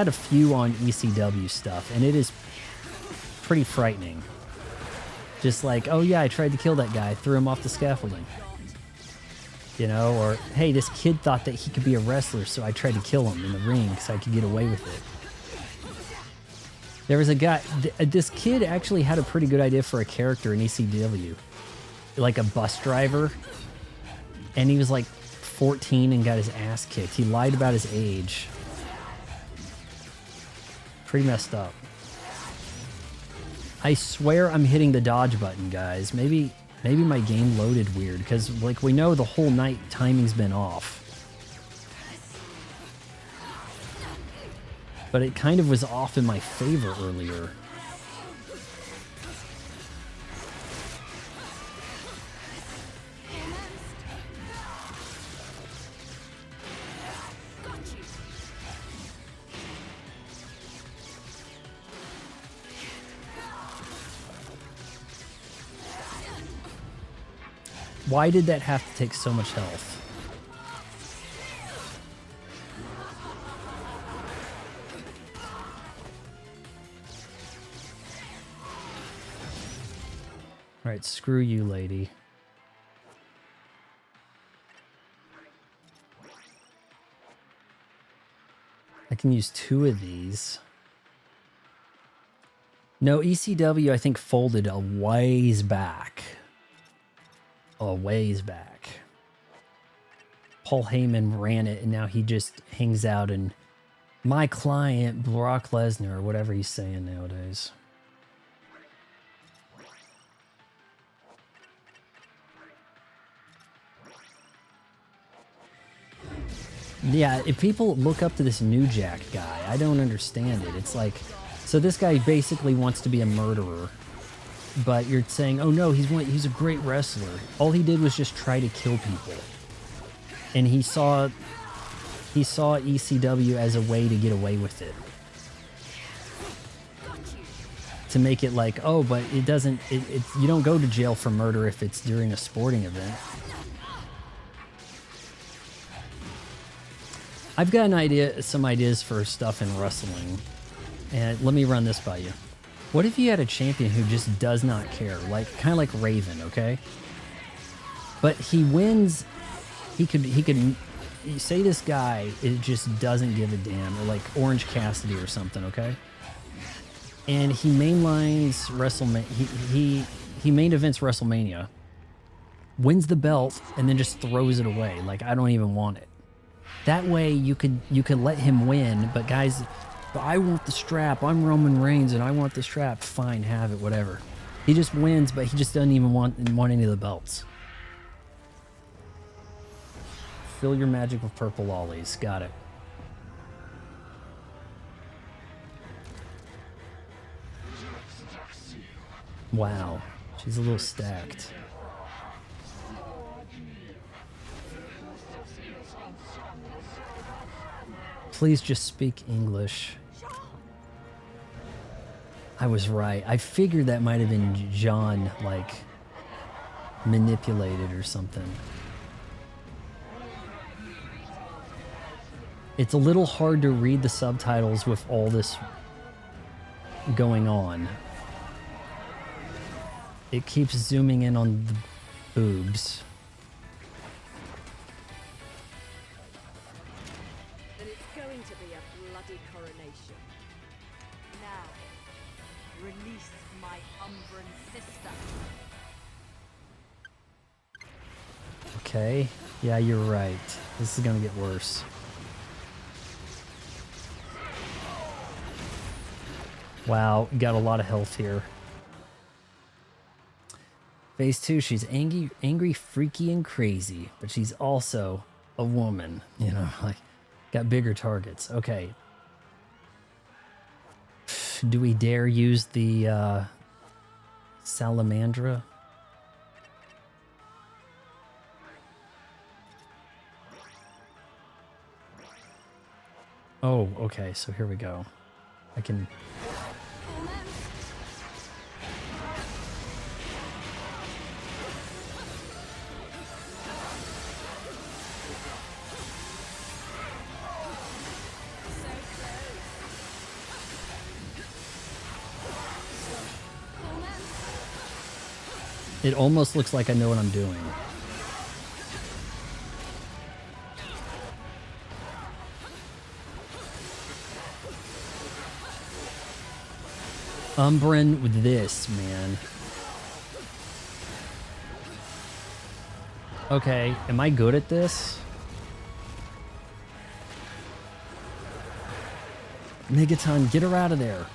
a few on ECW stuff, and it is pretty frightening. Just like, oh yeah, I tried to kill that guy, threw him off the scaffolding. You know, or hey, this kid thought that he could be a wrestler, so I tried to kill him in the ring because I could get away with it. There was a guy, this kid actually had a pretty good idea for a character in ECW. Like a bus driver. And he was like 14 and got his ass kicked. He lied about his age. Pretty messed up. I swear I'm hitting the dodge button, guys. Maybe my game loaded weird, because like we know the whole night timing's been off. But it kind of was off in my favor earlier. Why did that have to take so much health? Alright, screw you, lady. I can use 2 of these. No, ECW I think folded a ways back. A ways back. Paul Heyman ran it, and now he just hangs out in my client, Brock Lesnar, or whatever he's saying nowadays. Yeah, if people look up to this New Jack guy, I don't understand it. It's like, so this guy basically wants to be a murderer. But you're saying, oh no, he's a great wrestler. All he did was just try to kill people. and he saw ECW as a way to get away with it. To make it like, oh, but it doesn't, you don't go to jail for murder if it's during a sporting event. I've got some ideas for stuff in wrestling, and let me run this by you. What if you had a champion who just does not care, like kind of like Raven, okay? But he wins. He could say this guy, it just doesn't give a damn, or like Orange Cassidy or something, okay? And he mainlines WrestleMania. He main events WrestleMania, wins the belt, and then just throws it away. Like, I don't even want it. That way you could let him win, but guys, I want the strap. I'm Roman Reigns and I want the strap. Fine, have it, whatever. He just wins, but he just doesn't even want any of the belts. Fill your magic with purple lollies. Got it. Wow, she's a little stacked. Please just speak English. I was right. I figured that might have been John, like, manipulated or something. It's a little hard to read the subtitles with all this going on. It keeps zooming in on the boobs. Then it's going to be a bloody coronation. Now, release my Umbran sister. Okay. Yeah, you're right. This is gonna get worse. Wow, got a lot of health here. Phase 2, she's angry, freaky, and crazy, but she's also a woman, you know, like, got bigger targets. Okay. Do we dare use the Salamandra? Oh, okay, so here we go. I can... It almost looks like I know what I'm doing. Umbran with this, man. Okay, am I good at this? Megaton, get her out of there.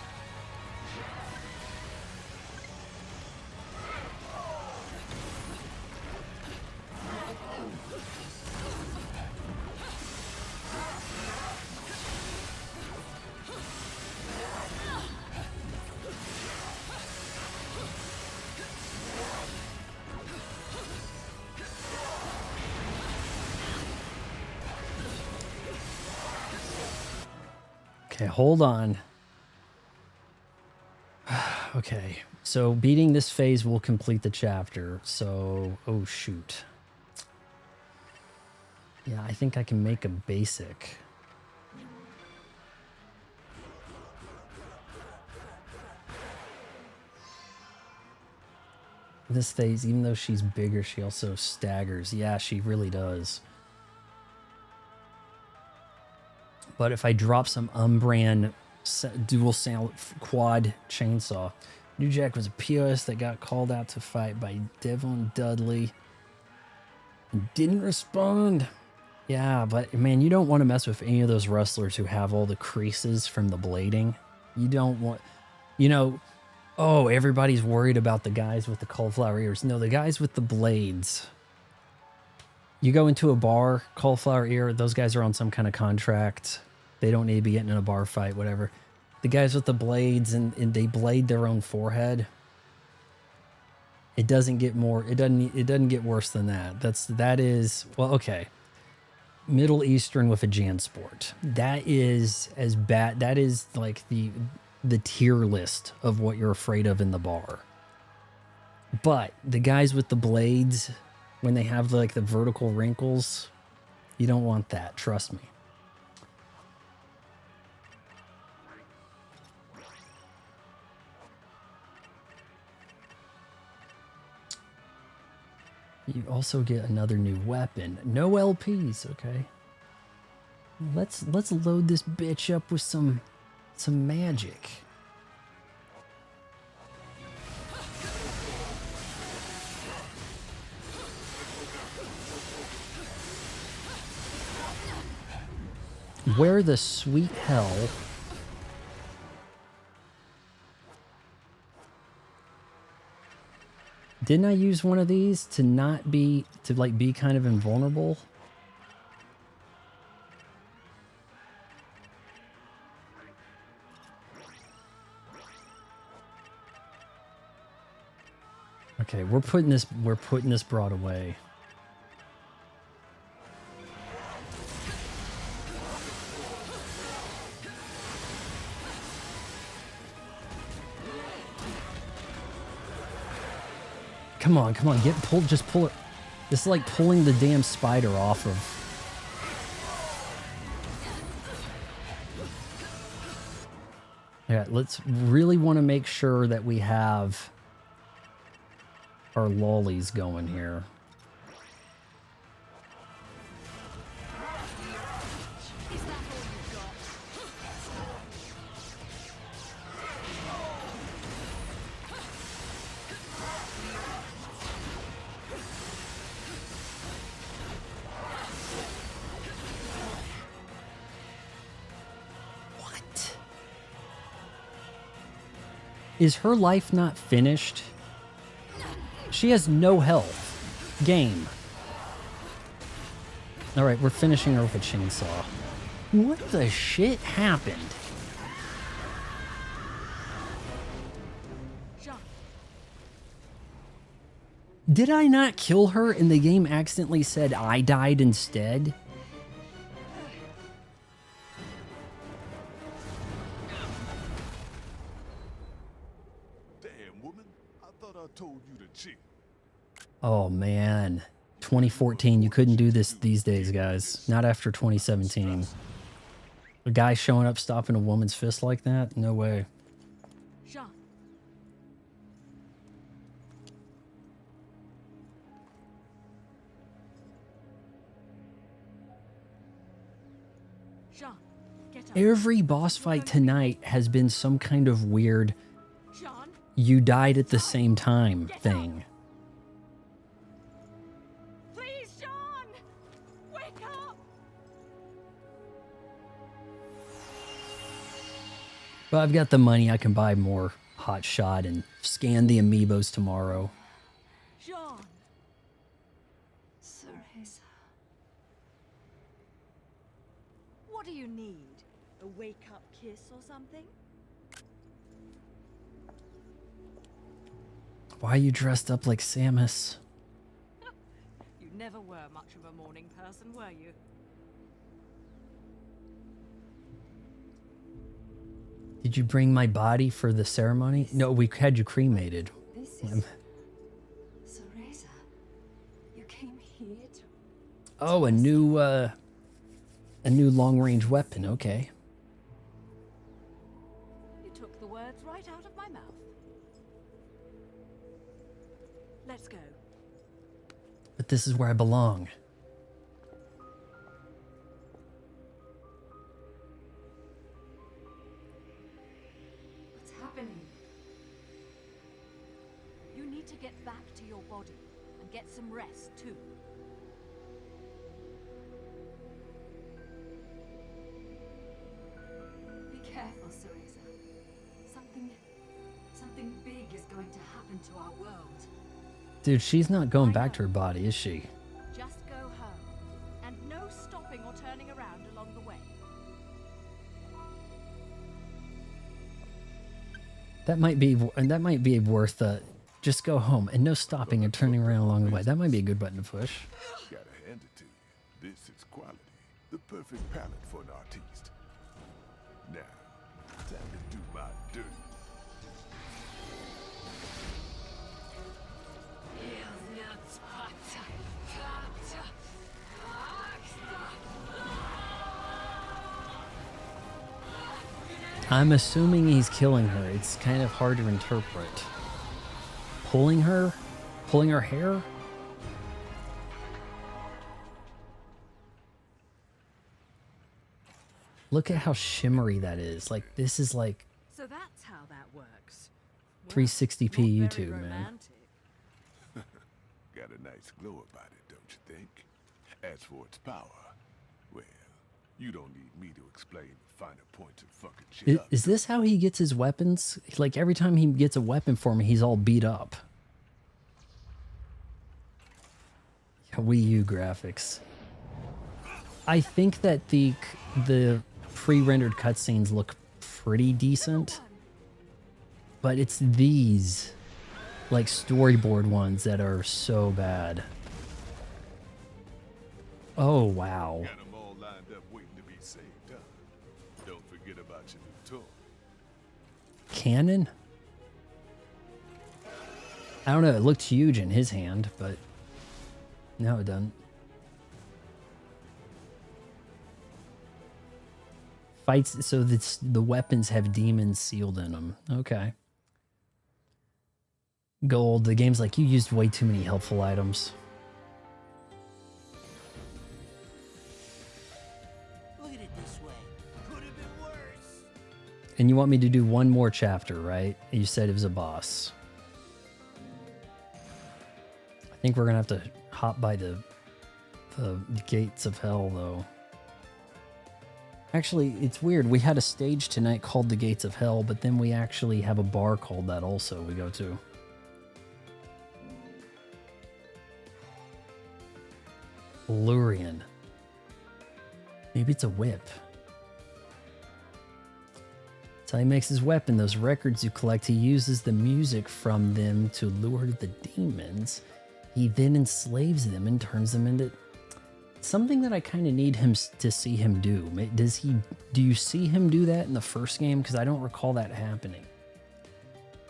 Okay, hold on. Okay, so beating this phase will complete the chapter. So, oh shoot. Yeah, I think I can make a basic. This phase, even though she's bigger, she also staggers. Yeah, she really does. But if I drop some Umbran dual sound quad chainsaw, New Jack was a POS that got called out to fight by Devon Dudley and didn't respond. Yeah, but man, you don't want to mess with any of those wrestlers who have all the creases from the blading. You don't want, you know, oh, everybody's worried about the guys with the cauliflower ears. No, the guys with the blades. You go into a bar, cauliflower ear, those guys are on some kind of contract. They don't need to be getting in a bar fight, whatever. The guys with the blades and they blade their own forehead. It doesn't get more, it doesn't get worse than that. That is, well, okay. Middle Eastern with a Jansport. That is as bad. That is like the tier list of what you're afraid of in the bar. But the guys with the blades, when they have like the vertical wrinkles, you don't want that. Trust me. You also get another new weapon. No LPs, okay. Let's load this bitch up with some magic. Where the sweet hell? Didn't I use one of these to not be, to like be kind of invulnerable? Okay, we're putting this broad away. Come on, just pull it. This is like pulling the damn spider off of. Yeah, let's really want to make sure that we have our lollies going here. Is her life not finished? She has no health. Game. Alright, we're finishing her with a chainsaw. What the shit happened? Did I not kill her and the game accidentally said I died instead? Told you to chill. Oh man, 2014, you couldn't do this these days, guys. Not after 2017. A guy showing up stopping a woman's fist like that? No way. Jean. Jean, get up. Every boss fight tonight has been some kind of weird Jean. you died at the same time thing. Please, Jean! Wake up! But I've got the money, I can buy more hot shot and scan the amiibos tomorrow. Jean! Cereza. What do you need? A wake-up kiss or something? Why are you dressed up like Samus? You never were much of a morning person, were you? Did you bring my body for the ceremony? No, we had you cremated. This is Cereza. You came here to... Oh, a new long-range weapon. Okay. You took the words right out of my mouth. Let's go. But this is where I belong. What's happening? You need to get back to your body and get some rest too. Be careful, Cereza. Something big is going to happen to our world. Dude, she's not going back to her body, is she? Just go home. And no stopping or turning around along the way. That might be worth just go home and no stopping and turning around along the way. That might be a good button to push. Gotta hand it to you. This is quality. The perfect palette for an artiste. Now, time to do my dirty. I'm assuming he's killing her. It's kind of hard to interpret. Pulling her? Pulling her hair? Look at how shimmery that is. Like, this is like So that's how that works. 360p Not very YouTube, man. romantic. Got a nice glow about it, don't you think? As for its power, well, you don't need me to explain the finer points of fucking shit up. Is this how he gets his weapons? Like, every time he gets a weapon for me, he's all beat up. Yeah, Wii U graphics. I think that the pre-rendered cutscenes look pretty decent, but it's these, like, storyboard ones that are so bad. Oh, wow. Got 'em all lined up waiting to be saved, huh? Don't forget about your new toy. Cannon? I don't know, it looked huge in his hand, but no, it doesn't. Fights, so the weapons have demons sealed in them. Okay. Gold, the game's like, you used way too many helpful items. Look at it this way. Could have been worse. And you want me to do one more chapter, right? You said it was a boss. I think we're gonna have to hop by the gates of hell, though. Actually, it's weird. We had a stage tonight called the Gates of Hell, but then we actually have a bar called that also we go to. Lurian. Maybe it's a whip. That's how he makes his weapon. Those records you collect, he uses the music from them to lure the demons. He then enslaves them and turns them into something that I kind of need him to see him do. Do you see him do that in the first game? Because I don't recall that happening.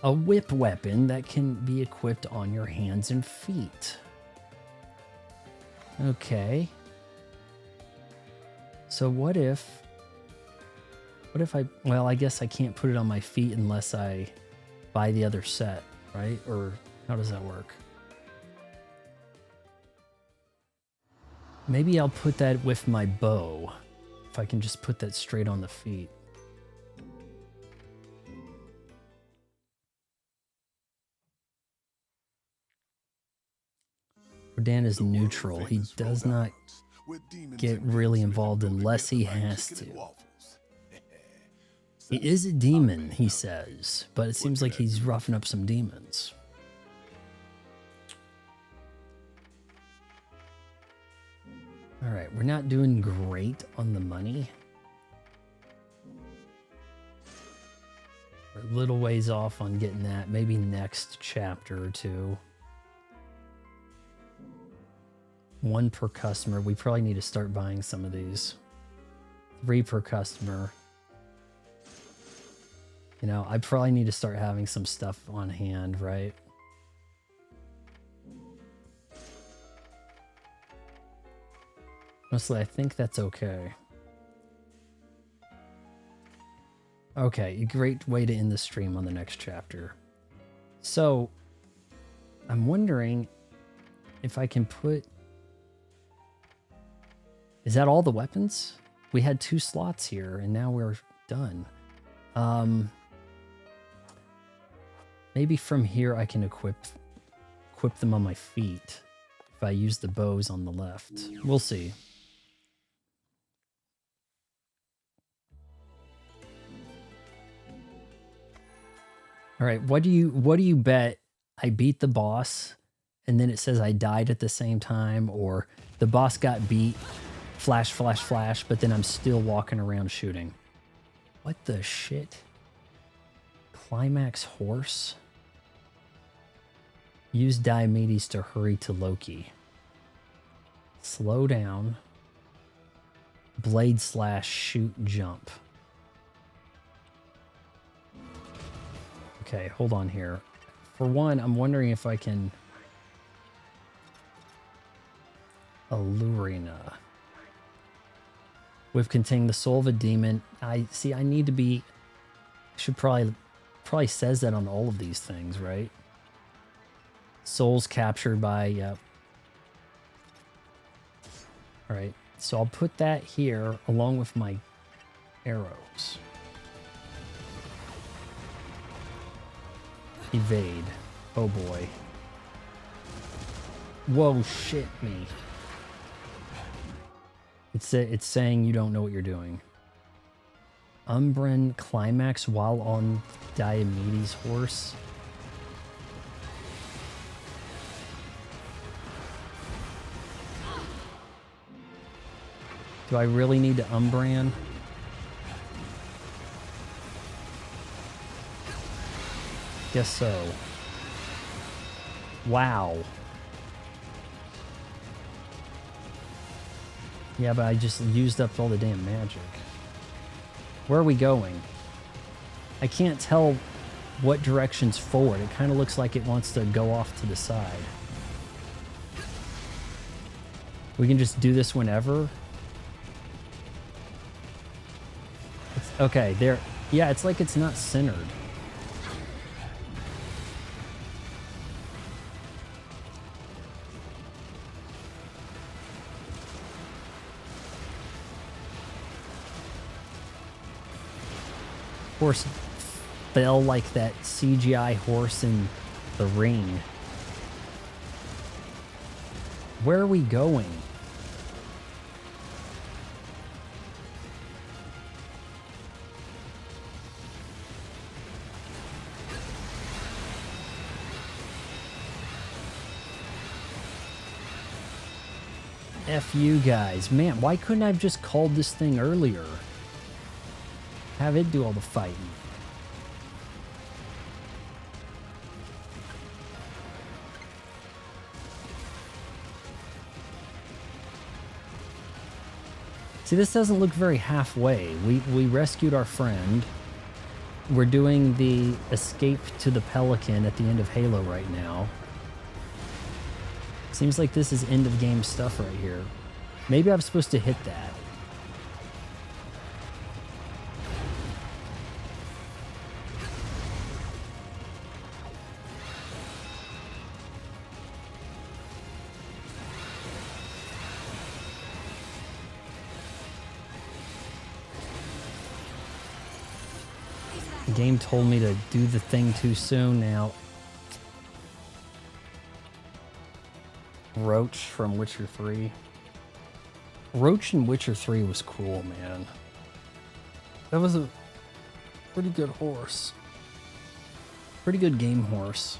A whip weapon that can be equipped on your hands and feet. Okay. So what if well, I guess I can't put it on my feet unless I buy the other set, right? Or how does that work? Maybe I'll put that with my bow, if I can just put that straight on the feet. Rodan is neutral. He does not get really involved unless he has to. He is a demon, he says, but it seems like he's roughing up some demons. All right, we're not doing great on the money. We're a little ways off on getting that. Maybe next chapter or two. 1 per customer. We probably need to start buying some of these. 3 per customer. You know, I probably need to start having some stuff on hand, right? Honestly, I think that's okay. Okay, a great way to end the stream on the next chapter. So, I'm wondering if I can put... Is that all the weapons? We had 2 slots here, and now we're done. Maybe from here I can equip them on my feet if I use the bows on the left. We'll see. All right, what do you bet I beat the boss and then it says I died at the same time, or the boss got beat, flash, flash, flash, but then I'm still walking around shooting? What the shit? Climax horse? Use Diomedes to hurry to Loki. Slow down. blade slash shoot jump. Okay, hold on here. For one, I'm wondering if I can... Allurina. We've contained the soul of a demon. I need to be... Should probably says that on all of these things, right? Souls captured by... Yep. Alright, so I'll put that here along with my arrows. Evade. Oh boy. Whoa, shit me. It's saying you don't know what you're doing. Umbran climax while on Diomedes' horse. Do I really need to Umbran? Guess so. Wow. Yeah, but I just used up all the damn magic. Where are we going? I can't tell what direction's forward. It kind of looks like it wants to go off to the side. We can just do this whenever. Okay, there. Yeah, it's like it's not centered. Horse fell like that CGI horse in The Ring. Where are we going? F you guys. Man, why couldn't I have just called this thing earlier? Have it do all the fighting. See, this doesn't look very halfway. We rescued our friend. We're doing the escape to the Pelican at the end of Halo right now. Seems like this is end of game stuff right here. Maybe I'm supposed to hit that. The game told me to do the thing too soon now. Roach from Witcher 3. Roach in Witcher 3 was cool, man. That was a pretty good horse. Pretty good game horse.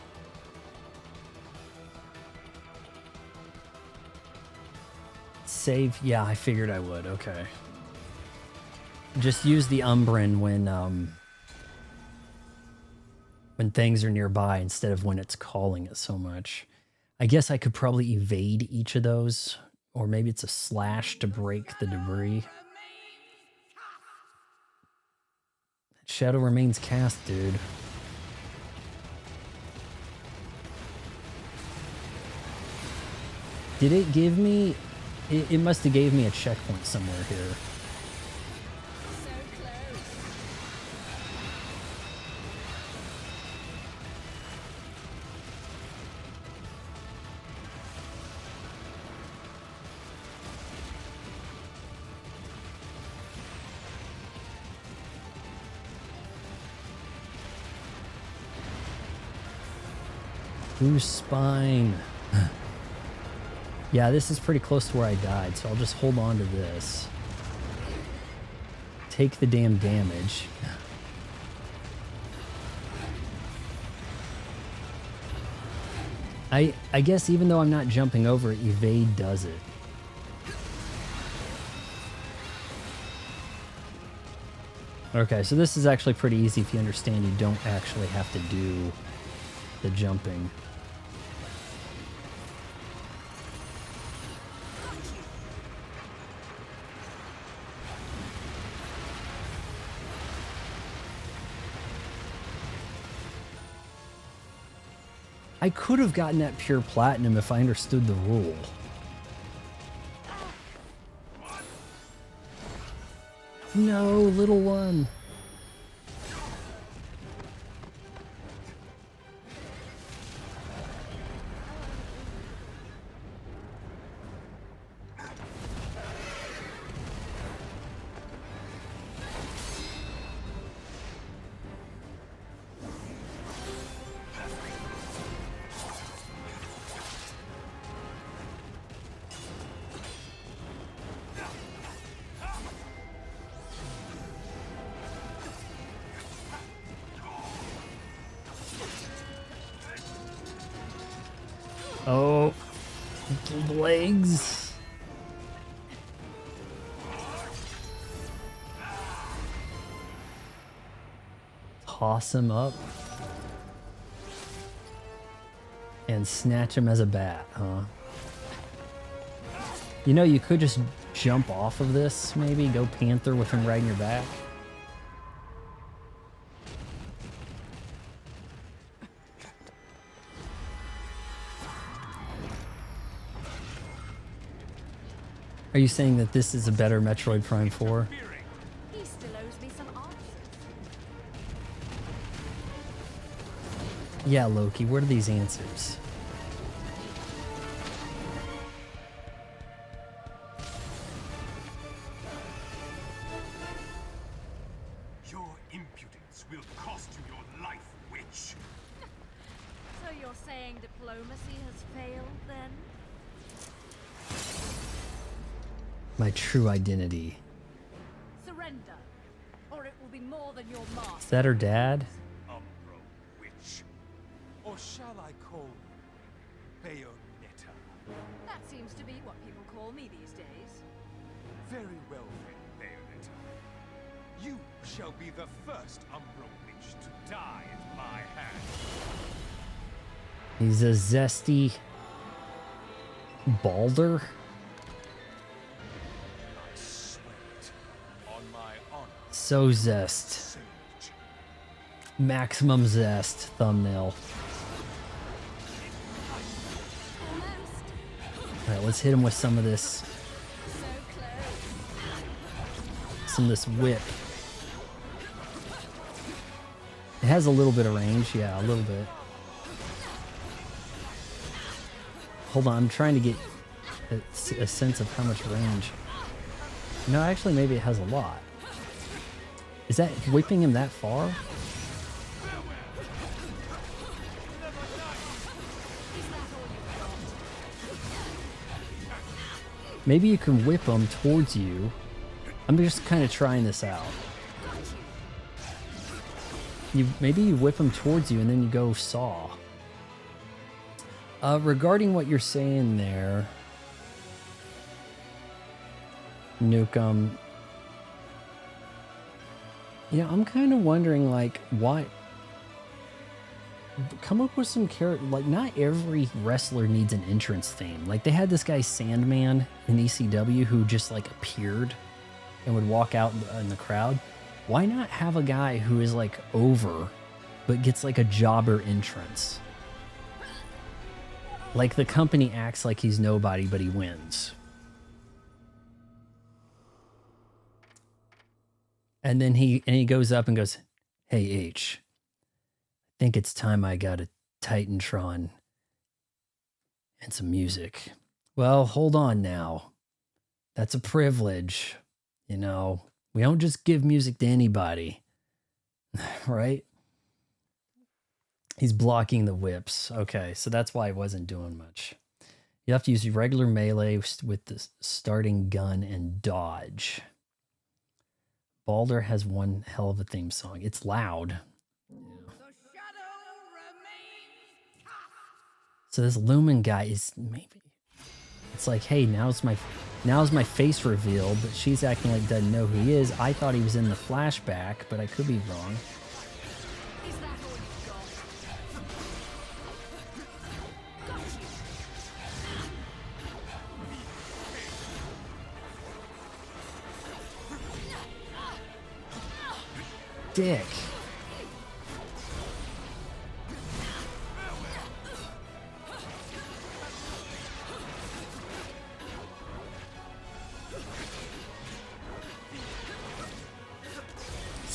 Save? Yeah, I figured I would. Okay. Just use the Umbran when things are nearby instead of when it's calling it so much. I guess I could probably evade each of those, or maybe it's a slash to break the debris. Shadow remains cast, dude. Did it give me... It must have gave me a checkpoint somewhere here. Whose spine? Yeah, this is pretty close to where I died, so I'll just hold on to this. Take the damn damage. I guess even though I'm not jumping over it, evade does it. Okay, so this is actually pretty easy if you understand you don't actually have to do the jumping. I could have gotten that pure platinum if I understood the rule. No, little one. Oh, legs. Toss him up. And snatch him as a bat, huh? You know, you could just jump off of this, maybe. Go Panther with him riding your back. Are you saying that this is a better Metroid Prime 4? He still owes me some answers. Yeah, Loki, what are these answers? Your impudence will cost you your life, witch. So you're saying diplomacy has failed then? My true identity. Surrender, or it will be more than your Is master. that her dad? Umbro, witch. Or shall I call you Bayonetta? That seems to be what people call me these days. Very well then, Bayonetta. You shall be the first Umbro witch to die at my hand. He's a zesty Balder? I swear it on my honor, So zest. sage. Maximum zest thumbnail. Alright, let's hit him with some of this. Some of this whip. It has a little bit of range, yeah, a little bit. Hold on, I'm trying to get a sense of how much range. No, actually, maybe it has a lot. Is that whipping him that far? Maybe you can whip him towards you. I'm just kind of trying this out. Maybe you whip him towards you and then you go saw. Regarding what you're saying there, Nukem, yeah, I'm kind of wondering, like, why? Come up with some character. Like, not every wrestler needs an entrance theme. Like, they had this guy Sandman in ECW who just like appeared and would walk out in the crowd. Why not have a guy who is like over, but gets like a jobber entrance? Like the company acts like he's nobody, but he wins. And then he goes up and goes, "Hey H, I think it's time I got a Titantron and some music." Well, hold on now. That's a privilege. You know, we don't just give music to anybody. Right? He's blocking the whips. Okay, so that's why he wasn't doing much. You have to use your regular melee with the starting gun and dodge. Balder has one hell of a theme song. It's loud. So this Lumen guy is maybe... It's like, hey, now's my face reveal, but she's acting like doesn't know who he is. I thought he was in the flashback, but I could be wrong. Is that all you've got? Dick.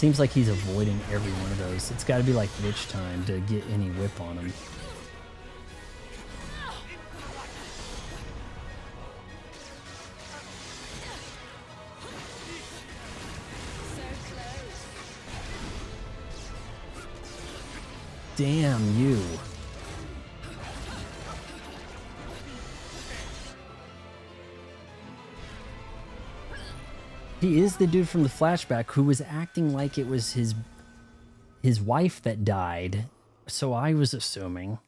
Seems like he's avoiding every one of those. It's got to be like witch time to get any whip on him. Damn you. He is the dude from the flashback who was acting like it was his wife that died. So I was assuming.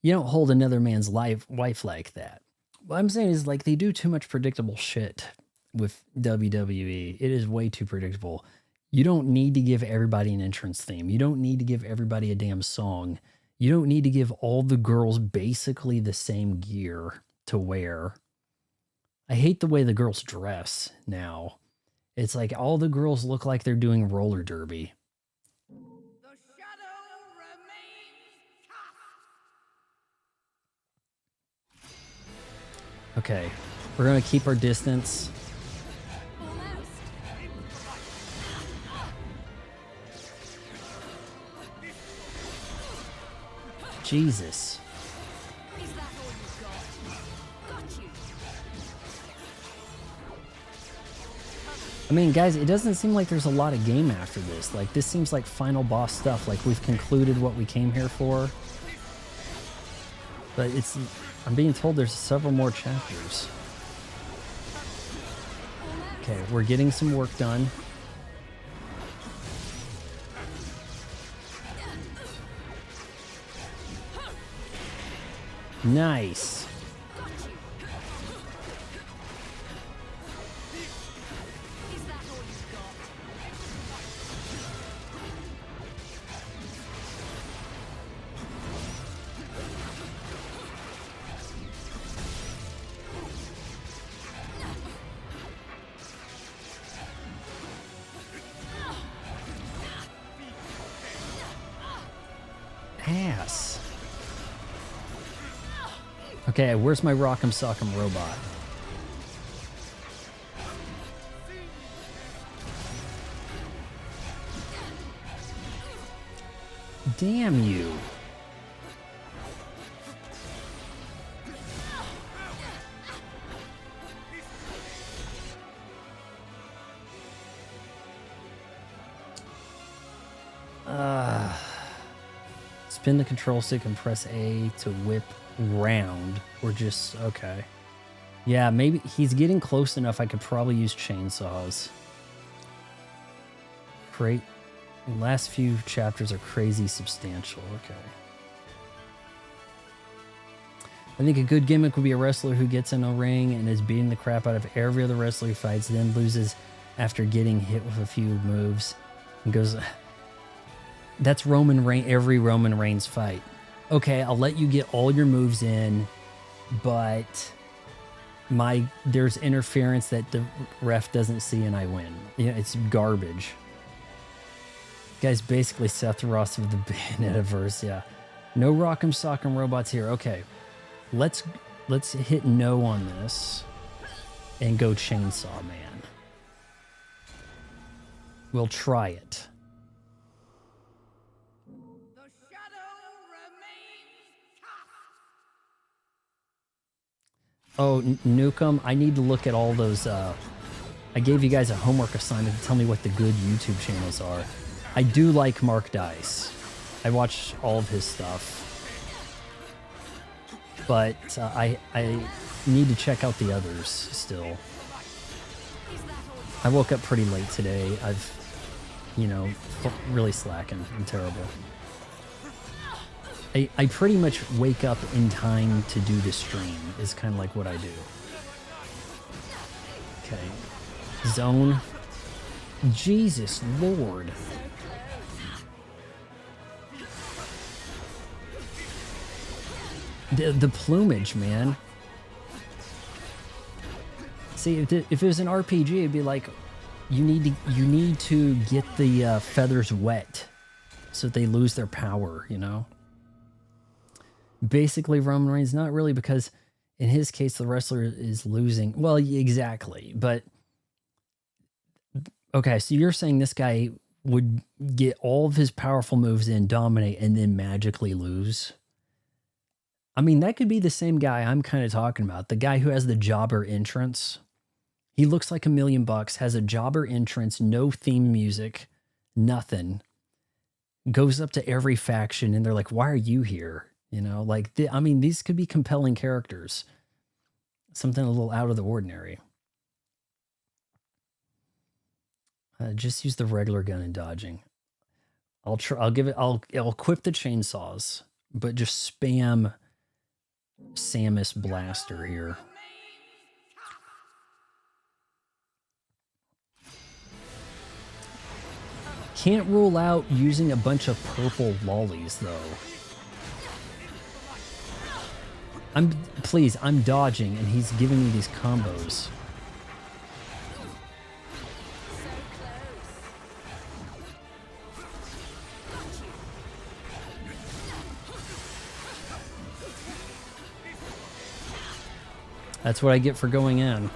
You don't hold another man's wife like that. What I'm saying is, like, they do too much predictable shit with WWE. It is way too predictable. You don't need to give everybody an entrance theme. You don't need to give everybody a damn song. You don't need to give all the girls basically the same gear to wear. I hate the way the girls dress now. It's like all the girls look like they're doing roller derby. The shadow remains cast. Okay, we're going to keep our distance. Jesus. Is that all you got? Got you. I mean, guys, it doesn't seem like there's a lot of game after this. Like, this seems like final boss stuff. Like, we've concluded what we came here for. But I'm being told there's several more chapters. Okay, we're getting some work done. Nice. Is that all you got? Ass. Okay, where's my Rock'em Sock'em robot? Damn you. Spin the control stick and press A to whip round, or just, okay. Yeah, maybe he's getting close enough. I could probably use chainsaws. Great. The last few chapters are crazy substantial. Okay. I think a good gimmick would be a wrestler who gets in a ring and is beating the crap out of every other wrestler he fights, then loses after getting hit with a few moves and goes. That's Roman Reigns, every Roman Reigns fight. Okay, I'll let you get all your moves in, but there's interference that the ref doesn't see and I win. Yeah, it's garbage. Guy's basically Seth Ross of the Bayonetta verse, yeah. No Rock'em Sock'em robots here. Okay, let's hit no on this and go Chainsaw Man. We'll try it. Oh, Nukem, I need to look at all those. I gave you guys a homework assignment to tell me what the good YouTube channels are. I do like Mark Dice. I watch all of his stuff. But I need to check out the others still. I woke up pretty late today. I've, really slacking. I'm terrible. I pretty much wake up in time to do the stream is kind of like what I do. Okay. Zone. Jesus Lord. The plumage, man. See, if it was an RPG, it'd be like you need to get the feathers wet so they lose their power, Basically, Roman Reigns, not really, because in his case, the wrestler is losing. Well, exactly. But Okay, so you're saying this guy would get all of his powerful moves in, dominate, and then magically lose? I mean, that could be the same guy I'm kind of talking about. The guy who has the jobber entrance. He looks like $1,000,000, has a jobber entrance, no theme music, nothing. Goes up to every faction and they're like, why are you here? You know, like, I mean, these could be compelling characters. Something a little out of the ordinary. Just use the regular gun in dodging. I'll equip the chainsaws, but just spam Samus Blaster here. Can't rule out using a bunch of purple lollies though. I'm dodging and he's giving me these combos. That's what I get for going in.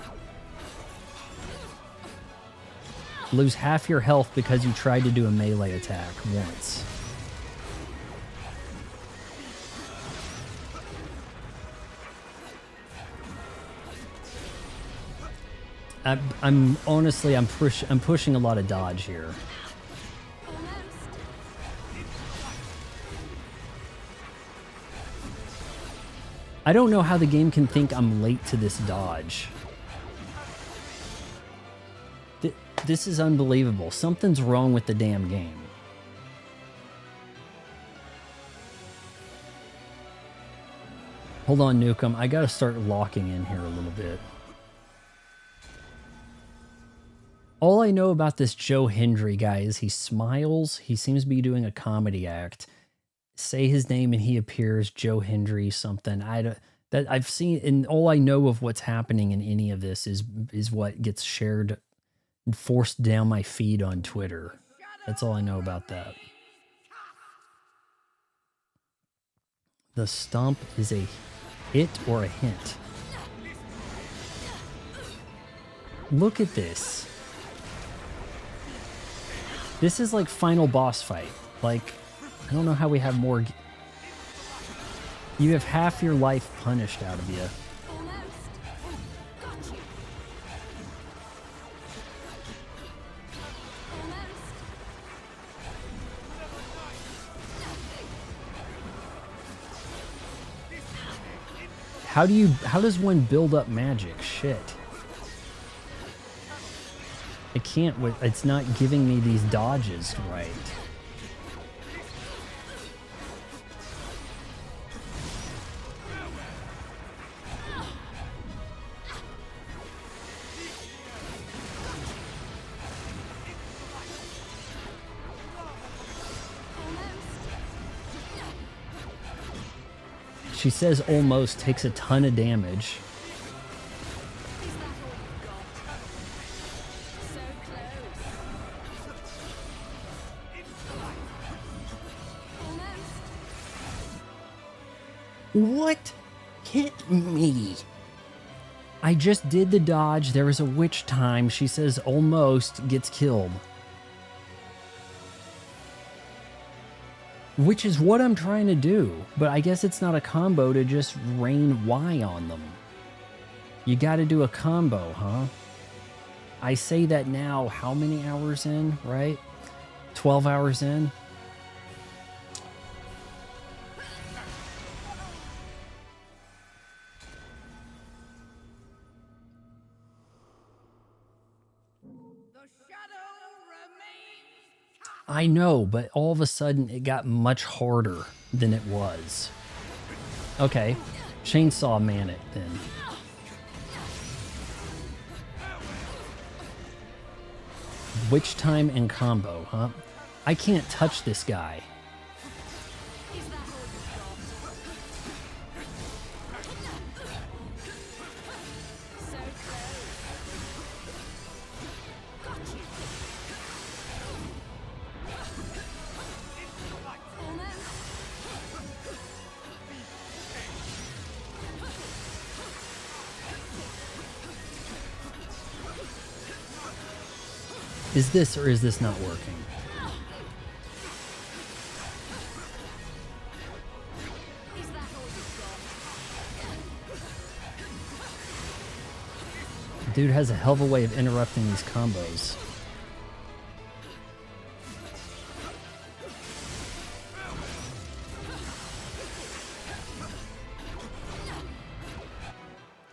Lose half your health because you tried to do a melee attack once. I'm honestly, I'm pushing a lot of dodge here. I don't know how the game can think I'm late to this dodge. This is unbelievable. Something's wrong with the damn game. Hold on, Nukem. I gotta start locking in here a little bit. All I know about this Joe Hendry guy is he smiles. He seems to be doing a comedy act. Say his name and he appears, Joe Hendry something. That I've seen, and all I know of what's happening in any of this is what gets shared and forced down my feed on Twitter. That's all I know about that. The stomp is a hit or a hint. Look at this. This is like final boss fight. Like, I don't know how we have more. You have half your life punished out of you. How does one build up magic? Shit. I can't, it's not giving me these dodges right. She says almost, takes a ton of damage. What? Hit me. I just did the dodge. There was a witch time. She says almost, gets killed. Which is what I'm trying to do. But I guess it's not a combo to just rain Y on them. You gotta do a combo, huh? I say that now, how many hours in, right? 12 hours in? I know, but all of a sudden it got much harder than it was. Okay, chainsaw man it then. Witch time and combo, huh? I can't touch this guy. Is this or is this not working? Dude has a hell of a way of interrupting these combos.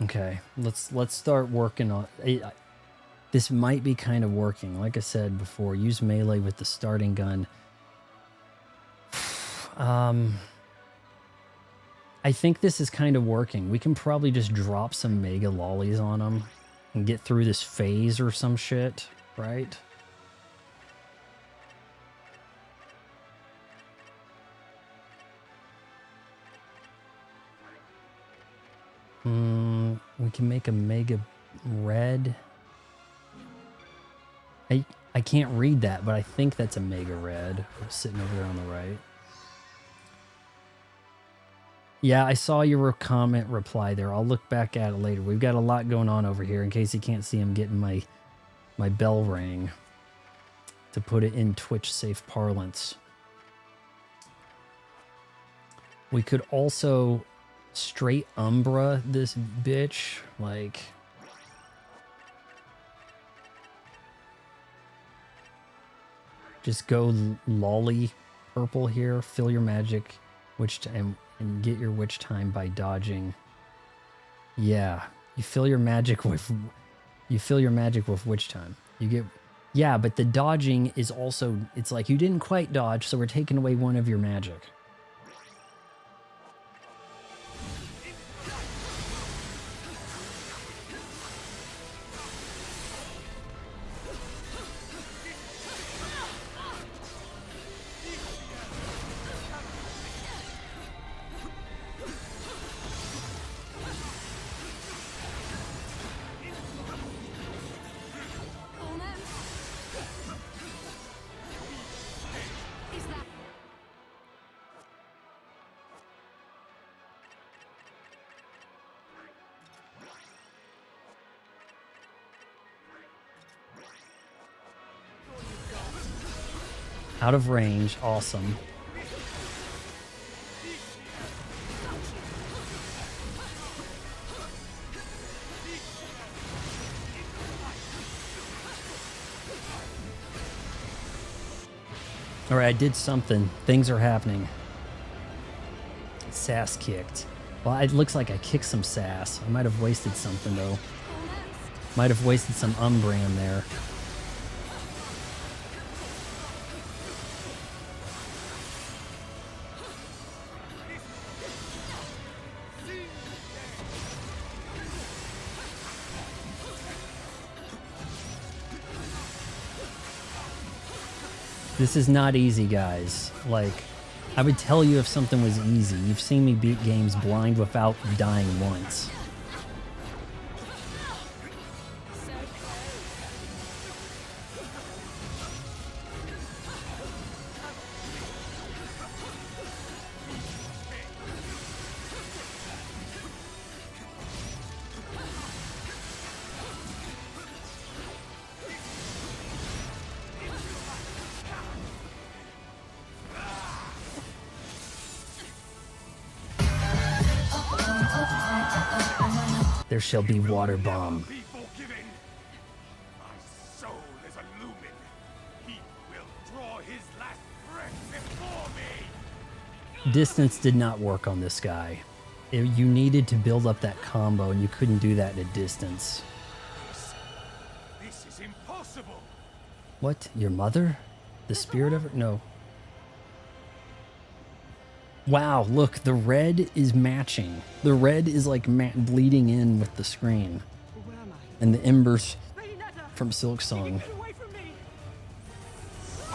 Okay, let's start working on it. This might be kind of working. Like I said before, use melee with the starting gun. I think this is kind of working. We can probably just drop some mega lollies on them and get through this phase or some shit, right? We can make a mega red. I can't read that, but I think that's a mega red sitting over there on the right. Yeah, I saw your comment reply there. I'll look back at it later. We've got a lot going on over here. In case you can't see, I'm getting my bell rang to put it in Twitch safe parlance. We could also straight Umbra this bitch, like just go lolly purple here, fill your magic witch time and get your witch time by dodging. Yeah, you fill your magic with witch time. You get, yeah, but the dodging is also, it's like you didn't quite dodge, so we're taking away one of your magic. Out of range, awesome. All right, I did something. Things are happening. Sass kicked. Well, it looks like I kicked some sass. I might have wasted something, though. Might have wasted some Umbran there. This is not easy, guys. Like, I would tell you if something was easy. You've seen me beat games blind without dying once. There shall be water bomb. Be forgiven. My soul is illumined. He will draw his last breath before me. Distance did not work on this guy. You needed to build up that combo, and you couldn't do that in a distance. This is impossible. What? Your mother? The spirit of her? No. Wow, look, the red is matching. The red is like bleeding in with the screen. Where am I? And the embers Bayonetta! from Silk Song. Get away from me!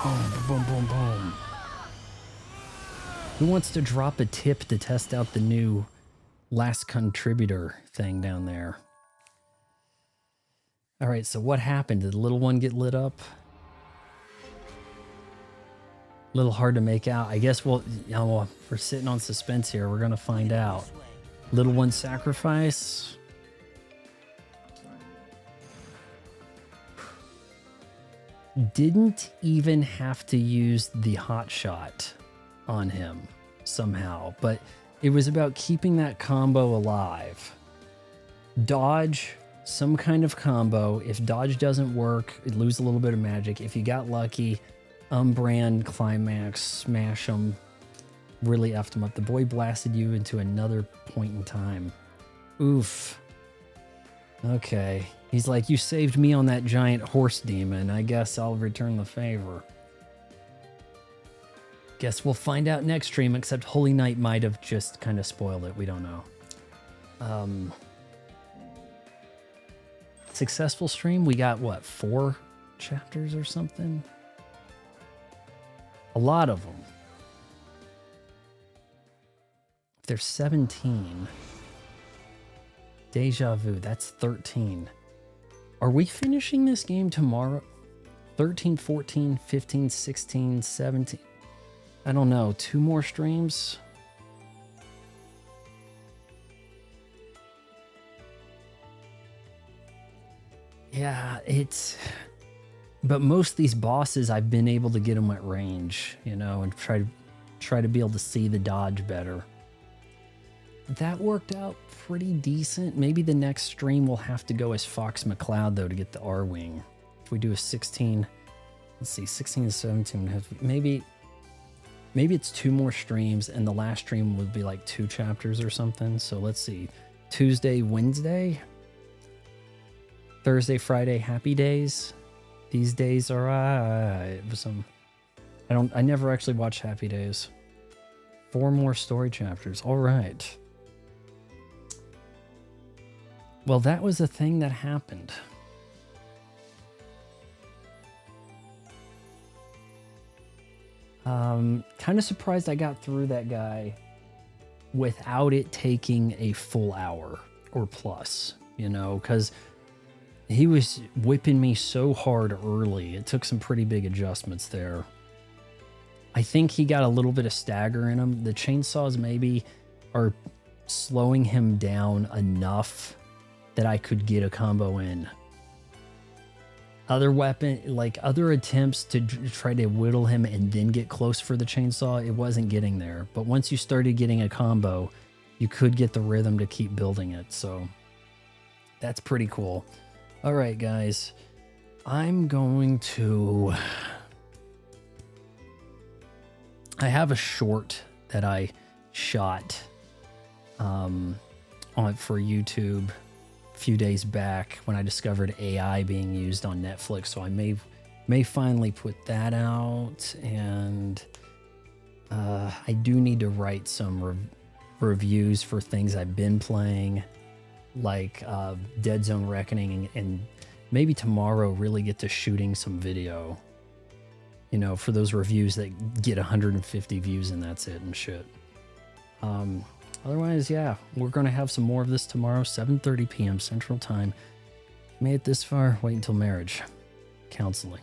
Boom, boom, boom, boom. Who wants to drop a tip to test out the new last contributor thing down there? All right, so what happened? Did the little one get lit up? A little hard to make out. I guess we're sitting on suspense here. We're gonna find out. Little one sacrifice. didn't even have to use the hot shot on him somehow, but it was about keeping that combo alive. Dodge, some kind of combo. If dodge doesn't work, it lose a little bit of magic. If you got lucky, Umbran, climax, smash him, really effed him up. The boy blasted you into another point in time. Oof. Okay. He's like, you saved me on that giant horse demon. I guess I'll return the favor. Guess we'll find out next stream, except Holy Knight might have just kind of spoiled it. We don't know. Successful stream. We got, what, 4 chapters or something? A lot of them. There's 17. Deja vu, that's 13. Are we finishing this game tomorrow? 13, 14, 15, 16, 17. I don't know. 2 more streams? Yeah, it's... But most of these bosses, I've been able to get them at range, you know, and try to be able to see the dodge better. That worked out pretty decent. Maybe the next stream will have to go as Fox McCloud, though, to get the R-Wing. If we do a 16... Let's see, 16 and 17. Maybe it's 2 more streams, and the last stream would be like 2 chapters or something. So let's see. Tuesday, Wednesday... Thursday, Friday, happy days. These days are I never actually watched Happy Days. 4 more story chapters. All right. Well, that was a thing that happened. Kind of surprised I got through that guy without it taking a full hour or plus, you know, because he was whipping me so hard early. It took some pretty big adjustments there. I think he got a little bit of stagger in him. The chainsaws maybe are slowing him down enough that I could get a combo in. Other other attempts to try to whittle him and then get close for the chainsaw, it wasn't getting there. But once you started getting a combo, you could get the rhythm to keep building it. So that's pretty cool. All right, guys, I'm going to... I have a short that I shot for YouTube a few days back when I discovered AI being used on Netflix. So I may finally put that out, and I do need to write some reviews for things I've been playing, like Dead Zone Reckoning, and maybe tomorrow really get to shooting some video, you know, for those reviews that get 150 views and that's it and shit. Otherwise, yeah, we're going to have some more of this tomorrow, 7:30 p.m. Central Time. Made it this far, wait until marriage counseling.